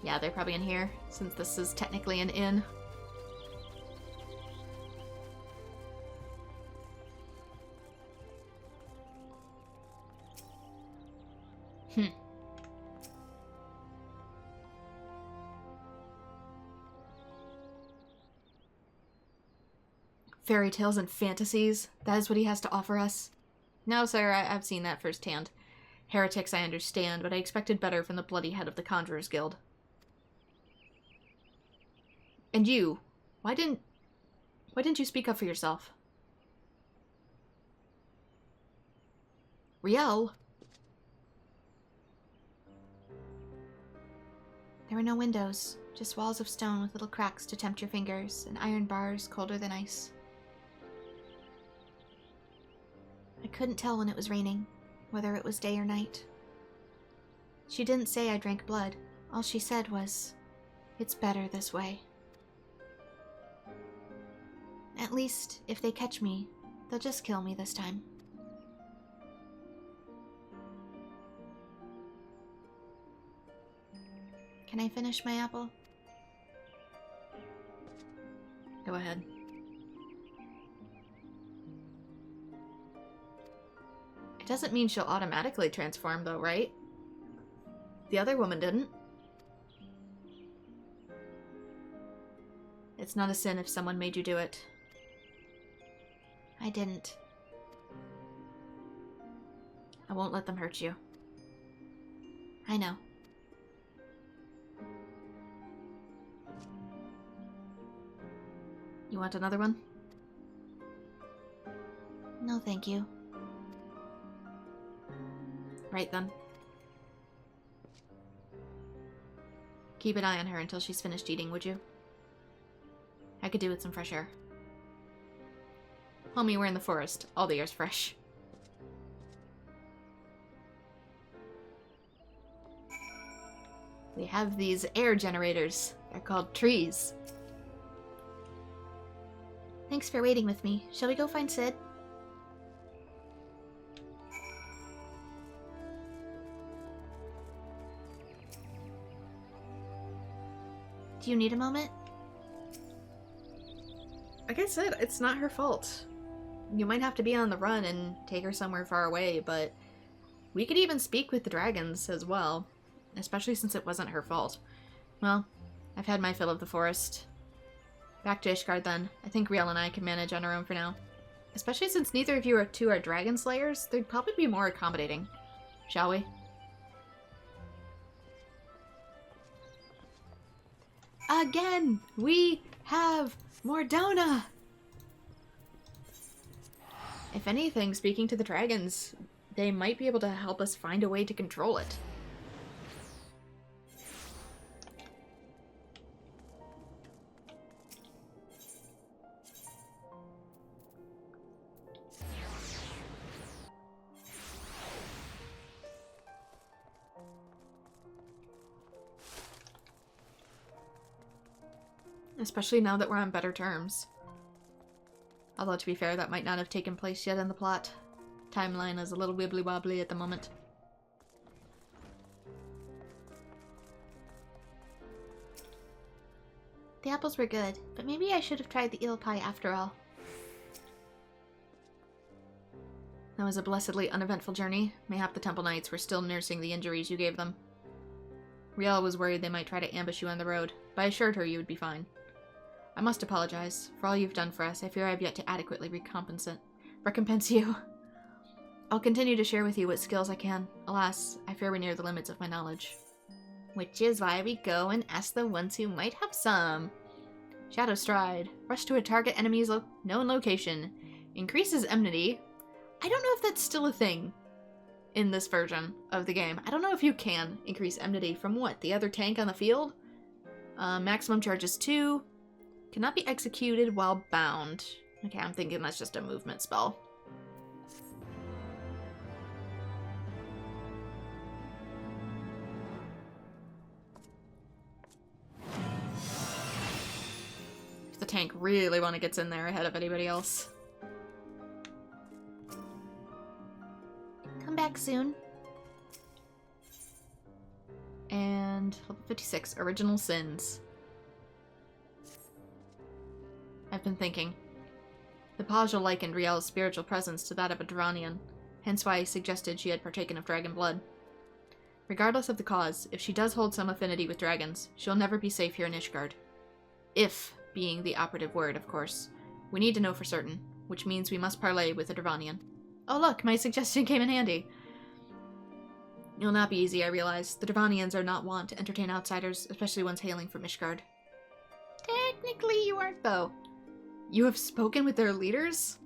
Yeah, they're probably in here, since this is technically an inn. Fairy tales and fantasies, that is what he has to offer us. No, sir, I've seen that firsthand. Heretics I understand, but I expected better from the bloody head of the Conjurers Guild. And you, why didn't you speak up for yourself? Riel? There were no windows, just walls of stone with little cracks to tempt your fingers, and iron bars colder than ice. I couldn't tell when it was raining, whether it was day or night. She didn't say I drank blood. All she said was, "It's better this way." At least, if they catch me, they'll just kill me this time. Can I finish my apple? Go ahead. It doesn't mean she'll automatically transform though, right? The other woman didn't. It's not a sin if someone made you do it. I didn't. I won't let them hurt you. I know. You want another one? No, thank you. Right then. Keep an eye on her until she's finished eating, would you? I could do with some fresh air. Homie, we're in the forest. All the air's fresh. We have these air generators. They're called trees. Thanks for waiting with me. Shall we go find Sid? Do you need a moment? Like I said, it's not her fault. You might have to be on the run and take her somewhere far away, but we could even speak with the dragons as well, especially since it wasn't her fault. Well, I've had my fill of the forest. Back to Ishgard then. I think Riel and I can manage on our own for now. Especially since neither of you are two are dragon slayers, they'd probably be more accommodating. Shall we? Again, we have Mordona! If anything, speaking to the dragons, they might be able to help us find a way to control it. Especially now that we're on better terms. Although, to be fair, that might not have taken place yet in the plot. Timeline is a little wibbly-wobbly at the moment. The apples were good, but maybe I should have tried the eel pie after all. That was a blessedly uneventful journey. Mayhap the Temple Knights were still nursing the injuries you gave them. Riel was worried they might try to ambush you on the road, but I assured her you would be fine. I must apologize. For all you've done for us, I fear I have yet to adequately recompense you. I'll continue to share with you what skills I can. Alas, I fear we're near the limits of my knowledge. Which is why we go and ask the ones who might have some. Shadow Stride. Rush to a target enemy's known location. Increases enmity. I don't know if that's still a thing in this version of the game. I don't know if you can increase enmity from what? The other tank on the field? Maximum charge is 2. Cannot be executed while bound. Okay, I'm thinking that's just a movement spell. If the tank really want to get in there ahead of anybody else. Come back soon. And level 56, Original Sins. I've been thinking. The Pajal likened Riel's spiritual presence to that of a Durranian, hence why I suggested she had partaken of dragon blood. Regardless of the cause, if she does hold some affinity with dragons, she'll never be safe here in Ishgard. If being the operative word, of course. We need to know for certain, which means we must parley with a Durranian. Oh look, my suggestion came in handy. It'll not be easy, I realize. The Durranians are not wont to entertain outsiders, especially ones hailing from Ishgard. Technically, you aren't, though. You have spoken with their leaders?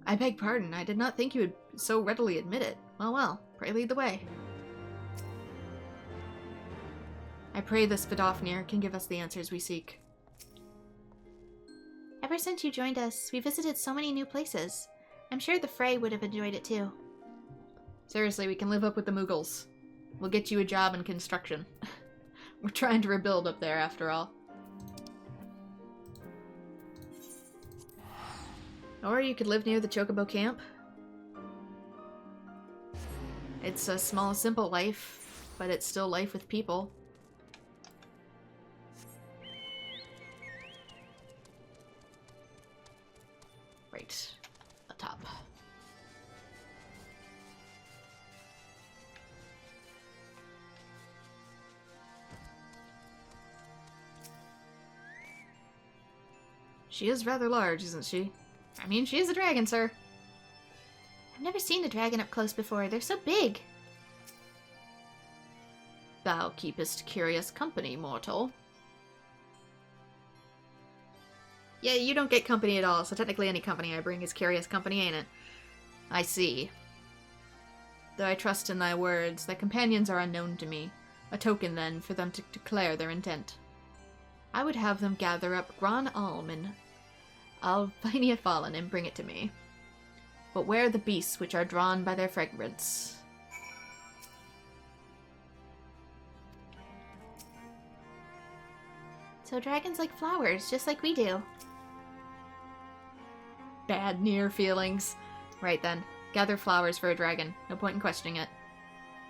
I beg pardon, I did not think you would so readily admit it. Well, pray lead the way. I pray this Vidofnir can give us the answers we seek. Ever since you joined us, we visited so many new places. I'm sure the Frey would have enjoyed it too. Seriously, we can live up with the Mughals. We'll get you a job in construction. We're trying to rebuild up there, after all. Or you could live near the Chocobo camp. It's a small, simple life, but it's still life with people. Right. Atop. She is rather large, isn't she? I mean, she is a dragon, sir. I've never seen a dragon up close before. They're so big. Thou keepest curious company, mortal. Yeah, you don't get company at all, so technically any company I bring is curious company, ain't it? I see. Though I trust in thy words, thy companions are unknown to me. A token, then, for them to declare their intent. I would have them gather up Gran Alm and Alvinia Fallen and bring it to me. But where are the beasts which are drawn by their fragrance? So dragons like flowers, just like we do. Bad near feelings. Right then, gather flowers for a dragon. No point in questioning it.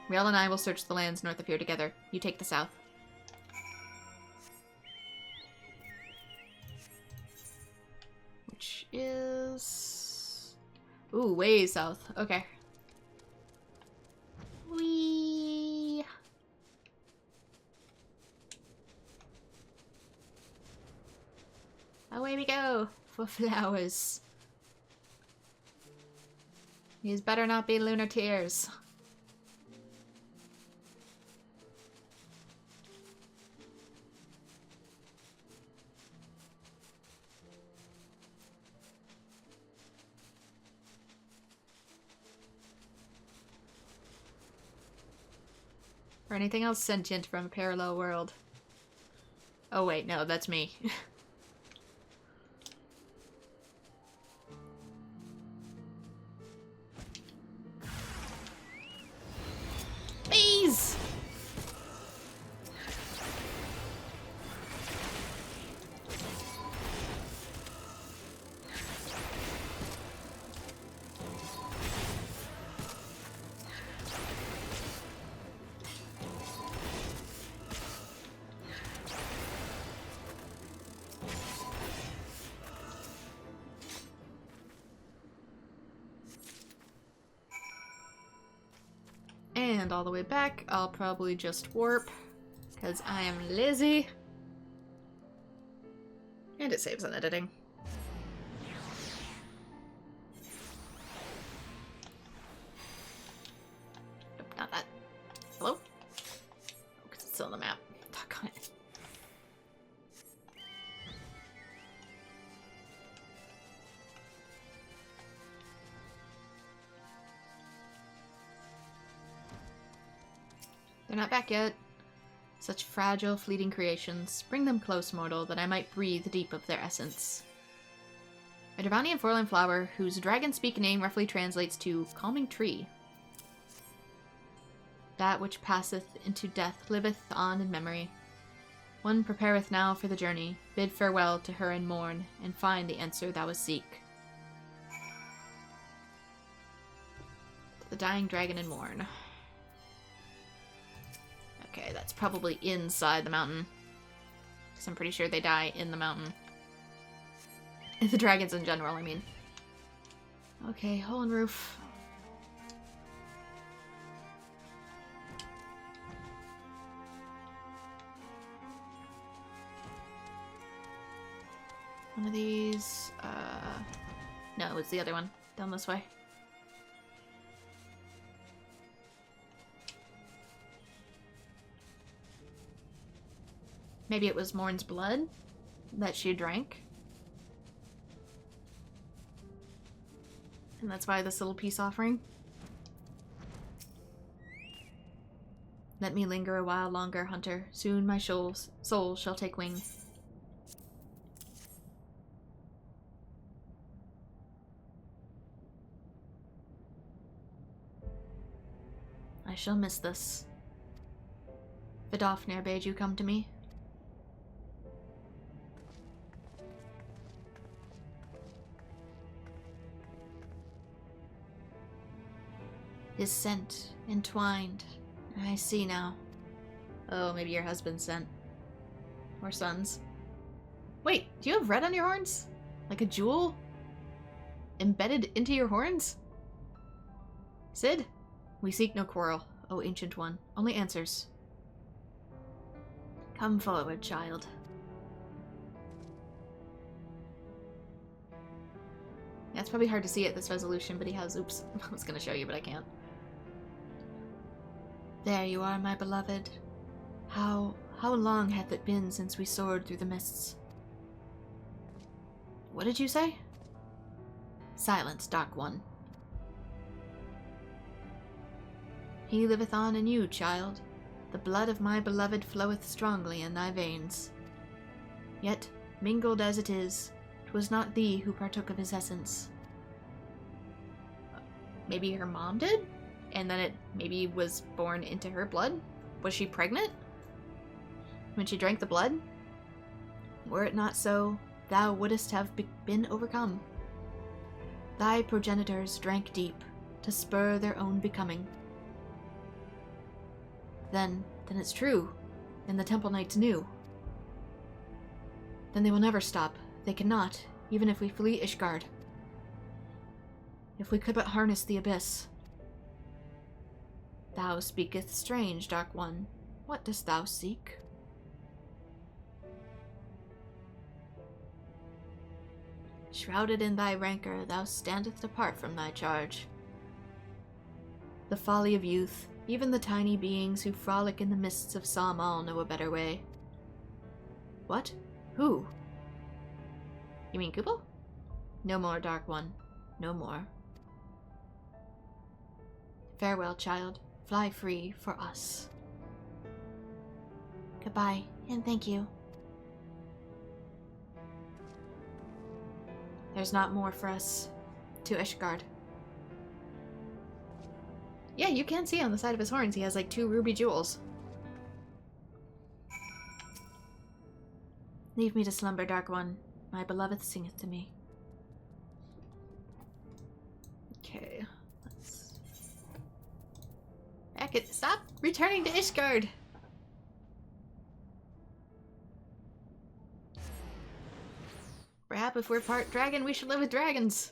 Riel and I will search the lands north of here together. You take the south. Which is... Ooh, way south. Okay. Whee! Away we go for flowers. These better not be lunar tears. Or anything else sentient from a parallel world. Oh wait, no, that's me. Bees! And all the way back, I'll probably just warp, because I am lazy. And it saves on editing. Nope, not that. Hello? Oh, 'cause it's still on the map. Doggone it. They're not back yet. Such fragile, fleeting creations. Bring them close, mortal, that I might breathe deep of their essence. A Dervanian four-line flower, whose dragon-speak name roughly translates to calming tree. That which passeth into death liveth on in memory. One prepareth now for the journey. Bid farewell to her and mourn, and find the answer thou wast seek. To the dying dragon and mourn. Okay, that's probably inside the mountain. Because I'm pretty sure they die in the mountain. The dragons in general, I mean. Okay, hole in roof. One of these, no, it's the other one. Down this way. Maybe it was Morn's blood that she drank. And that's why this little peace offering. Let me linger a while longer, hunter. Soon my soul shall take wing. I shall miss this. Vidofnir bade you come to me. His scent entwined. I see now. Oh, maybe your husband's scent. Or son's. Wait, do you have red on your horns? Like a jewel? Embedded into your horns? Sid? We seek no quarrel, O ancient one. Only answers. Come forward, child. Yeah, it's probably hard to see at this resolution, but he has... Oops, I was gonna show you, but I can't. There you are, my beloved. How long hath it been since we soared through the mists? What did you say? Silence, dark one. He liveth on in you, child. The blood of my beloved floweth strongly in thy veins. Yet, mingled as it is, 'twas not thee who partook of his essence. Maybe her mom did? And then it maybe was born into her blood? Was she pregnant when she drank the blood? Were it not so, thou wouldst have been overcome. Thy progenitors drank deep, to spur their own becoming. Then it's true, and the Temple Knights knew. Then they will never stop. They cannot, even if we flee Ishgard. If we could but harness the abyss. Thou speakest strange, Dark One. What dost thou seek? Shrouded in thy rancor, thou standest apart from thy charge. The folly of youth, even the tiny beings who frolic in the mists of Samal know a better way. What? Who? You mean Kupal? No more, Dark One. No more. Farewell, child. Fly free for us. Goodbye, and thank you. There's not more for us. To Ishgard. Yeah, you can see on the side of his horns he has like 2 ruby jewels. Leave me to slumber, Dark One. My beloved singeth to me. Okay, let's... Stop returning to Ishgard! Perhaps if we're part dragon, we should live with dragons.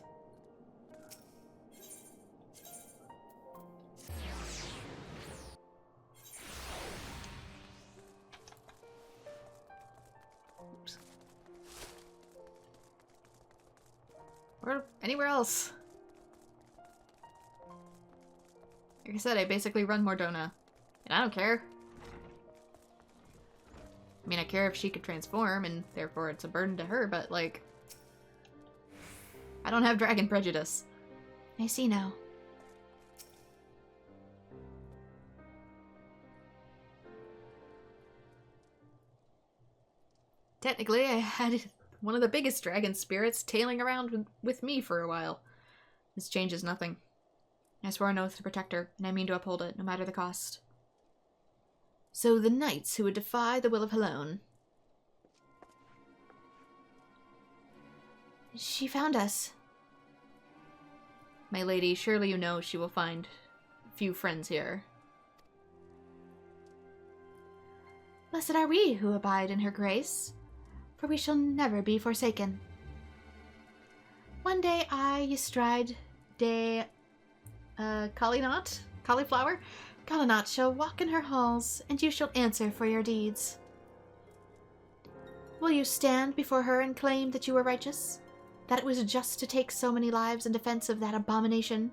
Oops. Or anywhere else. Like I said, I basically run Mordona. And I don't care. I mean, I care if she could transform, and therefore it's a burden to her, but, like... I don't have dragon prejudice. I see now. Technically, I had one of the biggest dragon spirits tailing around with me for a while. This changes nothing. I swore an oath to protect her, and I mean to uphold it, no matter the cost. So the knights who would defy the will of Helone. She found us. My lady, surely you know she will find few friends here. Blessed are we who abide in her grace, for we shall never be forsaken. One day I, Ystride de Cauliflower, shall walk in her halls, and you shall answer for your deeds. Will you stand before her and claim that you were righteous? That it was just to take so many lives in defense of that abomination?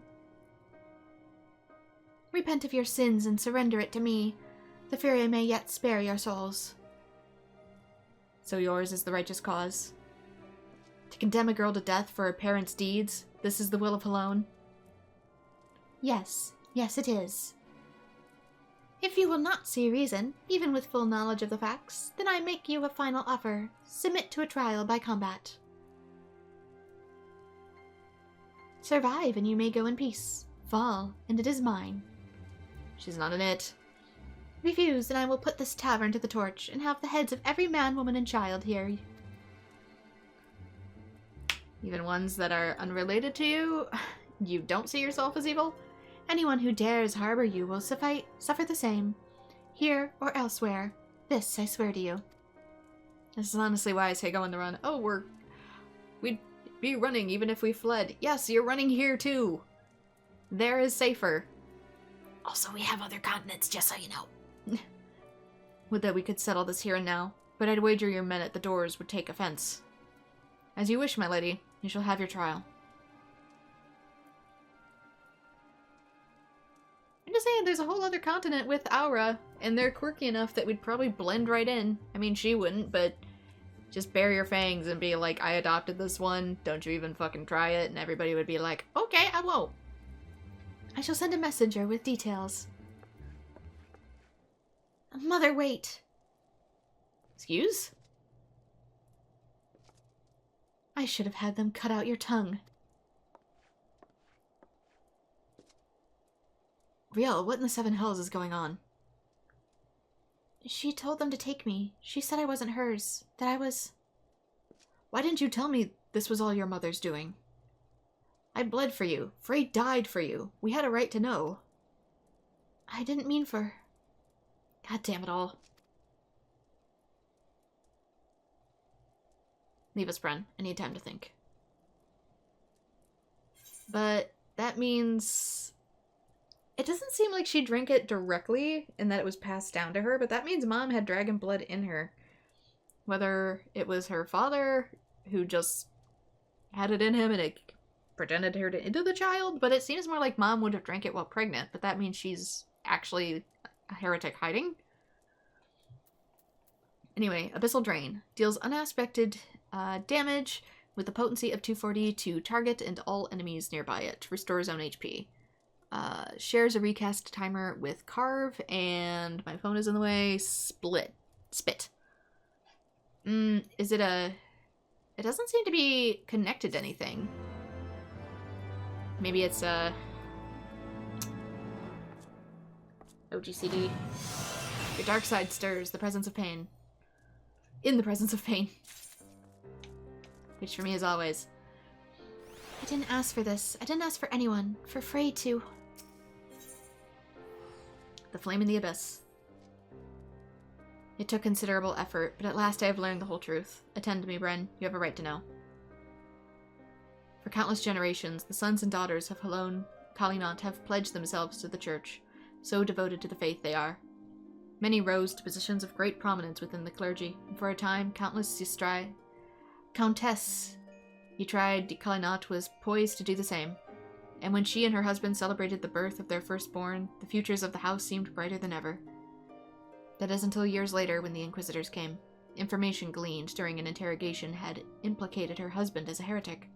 Repent of your sins and surrender it to me. The Fury may yet spare your souls. So yours is the righteous cause? To condemn a girl to death for her parents' deeds, this is the will of Helone? Yes, it is. If you will not see reason, even with full knowledge of the facts, then I make you a final offer. Submit to a trial by combat. Survive, and you may go in peace. Fall, and it is mine. She's not in it. Refuse, and I will put this tavern to the torch, and have the heads of every man, woman, and child here. Even ones that are unrelated to you? You don't see yourself as evil? Anyone who dares harbor you will suffer the same, here or elsewhere. This I swear to you. This is honestly why I say go on the run. Oh, we'd be running even if we fled. Yes, you're running here too. There is safer. Also, we have other continents, just so you know. Would that we could settle this here and now, but I'd wager your men at the doors would take offense. As you wish, my lady. You shall have your trial. I'm just saying, there's a whole other continent with Aura, and they're quirky enough that we'd probably blend right in. I mean, she wouldn't, but just bare your fangs and be like, I adopted this one, don't you even fucking try it, and everybody would be like, okay, I won't. I shall send a messenger with details. Mother, wait. Excuse? I should have had them cut out your tongue. Riel, what in the seven hells is going on? She told them to take me. She said I wasn't hers. That I was... Why didn't you tell me this was all your mother's doing? I bled for you. Frey died for you. We had a right to know. I didn't mean for... God damn it all. Leave us, Bren. I need time to think. But that means... It doesn't seem like she drank it directly and that it was passed down to her, but that means Mom had dragon blood in her. Whether it was her father who just had it in him and it pretended to turn it into the child, but it seems more like Mom would have drank it while pregnant, but that means she's actually a heretic hiding. Anyway, Abyssal Drain. Deals unaspected damage with the potency of 240 to target and all enemies nearby it. Restores own HP. Shares a recast timer with Carve, and my phone is in the way. Spit. Is it a... It doesn't seem to be connected to anything. Maybe it's a... OGCD. Your dark side stirs the presence of pain. In the presence of pain. Which for me is always. I didn't ask for this. I didn't ask for anyone. For Frey too. The flame in the abyss. It took considerable effort, but at last I have learned the whole truth. Attend to me, Bren. You have a right to know. For countless generations, the sons and daughters of Kalinat have pledged themselves to the church, so devoted to the faith they are. Many rose to positions of great prominence within the clergy, and for a time, Countess Ytrai de Kalinat was poised to do the same. And when she and her husband celebrated the birth of their firstborn, the futures of the house seemed brighter than ever. That is until years later when the Inquisitors came. Information gleaned during an interrogation had implicated her husband as a heretic.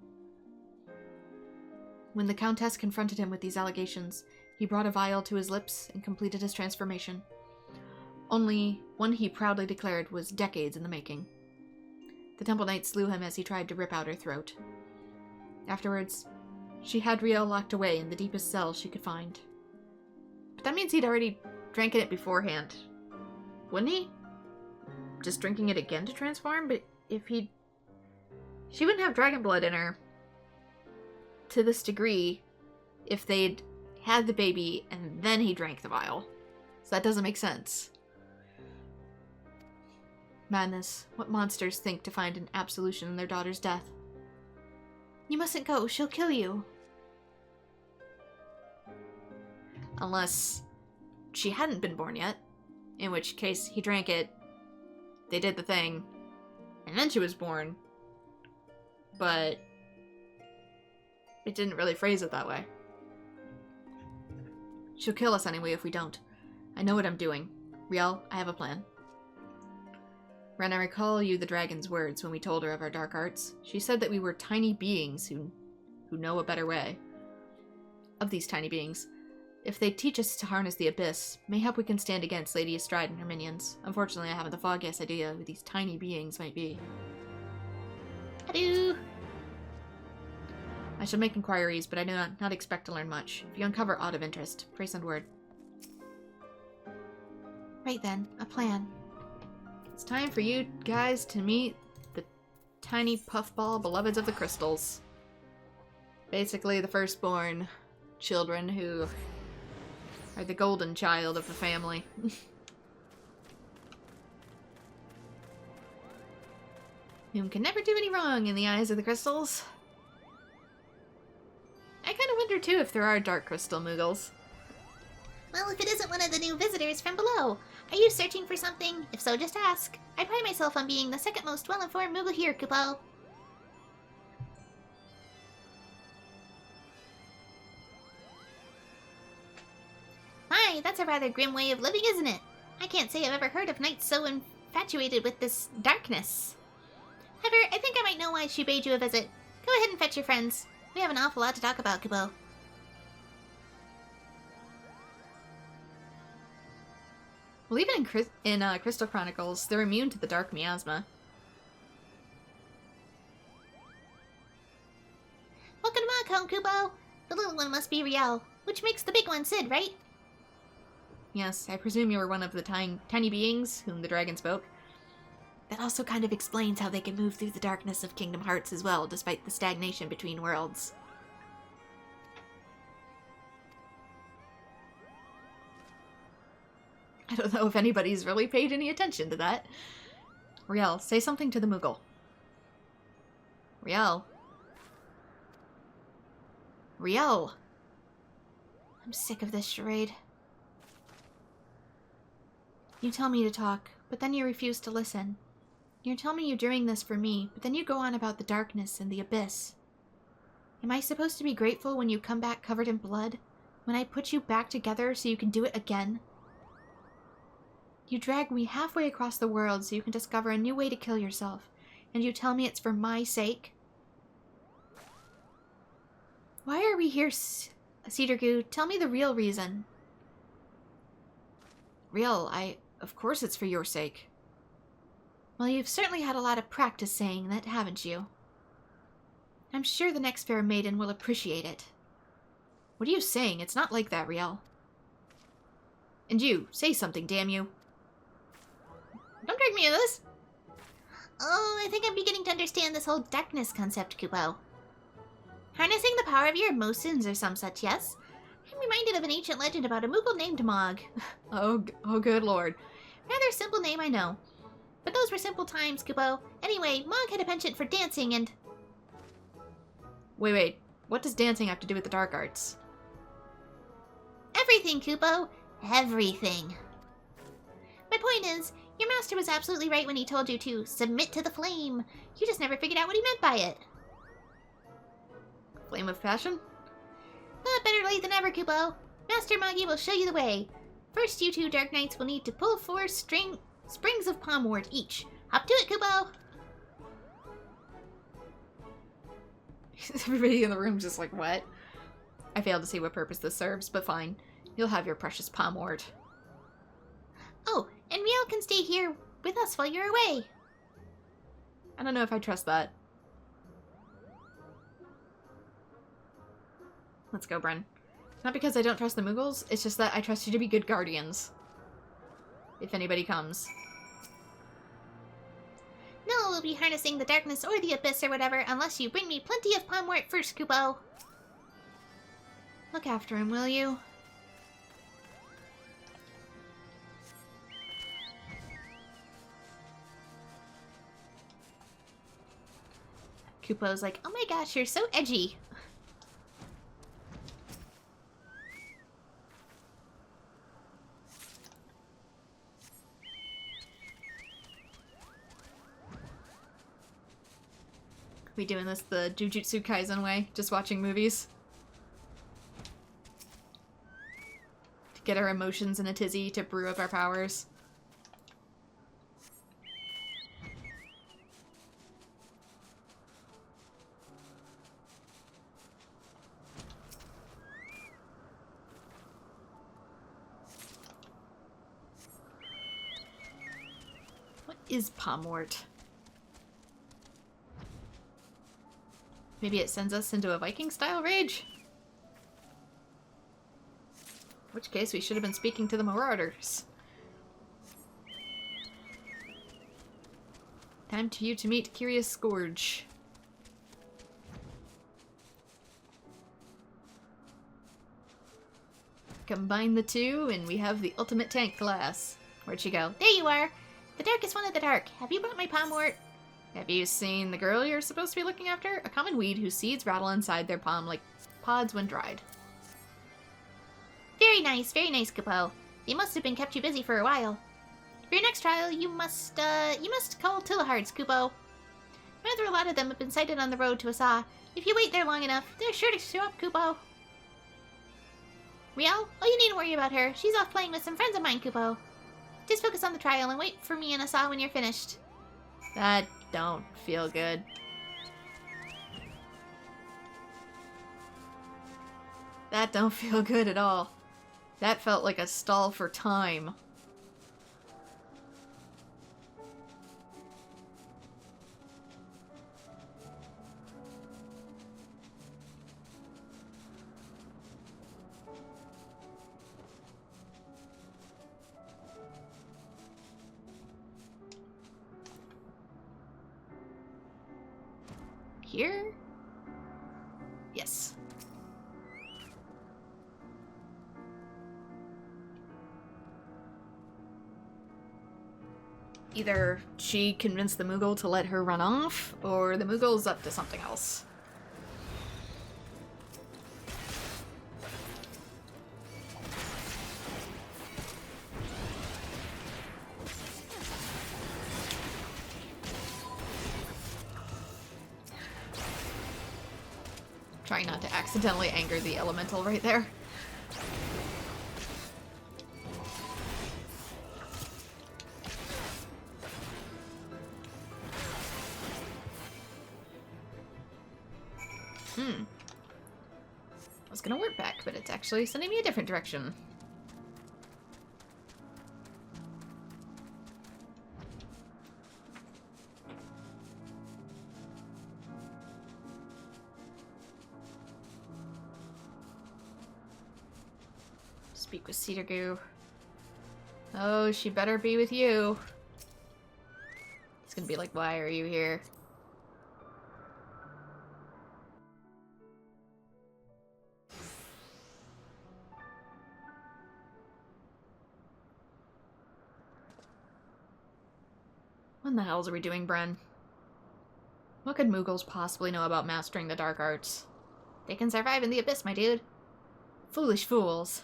When the Countess confronted him with these allegations, he brought a vial to his lips and completed his transformation. Only one he proudly declared was decades in the making. The Temple Knight slew him as he tried to rip out her throat. Afterwards, she had Riel locked away in the deepest cell she could find. But that means he'd already drank it beforehand. Wouldn't he? Just drinking it again to transform? But if he... She wouldn't have dragon blood in her to this degree if they'd had the baby and then he drank the vial. So that doesn't make sense. Madness. What monsters think to find an absolution in their daughter's death? You mustn't go. She'll kill you. Unless she hadn't been born yet. In which case, he drank it, they did the thing, and then she was born. But it didn't really phrase it that way. She'll kill us anyway if we don't. I know what I'm doing. Riel, I have a plan. Ren, I recall you the dragon's words when we told her of our dark arts. She said that we were tiny beings who know a better way. Of these tiny beings, if they teach us to harness the abyss, mayhap we can stand against Lady Astride and her minions. Unfortunately, I haven't the foggiest idea who these tiny beings might be. Hello! I shall make inquiries, but I do not expect to learn much. If you uncover aught of interest, pray send word. Right then, a plan. It's time for you guys to meet the tiny puffball beloveds of the crystals. Basically the firstborn children who are the golden child of the family. Whom can never do any wrong in the eyes of the crystals. I kind of wonder too if there are dark crystal Moogles. Well, if it isn't one of the new visitors from below. Are you searching for something? If so, just ask. I pride myself on being the second most well-informed Moogle here, Kupo. My, that's a rather grim way of living, isn't it? I can't say I've ever heard of knights so infatuated with this darkness. However, I think I might know why she bade you a visit. Go ahead and fetch your friends. We have an awful lot to talk about, Kupo. Well, even in Crystal Chronicles, they're immune to the dark miasma. Welcome to my home, Kupo. The little one must be Riel, which makes the big one Sid, right? Yes, I presume you were one of the tiny beings whom the dragon spoke. That also kind of explains how they can move through the darkness of Kingdom Hearts as well, despite the stagnation between worlds. I don't know if anybody's really paid any attention to that. Riel, say something to the Moogle. Riel. Riel. I'm sick of this charade. You tell me to talk, but then you refuse to listen. You tell me you're doing this for me, but then you go on about the darkness and the abyss. Am I supposed to be grateful when you come back covered in blood? When I put you back together so you can do it again? You drag me halfway across the world so you can discover a new way to kill yourself, and you tell me it's for my sake? Why are we here, Cedar Goo? Tell me the real reason. Riel, of course it's for your sake. Well, you've certainly had a lot of practice saying that, haven't you? I'm sure the next fair maiden will appreciate it. What are you saying? It's not like that, Riel. And you, say something, damn you. Don't drag me into this. Oh, I think I'm beginning to understand this whole darkness concept, Kupo. Harnessing the power of your emotions or some such, yes? I'm reminded of an ancient legend about a Moogle named Mog. Oh, good lord. Rather simple name, I know. But those were simple times, Kupo. Anyway, Mog had a penchant for dancing and... Wait. What does dancing have to do with the dark arts? Everything, Kupo. Everything. My point is, your master was absolutely right when he told you to submit to the flame. You just never figured out what he meant by it. Flame of passion? But better late than ever, Kupo. Master Moggy will show you the way. First, you two Dark Knights will need to pull 4 springs of palmwort each. Hop to it, Kupo! Everybody in the room's just like, what? I failed to see what purpose this serves, but fine. You'll have your precious palmwort. Oh, and Riel can stay here with us while you're away. I don't know if I trust that. Let's go, Bren. Not because I don't trust the Moogles, it's just that I trust you to be good guardians. If anybody comes. No, we'll be harnessing the darkness or the abyss or whatever unless you bring me plenty of palmwort first, Kupo. Look after him, will you? Kupo's like, oh my gosh, you're so edgy. We doing this the Jujutsu Kaisen way? Just watching movies? To get our emotions in a tizzy to brew up our powers? What is palmwort? Maybe it sends us into a Viking-style rage? In which case, we should have been speaking to the Marauders. Time for you to meet Curious Scourge. Combine the two, and we have the ultimate tank class. Where'd she go? There you are! The darkest one of the dark. Have you brought my palmwort? Have you seen the girl you're supposed to be looking after? A common weed whose seeds rattle inside their palm like pods when dried. Very nice, Kupo. They must have been kept you busy for a while. For your next trial, you must call Tillhards, Kupo. Rather a lot of them have been sighted on the road to Asa. If you wait there long enough, they're sure to show up, Kupo. Riel, all you need to worry about her. She's off playing with some friends of mine, Kupo. Just focus on the trial and wait for me and Asa when you're finished. That don't feel good. That don't feel good at all. That felt like a stall for time. here? Yes. Either she convinced the Moogle to let her run off, or the Moogle's up to something else. Trying not to accidentally anger the elemental right there. I was gonna warp back, but it's actually sending me a different direction. Speak with Cedar Goo. Oh, she better be with you. It's gonna be like, why are you here? What in the hells are we doing, Bren? What could Moogles possibly know about mastering the dark arts? They can survive in the abyss, my dude. Foolish fools.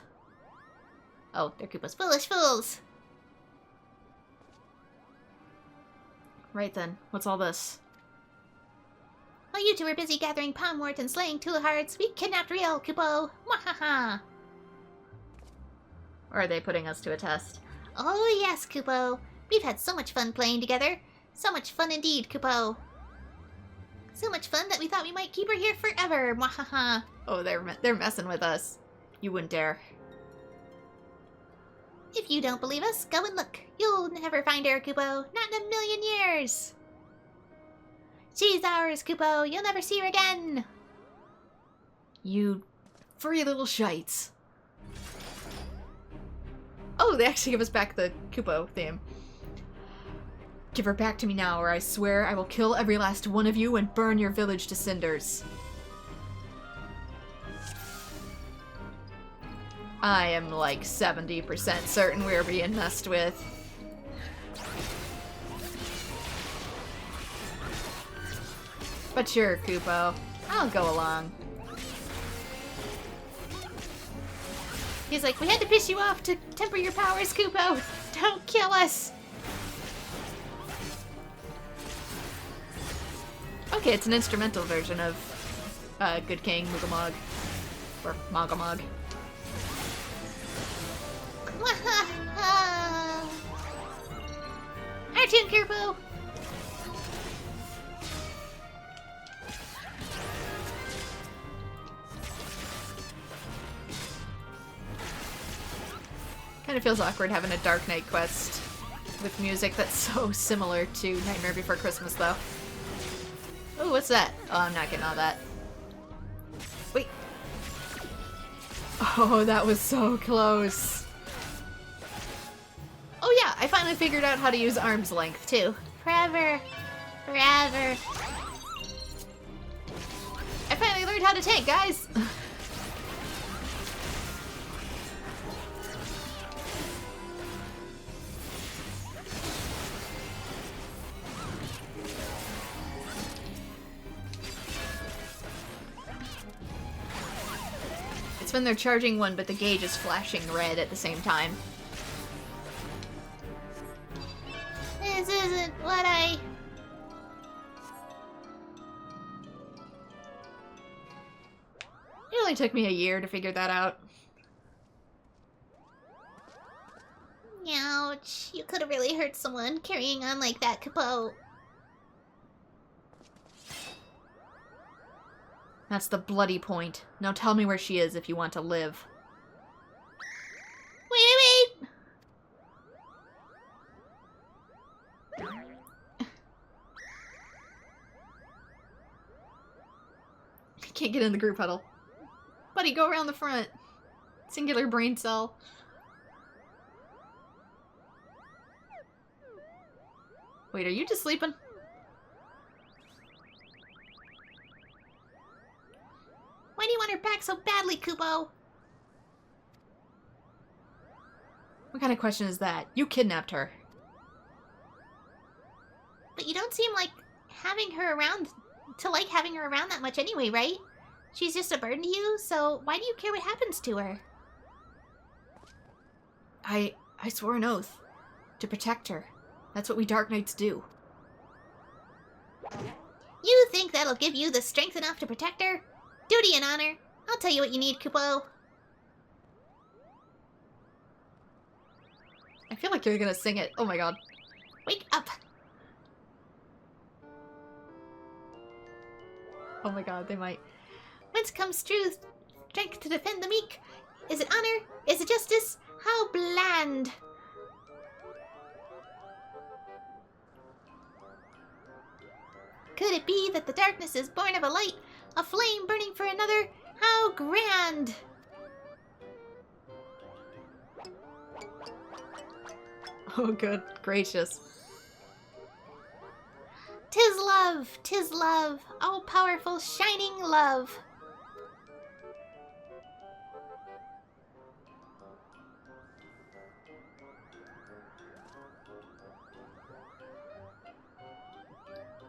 Oh, they're Koopas. Foolish fools! Right then, what's all this? While you two were busy gathering Palmwort and slaying Tuahards, we kidnapped Riel, Kupo! Mwahaha! Or are they putting us to a test? Oh yes, Kupo! We've had so much fun playing together. So much fun indeed, Kupo. So much fun that we thought we might keep her here forever. Mwahaha. Oh, they're messing with us. You wouldn't dare. If you don't believe us, go and look. You'll never find her, Kupo. Not in a million years. She's ours, Kupo. You'll never see her again. You furry little shites. Oh, they actually give us back the Kupo theme. Give her back to me now, or I swear I will kill every last one of you and burn your village to cinders. I am like 70% certain we're being messed with. But sure, Kupo. I'll go along. He's like, we had to piss you off to temper your powers, Kupo. Don't kill us. Okay, it's an instrumental version of Good King, Moogamog. Or Mogamog. Cartoon Kupo! Kind of feels awkward having a Dark Knight quest with music that's so similar to Nightmare Before Christmas, though. Oh, what's that? Oh, I'm not getting all that. Wait. Oh, that was so close. Oh yeah, I finally figured out how to use arm's length, too. Forever. Forever. I finally learned how to tank, guys! It's when they're charging one, but the gauge is flashing red at the same time. This isn't what I... It only took me a year to figure that out. Ouch. You could have really hurt someone carrying on like that, Kupo. That's the bloody point. Now tell me where she is if you want to live. Wait! I can't get in the group huddle. Buddy, go around the front. Singular brain cell. Wait, are you just sleeping? Why do you want her back so badly, Kupo? What kind of question is that? You kidnapped her. But you don't seem like having her around that much anyway, right? She's just a burden to you, so why do you care what happens to her? I swore an oath. To protect her. That's what we Dark Knights do. You think that'll give you the strength enough to protect her? Duty and honor. I'll tell you what you need, Kupo. I feel like you're gonna sing it. Oh my god. Wake up. Oh my god, they might. Whence comes truth? Strength to defend the meek? Is it honor? Is it justice? How bland! Could it be that the darkness is born of a light, a flame burning for another? How grand! Oh good gracious. 'Tis love, all-powerful, shining love.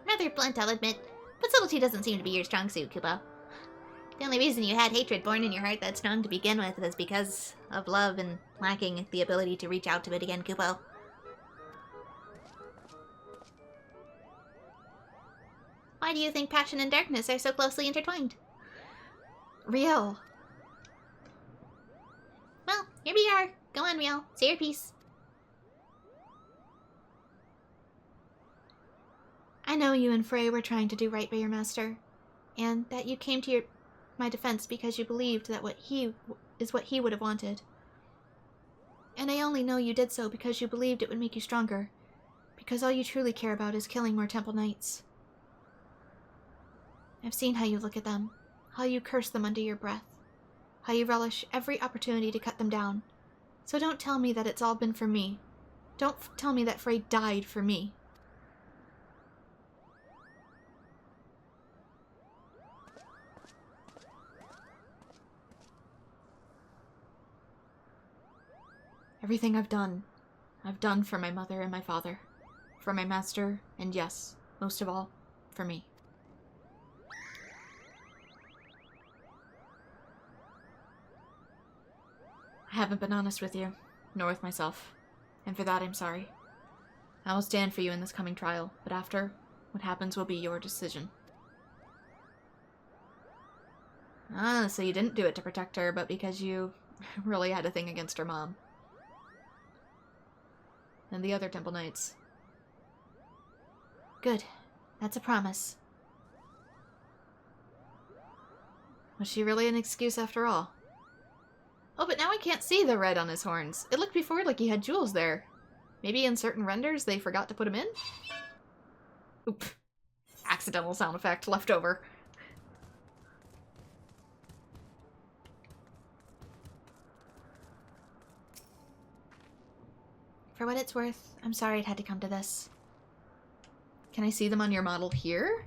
Rather blunt, I'll admit, but subtlety doesn't seem to be your strong suit, Kupo. The only reason you had hatred born in your heart that strong to begin with was because of love and lacking the ability to reach out to it again, Kupo. Why do you think passion and darkness are so closely intertwined? Riel. Well, here we are. Go on, Riel. Say your piece. I know you and Frey were trying to do right by your master, and that you came to my defense because you believed that what he would have wanted. And I only know you did so because you believed it would make you stronger, because all you truly care about is killing more Temple Knights. I've seen how you look at them, how you curse them under your breath, how you relish every opportunity to cut them down. So don't tell me that it's all been for me. Don't tell me that Frey died for me. Everything I've done for my mother and my father, for my master, and yes, most of all, for me. I haven't been honest with you, nor with myself, and for that I'm sorry. I will stand for you in this coming trial, but after, what happens will be your decision. Ah, so you didn't do it to protect her, but because you really had a thing against her mom. And the other Temple Knights. Good. That's a promise. Was she really an excuse after all? Oh, but now I can't see the red on his horns. It looked before like he had jewels there. Maybe in certain renders they forgot to put him in? Oop. Accidental sound effect left over. For what it's worth, I'm sorry it had to come to this. Can I see them on your model here?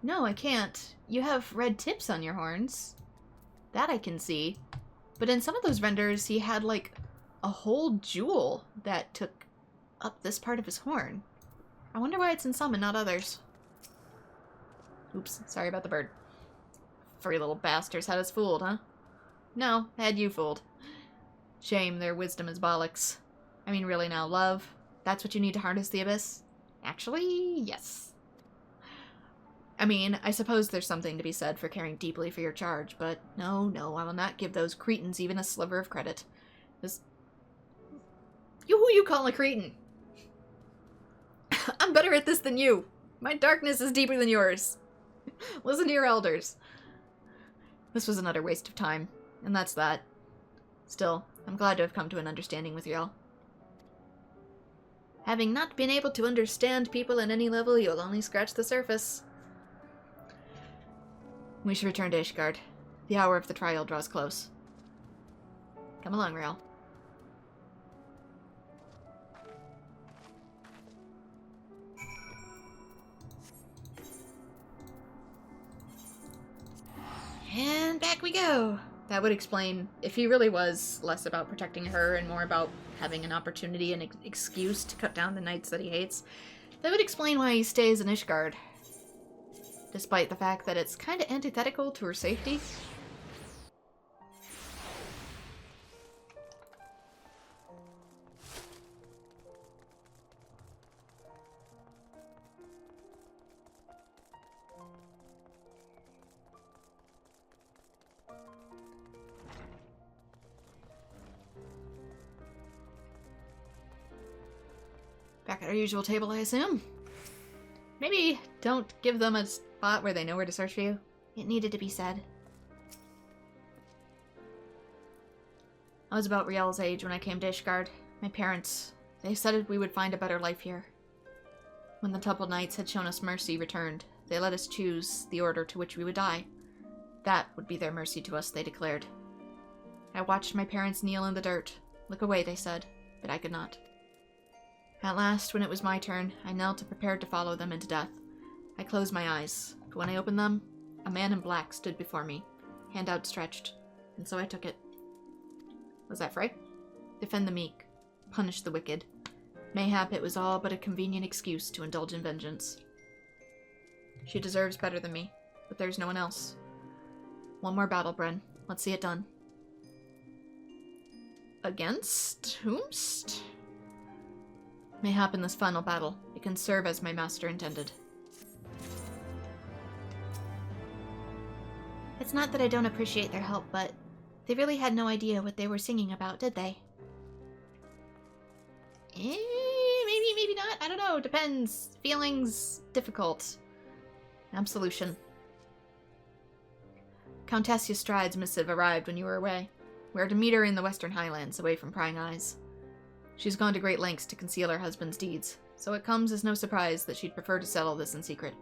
No, I can't. You have red tips on your horns. That I can see. But in some of those renders, he had, like, a whole jewel that took up this part of his horn. I wonder why it's in some and not others. Oops, sorry about the bird. Furry little bastards had us fooled, huh? No, had you fooled. Shame, their wisdom is bollocks. I mean, really now, love? That's what you need to harness the abyss? Actually, yes. I mean, I suppose there's something to be said for caring deeply for your charge, but no, I will not give those cretins even a sliver of credit. This... Who you call a cretin? I'm better at this than you. My darkness is deeper than yours. Listen to your elders. This was an utter waste of time, and that's that. Still, I'm glad to have come to an understanding with y'all. Having not been able to understand people at any level, you'll only scratch the surface. We should return to Ishgard. The hour of the trial draws close. Come along, Rael. back we go. That would explain if he really was less about protecting her and more about having an opportunity and excuse to cut down the knights that he hates. That would explain why he stays in Ishgard. Despite the fact that it's kind of antithetical to her safety. Back at our usual table, I assume. Maybe don't give them a spot where they know where to search for you. It needed to be said. I was about Riel's age when I came to Ishgard. My parents, they said we would find a better life here. When the Temple Knights had shown us mercy returned, they let us choose the order to which we would die. That would be their mercy to us, they declared. I watched my parents kneel in the dirt. Look away, they said, but I could not. At last, when it was my turn, I knelt and prepared to follow them into death. I closed my eyes, but when I opened them, a man in black stood before me, hand outstretched, and so I took it. Was that Frey? Defend the meek, punish the wicked. Mayhap it was all but a convenient excuse to indulge in vengeance. She deserves better than me, but there's no one else. One more battle, Bren. Let's see it done. Against whomst? Mayhap in this final battle, it can serve as my master intended. It's not that I don't appreciate their help, but they really had no idea what they were singing about, did they? Maybe not. I don't know. Depends. Feelings difficult. Absolution. Countess Yestride's missive arrived when you were away. We are to meet her in the Western Highlands, away from prying eyes. She's gone to great lengths to conceal her husband's deeds, so it comes as no surprise that she'd prefer to settle this in secret.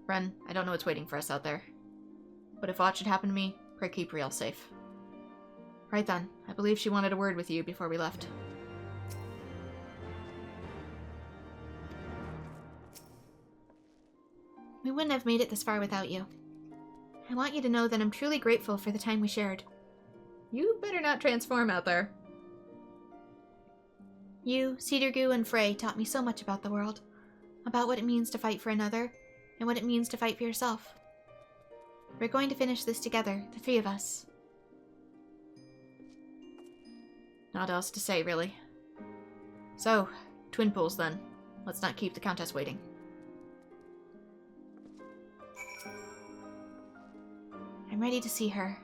Bren, I don't know what's waiting for us out there. But if aught should happen to me, pray keep Riel safe. Right then, I believe she wanted a word with you before we left. We wouldn't have made it this far without you. I want you to know that I'm truly grateful for the time we shared. You better not transform out there. You, Cedargoo, and Frey taught me so much about the world. About what it means to fight for another, and what it means to fight for yourself. We're going to finish this together, the three of us. Not else to say, really. So, twin pools then. Let's not keep the Countess waiting. I'm ready to see her.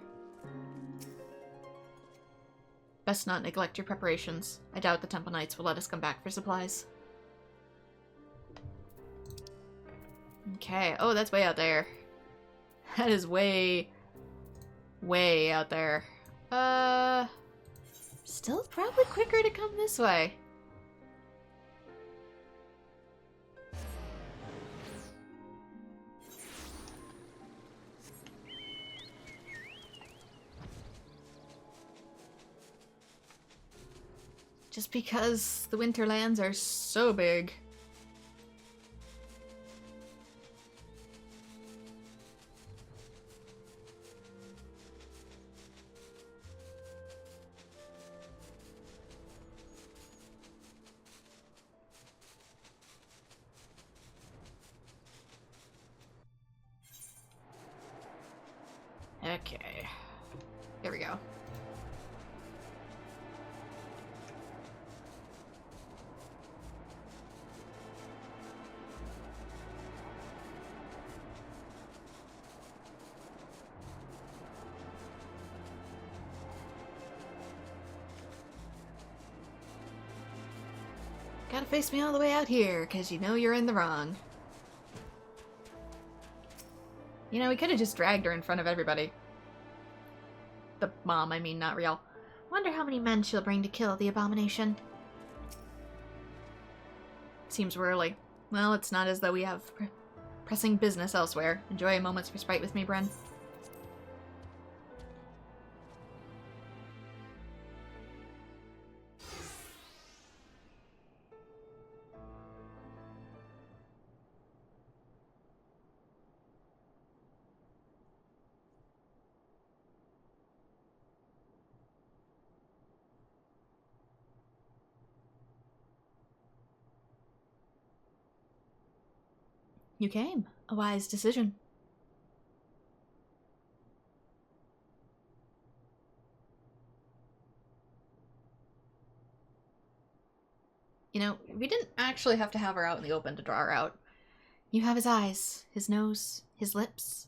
Best not neglect your preparations. I doubt the Temple Knights will let us come back for supplies. Okay. Oh, that's way out there. That is way out there. Still probably quicker to come this way. Just because the Winterlands are so big. Okay. Here we go. Gotta face me all the way out here, because you know you're in the wrong. You know, we could have just dragged her in front of everybody. The mom, I mean, not Riel. Wonder how many men she'll bring to kill the abomination. Seems we're early. Well, it's not as though we have pressing business elsewhere. Enjoy a moment's respite with me, Bren. You came. A wise decision. You know, we didn't actually have to have her out in the open to draw her out. You have his eyes, his nose, his lips.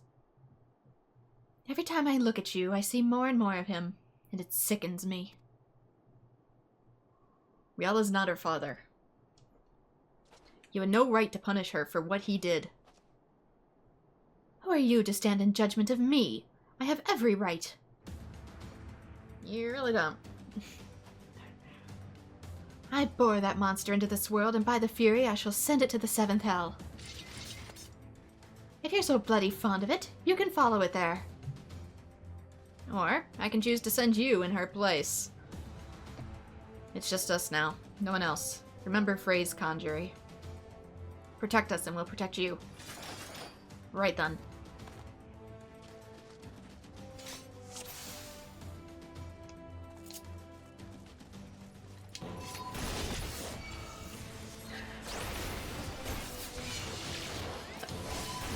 Every time I look at you, I see more and more of him, and it sickens me. Riala's not her father. You had no right to punish her for what he did. Who are you to stand in judgment of me? I have every right. You really don't. I bore that monster into this world, and by the Fury I shall send it to the seventh hell. If you're so bloody fond of it, you can follow it there. Or I can choose to send you in her place. It's just us now. No one else. Remember phrase conjury. Protect us and we'll protect you. Right then.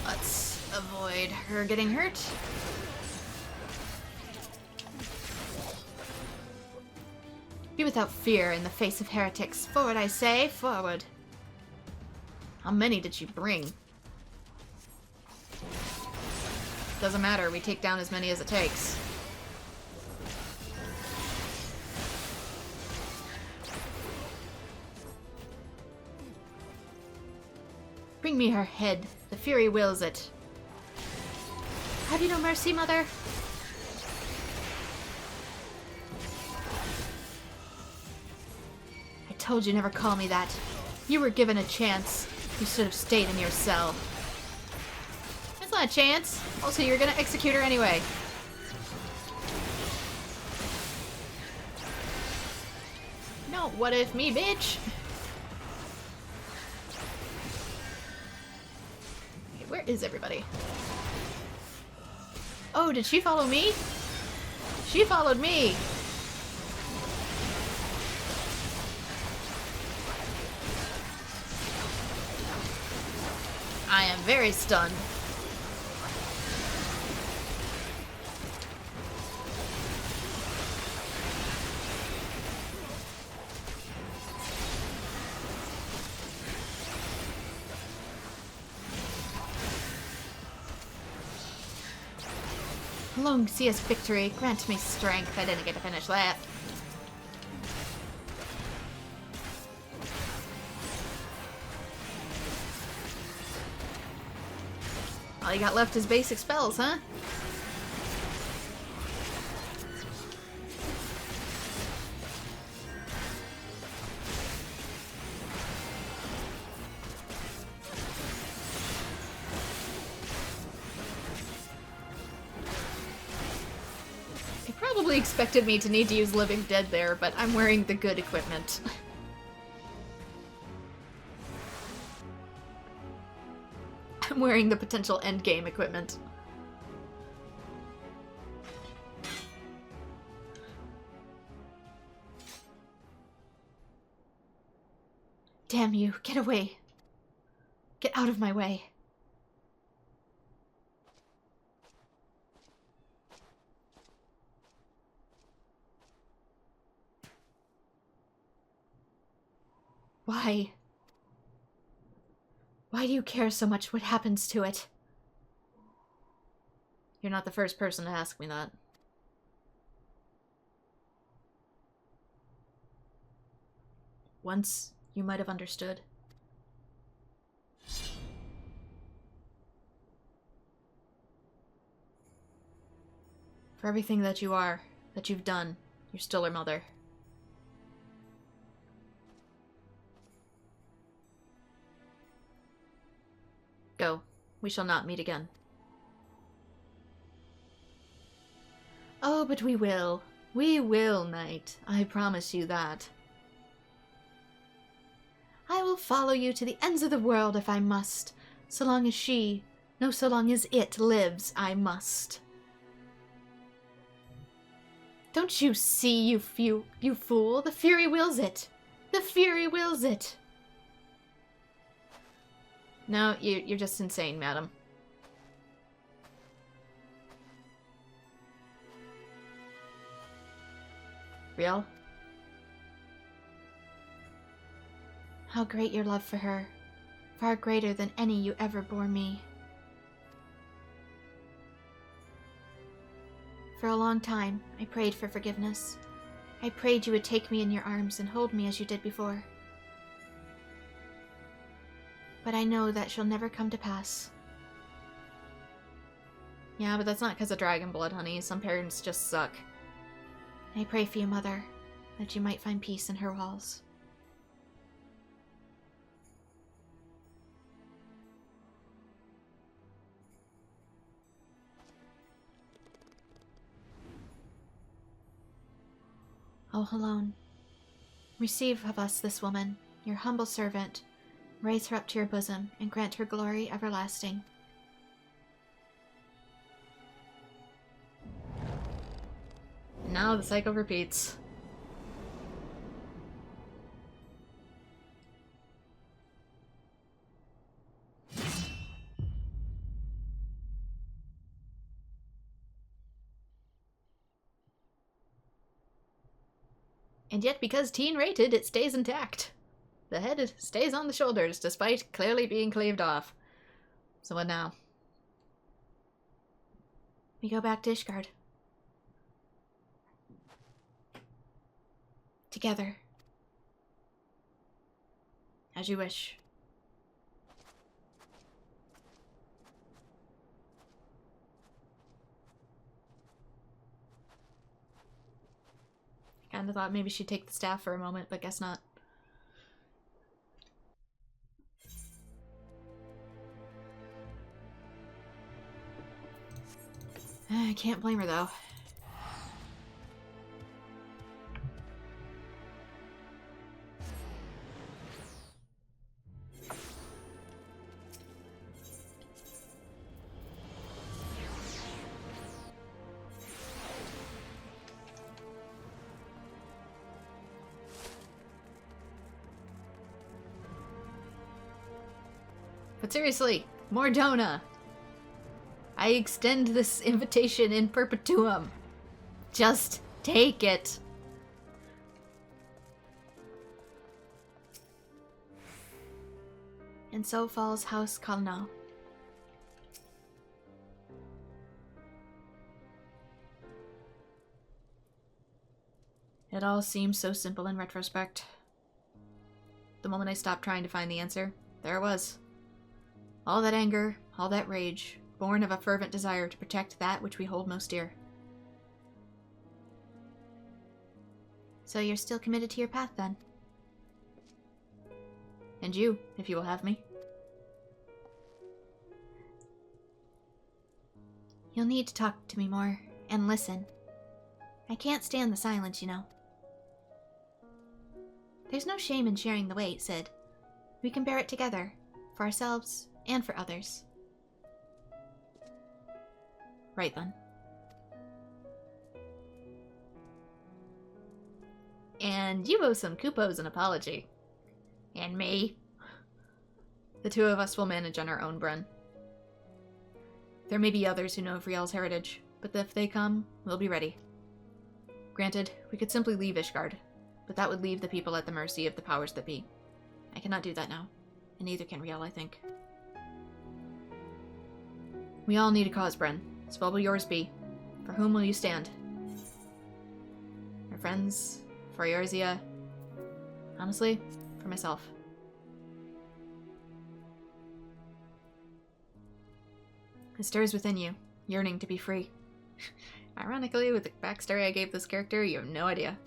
Let's avoid her getting hurt. Be without fear in the face of heretics. Forward, I say, forward. How many did she bring? Doesn't matter, we take down as many as it takes. Bring me her head. The Fury wills it. Have you no mercy, Mother? I told you never call me that. You were given a chance. You should have stayed in your cell. That's not a chance. Also, you're gonna execute her anyway. No, what if me, bitch? Okay, where is everybody? Oh, did she follow me? She followed me! I am very stunned. Long CS victory, grant me strength. I didn't get to finish that. All you got left is basic spells, huh? They probably expected me to need to use Living Dead there, but I'm wearing the good equipment. I'm wearing the potential endgame equipment. Damn you, get away. Get out of my way. Why? Why do you care so much what happens to it? You're not the first person to ask me that. Once, you might have understood. For everything that you are, that you've done, you're still her mother. Go. We shall not meet again. Oh, but we will. We will, Knight. I promise you that. I will follow you to the ends of the world if I must. So long as she, no, so long as it lives, I must. Don't you see, you fool? The Fury wills it. The Fury wills it. No, you're just insane, madam. Real? How great your love for her. Far greater than any you ever bore me. For a long time, I prayed for forgiveness. I prayed you would take me in your arms and hold me as you did before. But I know that shall never come to pass. Yeah, but that's not because of dragon blood, honey. Some parents just suck. I pray for you, Mother, that you might find peace in her walls. O Halone, receive of us this woman, your humble servant. Raise her up to your bosom, and grant her glory everlasting. Now the cycle repeats. And yet, because teen rated, it stays intact. The head stays on the shoulders, despite clearly being cleaved off. So what now? We go back to Ishgard. Together. As you wish. I kinda thought maybe she'd take the staff for a moment, but guess not. I can't blame her, though. But seriously, more Dona! I extend this invitation in perpetuum. Just take it. And so falls House Kalno. It all seems so simple in retrospect. The moment I stopped trying to find the answer, there it was. All that anger, all that rage, born of a fervent desire to protect that which we hold most dear. So you're still committed to your path, then? And you, if you will have me. You'll need to talk to me more, and listen. I can't stand the silence, you know. There's no shame in sharing the weight, Sid. We can bear it together, for ourselves and for others. Right then. And you owe some Kupos an apology. And me. The two of us will manage on our own, Bren. There may be others who know of Riel's heritage, but if they come, we'll be ready. Granted, we could simply leave Ishgard, but that would leave the people at the mercy of the powers that be. I cannot do that now, and neither can Riel, I think. We all need a cause, Bren, so what will yours be? For whom will you stand? For friends? For Eorzea? Honestly, for myself. It stirs within you, yearning to be free. Ironically, with the backstory I gave this character, you have no idea.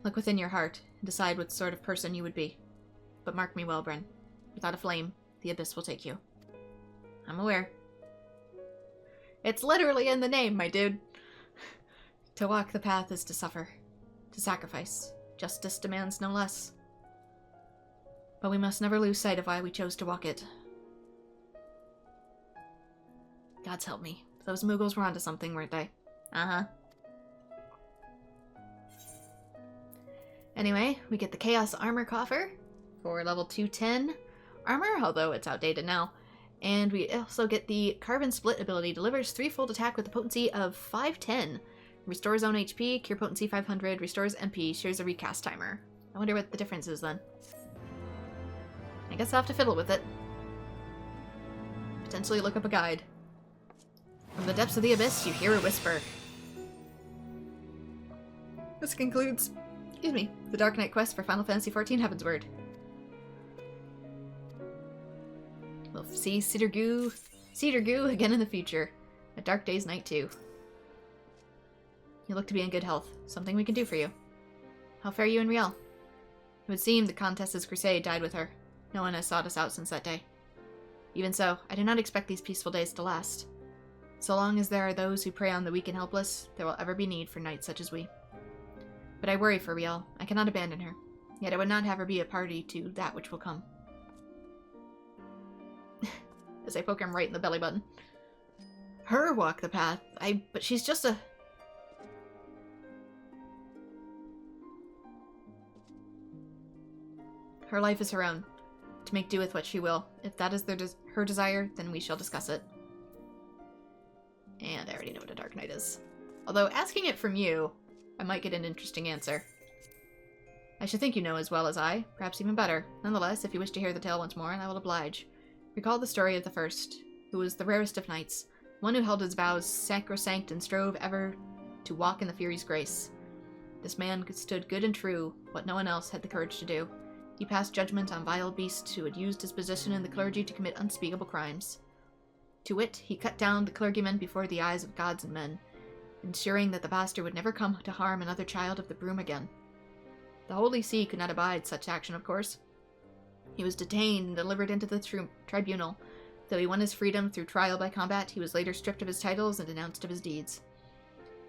Look within your heart and decide what sort of person you would be. But mark me well, Bren. Without a flame, the abyss will take you. I'm aware. It's literally in the name, my dude. To walk the path is to suffer, to sacrifice. Justice demands no less. But we must never lose sight of why we chose to walk it. God's help me. Those Moogles were onto something, weren't they? Uh-huh. Anyway, we get the Chaos Armor Coffer for level 210. armor, although it's outdated now. And we also get the Carbon Split ability. Delivers 3-fold attack with a potency of 510. Restores own HP, cure potency 500, restores MP, shares a recast timer. I wonder what the difference is then. I guess I'll have to fiddle with it. Potentially look up a guide. From the depths of the abyss, you hear a whisper. This concludes, the Dark Knight quest for Final Fantasy XIV Heavensward. We'll see Cedar Goo again in the future. A Dark Day's Night 2. You look to be in good health. Something we can do for you. How fare you in Riel? It would seem the Countess's crusade died with her. No one has sought us out since that day. Even so, I do not expect these peaceful days to last. So long as there are those who prey on the weak and helpless, there will ever be need for knights such as we. But I worry for Riel. I cannot abandon her. Yet I would not have her be a party to that which will come. As I poke him right in the belly button. Her walk the path. But she's just a... Her life is her own. To make do with what she will. If that is her desire, then we shall discuss it. And I already know what a Dark Knight is. Although, asking it from you, I might get an interesting answer. I should think you know as well as I, perhaps even better. Nonetheless, if you wish to hear the tale once more, I will oblige. Recall the story of the first, who was the rarest of knights, one who held his vows sacrosanct and strove ever to walk in the Fury's grace. This man stood good and true, what no one else had the courage to do. He passed judgment on vile beasts who had used his position in the clergy to commit unspeakable crimes. To wit, he cut down the clergymen before the eyes of gods and men, ensuring that the bastard would never come to harm another child of the broom again. The Holy See could not abide such action, of course. He was detained and delivered into the tribunal. Though he won his freedom through trial by combat, he was later stripped of his titles and denounced of his deeds.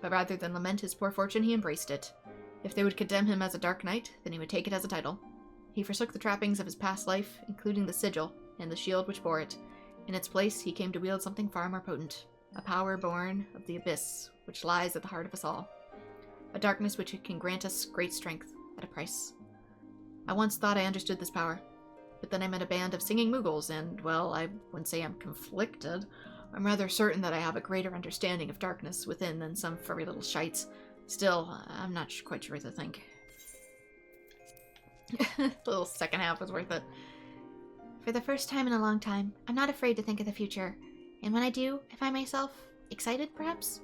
But rather than lament his poor fortune, he embraced it. If they would condemn him as a Dark Knight, then he would take it as a title. He forsook the trappings of his past life, including the sigil and the shield which bore it. In its place, he came to wield something far more potent, a power born of the abyss, which lies at the heart of us all. A darkness which can grant us great strength, at a price. I once thought I understood this power, but then I met a band of singing Moogles, and, well, I wouldn't say I'm conflicted. I'm rather certain that I have a greater understanding of darkness within than some furry little shites. Still, I'm not quite sure what to think. The little second half was worth it. For the first time in a long time, I'm not afraid to think of the future. And when I do, I find myself excited, perhaps?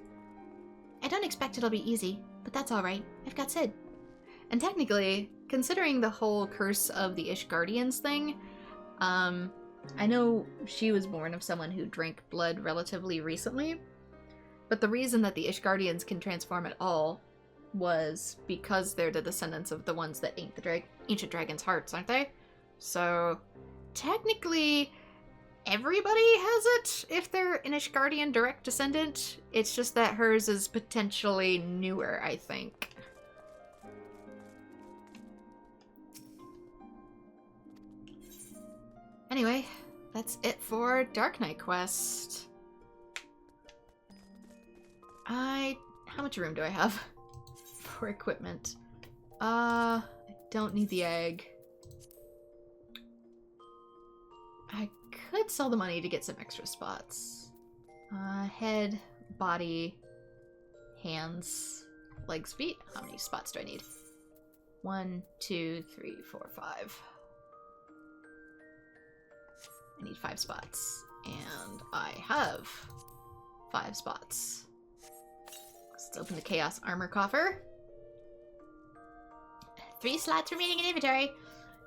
I don't expect it'll be easy, but that's alright. I've got Sid. And technically, considering the whole curse of the Ishgardians thing, I know she was born of someone who drank blood relatively recently, but the reason that the Ishgardians can transform at all was because they're the descendants of the ones that ate the ancient dragon's hearts, aren't they? So, technically, everybody has it if they're an Ishgardian direct descendant. It's just that hers is potentially newer, I think. Anyway, that's it for Dark Knight Quest. How much room do I have for equipment? I don't need the egg. I could sell the money to get some extra spots. Head, body, hands, legs, feet. How many spots do I need? 1, 2, 3, 4, 5. I need 5 spots. And I have 5 spots. Let's open the Chaos Armor Coffer. 3 slots remaining in inventory.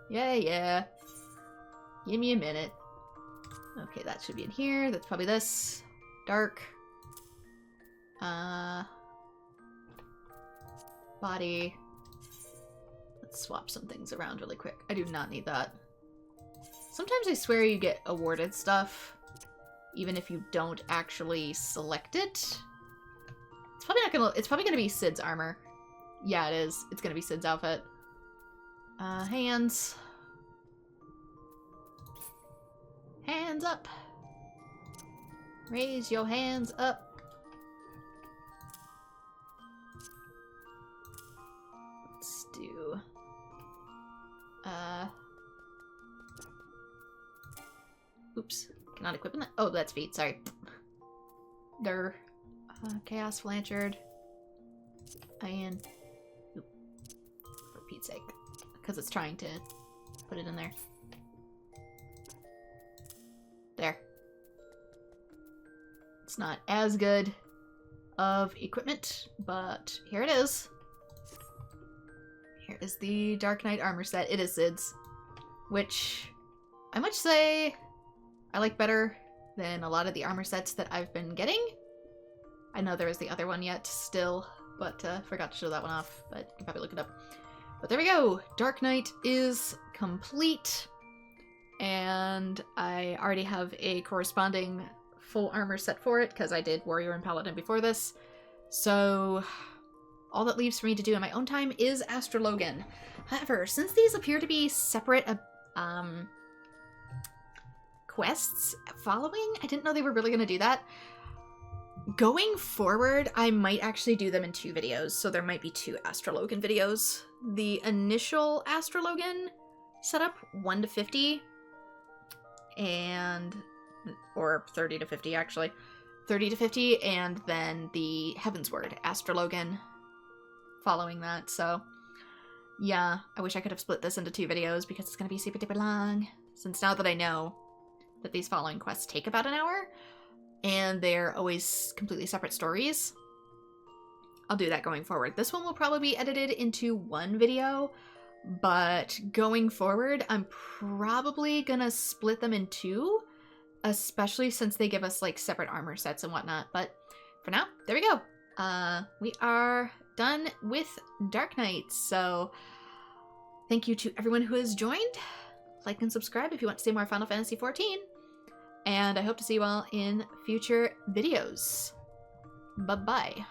Yeah. Give me a minute. Okay, that should be in here. That's probably this. Dark. Body. Let's swap some things around really quick. I do not need that. Sometimes I swear you get awarded stuff, even if you don't actually select it. It's probably gonna be Sid's armor. Yeah, it is. It's gonna be Sid's outfit. Hands. Hands up. Raise your hands up. Let's do... Cannot equip that. Oh, that's feet. Sorry. They're Chaos Blanchard. Ian. Oop. For Pete's sake. Because it's trying to put it in there. There. It's not as good of equipment, but here it is. Here is the Dark Knight armor set. It is Sid's, which I must say I like better than a lot of the armor sets that I've been getting. I know there is the other one yet still, but forgot to show that one off, but you can probably look it up. But there we go. Dark Knight is complete, and I already have a corresponding full armor set for it because I did Warrior and Paladin before this. So all that leaves for me to do in my own time is Astrologan. However, since these appear to be separate quests following, I didn't know they were really going to do that. Going forward, I might actually do them in 2 videos, so there might be 2 Astrologan videos. The initial Astrologan setup, 1 to 50, or 30 to 50 actually, 30 to 50, and then the Heavensward Astrologan following that. So yeah, I wish I could have split this into 2 videos because it's going to be super duper long, since now that I know that these following quests take about an hour, and they're always completely separate stories. I'll do that going forward. This one will probably be edited into 1 video, but going forward, I'm probably gonna split them in 2, especially since they give us like separate armor sets and whatnot. But for now, there we go. We are done with Dark Knight, so thank you to everyone who has joined. Like and subscribe if you want to see more Final Fantasy XIV. And I hope to see you all in future videos. Bye-bye.